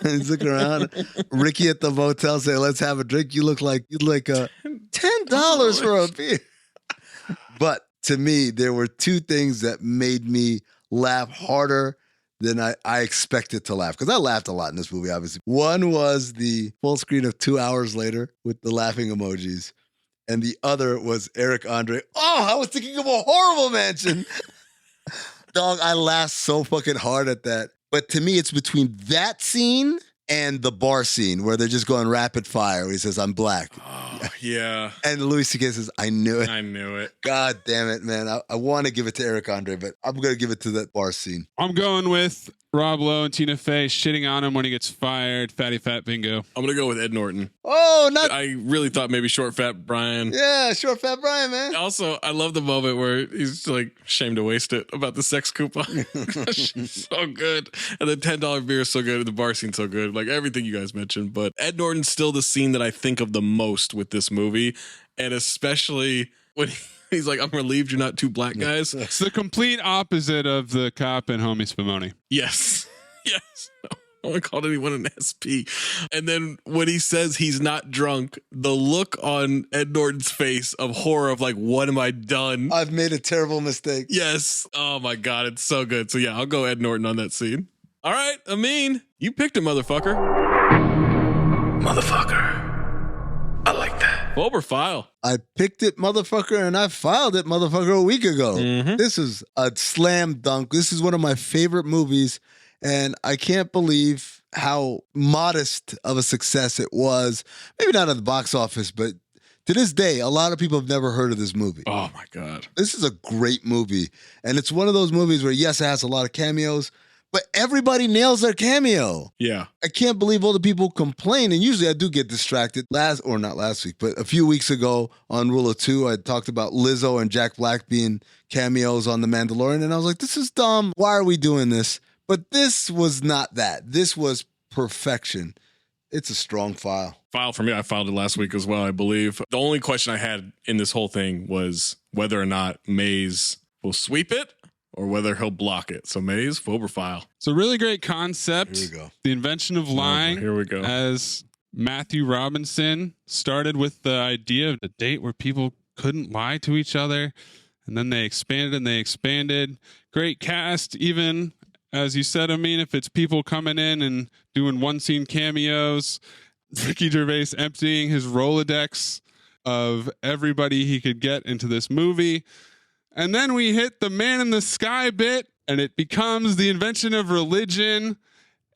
He's looking around. Ricky at the motel saying, "Let's have a drink." You'd like $10 for a beer. But to me, there were two things that made me laugh harder than I expected to laugh, because I laughed a lot in this movie, obviously. One was the full screen of 2 hours later with the laughing emojis. And the other was Eric Andre. Oh, I was thinking of a horrible mansion. Dog, I laughed so fucking hard at that. But to me, it's between that scene and the bar scene where they're just going rapid fire. Where he says, "I'm black." Oh, yeah. And Louis C.K. says, "I knew it." I knew it. God damn it, man. I want to give it to Eric Andre, but I'm going to give it to that bar scene. I'm going with Rob Lowe and Tina Fey shitting on him when he gets fired. Fatty fat bingo. I'm going to go with Ed Norton. Oh, not. I really thought maybe Short Fat Brian. Yeah, Short Fat Brian, man. Also, I love the moment where he's like, "Shame to waste it," about the sex coupon. So good. And the $10 beer is so good. And the bar scene's so good. Like everything you guys mentioned. But Ed Norton's still the scene that I think of the most with this movie. And especially when he's like, "I'm relieved you're not two black guys." It's the complete opposite of the cop and Homie Spumoni. Yes. Yes. No one called anyone an SP. And then when he says he's not drunk, the look on Ed Norton's face of horror of like, "What am I done? I've made a terrible mistake." Yes. Oh my God. It's so good. So yeah, I'll go Ed Norton on that scene. All right. Amin, you picked a motherfucker. Motherfucker. I like that. Fober file. I picked it, motherfucker, and I filed it, motherfucker, a week ago. This is a slam dunk. This is one of my favorite movies, and I can't believe how modest of a success it was. Maybe not at the box office, but to this day, a lot of people have never heard of this movie. Oh my God. This is a great movie, and it's one of those movies where, yes, it has a lot of cameos, but everybody nails their cameo. Yeah. I can't believe all the people complain, and usually I do get distracted. Not last week, but a few weeks ago on Rule of Two, I talked about Lizzo and Jack Black being cameos on The Mandalorian, and I was like, this is dumb. Why are we doing this? But this was not that. This was perfection. It's a strong file. File for me. I filed it last week as well, I believe. The only question I had in this whole thing was whether or not Mayes will sweep it or whether he'll block it. So Mayes, Fober file. It's a really great concept. Here we go. The invention of lying. Here we go. As Matthew Robinson started with the idea of a date where people couldn't lie to each other. And then they expanded and they expanded. Great cast, even as you said, if it's people coming in and doing one scene cameos, Ricky Gervais emptying his Rolodex of everybody he could get into this movie. And then we hit the man in the sky bit, and it becomes the invention of religion,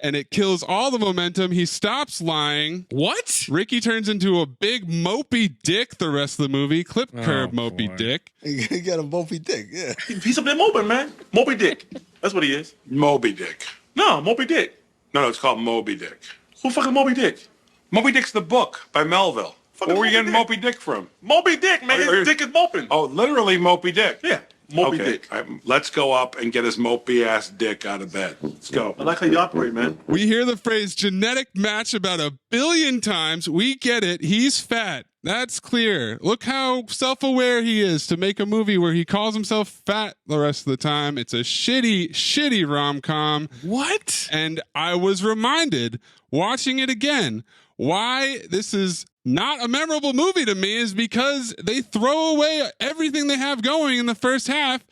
and it kills all the momentum. He stops lying. What? Ricky turns into a big mopey dick the rest of the movie. Clip curb mopey dick. You got a mopey dick, yeah. He's up there moping, man. Moby Dick. That's what he is. Moby Dick. No, Moby Dick. No, it's called Moby Dick. Who fucking Moby Dick? Moby Dick's the book by Melville. Where were you getting Moby Dick from? Moby Dick, man. His dick is moping. Oh, literally Moby Dick. Yeah, Moby okay. Dick. Let's go up and get his mopey ass dick out of bed. Let's go. I like how you operate, man. We hear the phrase genetic match about 1 billion times. We get it. He's fat. That's clear. Look how self-aware he is to make a movie where he calls himself fat the rest of the time. It's a shitty rom-com. What? And I was reminded, watching it again, why this is not a memorable movie to me is because they throw away everything they have going in the first half,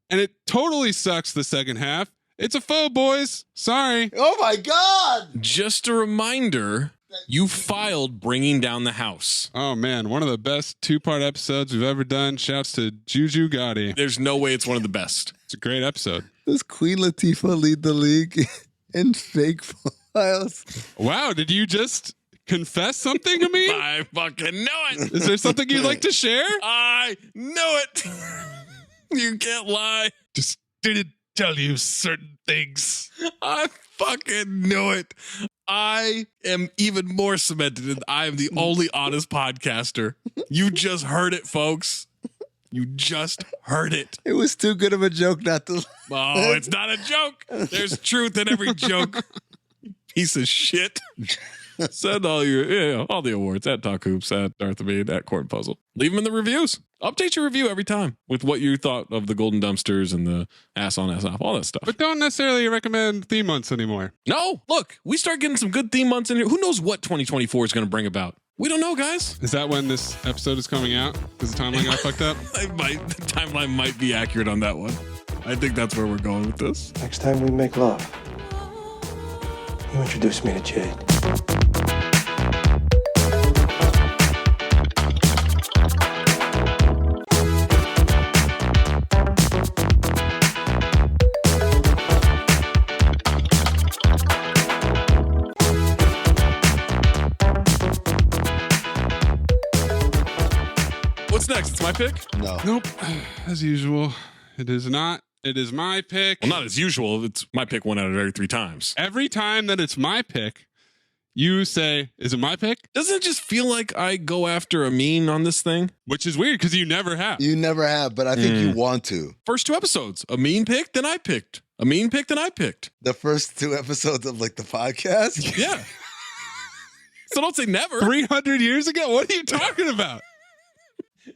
and it totally sucks the second half. It's a faux, boys. Sorry. Oh my God. Just a reminder, you filed Bringing Down the House. Oh man, one of the best 2-part episodes we've ever done. Shouts to Juju Gotti. There's no way it's one of the best. It's a great episode. Does Queen Latifah lead the league in fake files? Wow, did you just confess something to me? I fucking know it. Is there something you'd like to share? I know it. You can't lie. Just didn't tell you certain things. I fucking know it. I am even more cemented in I am the only honest podcaster. You just heard it, folks. You just heard it. It was too good of a joke not to. Oh, it's not a joke. There's truth in every joke. Piece of shit. Send all all the awards at Talk Hoops, at Darth Amin, at Corn Puzzle. Leave them in the reviews. Update your review every time with what you thought of the Golden Dumpsters and the ass on, ass off, all that stuff. But don't necessarily recommend theme months anymore. No, look, we start getting some good theme months in here. Who knows what 2024 is going to bring about? We don't know, guys. Is that when this episode is coming out? Because the timeline got fucked up? The timeline might be accurate on that one. I think that's where we're going with this. Next time we make love, you introduce me to Jade. What's next? It's my pick? No. Nope. As usual, it is not. It is my pick. Well, not as usual. It's my pick 1 out of every 3 times. Every time that it's my pick, you say, is it my pick? Doesn't it just feel like I go after Amin on this thing? Which is weird because you never have. You never have, but I think you want to. First 2 episodes. Amin picked, then I picked. Amin picked, and I picked. The first 2 episodes of like the podcast? Yeah. So don't say never. 300 years ago? What are you talking about?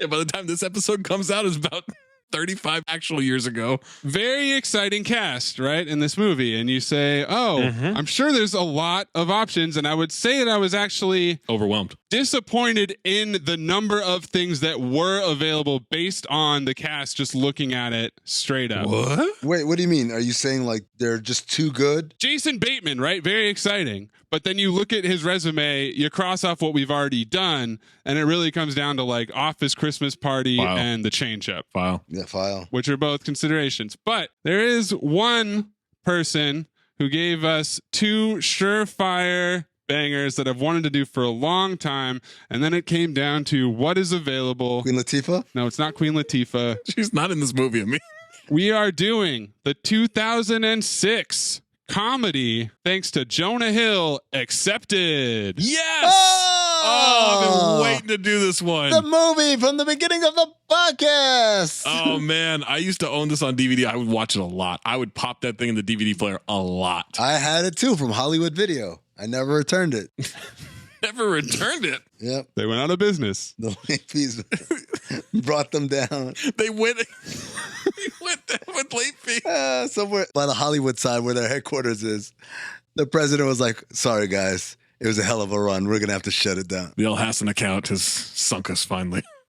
Yeah, by the time this episode comes out, it's about 35 actual years ago. Very exciting cast, right, in this movie. And you say, I'm sure there's a lot of options. And I would say that I was actually overwhelmed, disappointed in the number of things that were available based on the cast, just looking at it straight up. What? Wait, what do you mean? Are you saying like they're just too good? Jason Bateman, right? Very exciting. But then you look at his resume, you cross off what we've already done, and it really comes down to like Office Christmas Party and The Change Up. File. Yeah, File. Which are both considerations. But there is one person who gave us 2 surefire bangers that I've wanted to do for a long time, and then it came down to what is available. Queen Latifah? No, it's not Queen Latifah. She's not in this movie, I mean. We are doing the 2006 comedy, thanks to Jonah Hill, Accepted. Yes! Oh, I've been waiting to do this one. The movie from the beginning of the podcast. Oh, man. I used to own this on DVD. I would watch it a lot. I would pop that thing in the DVD player a lot. I had it too from Hollywood Video. I never returned it. Never returned it. Yep. They went out of business. The late fees brought them down. They went down with late fees. Somewhere by the Hollywood side where their headquarters is. The president was like, sorry, guys. It was a hell of a run. We're going to have to shut it down. The El Hassan account has sunk us finally.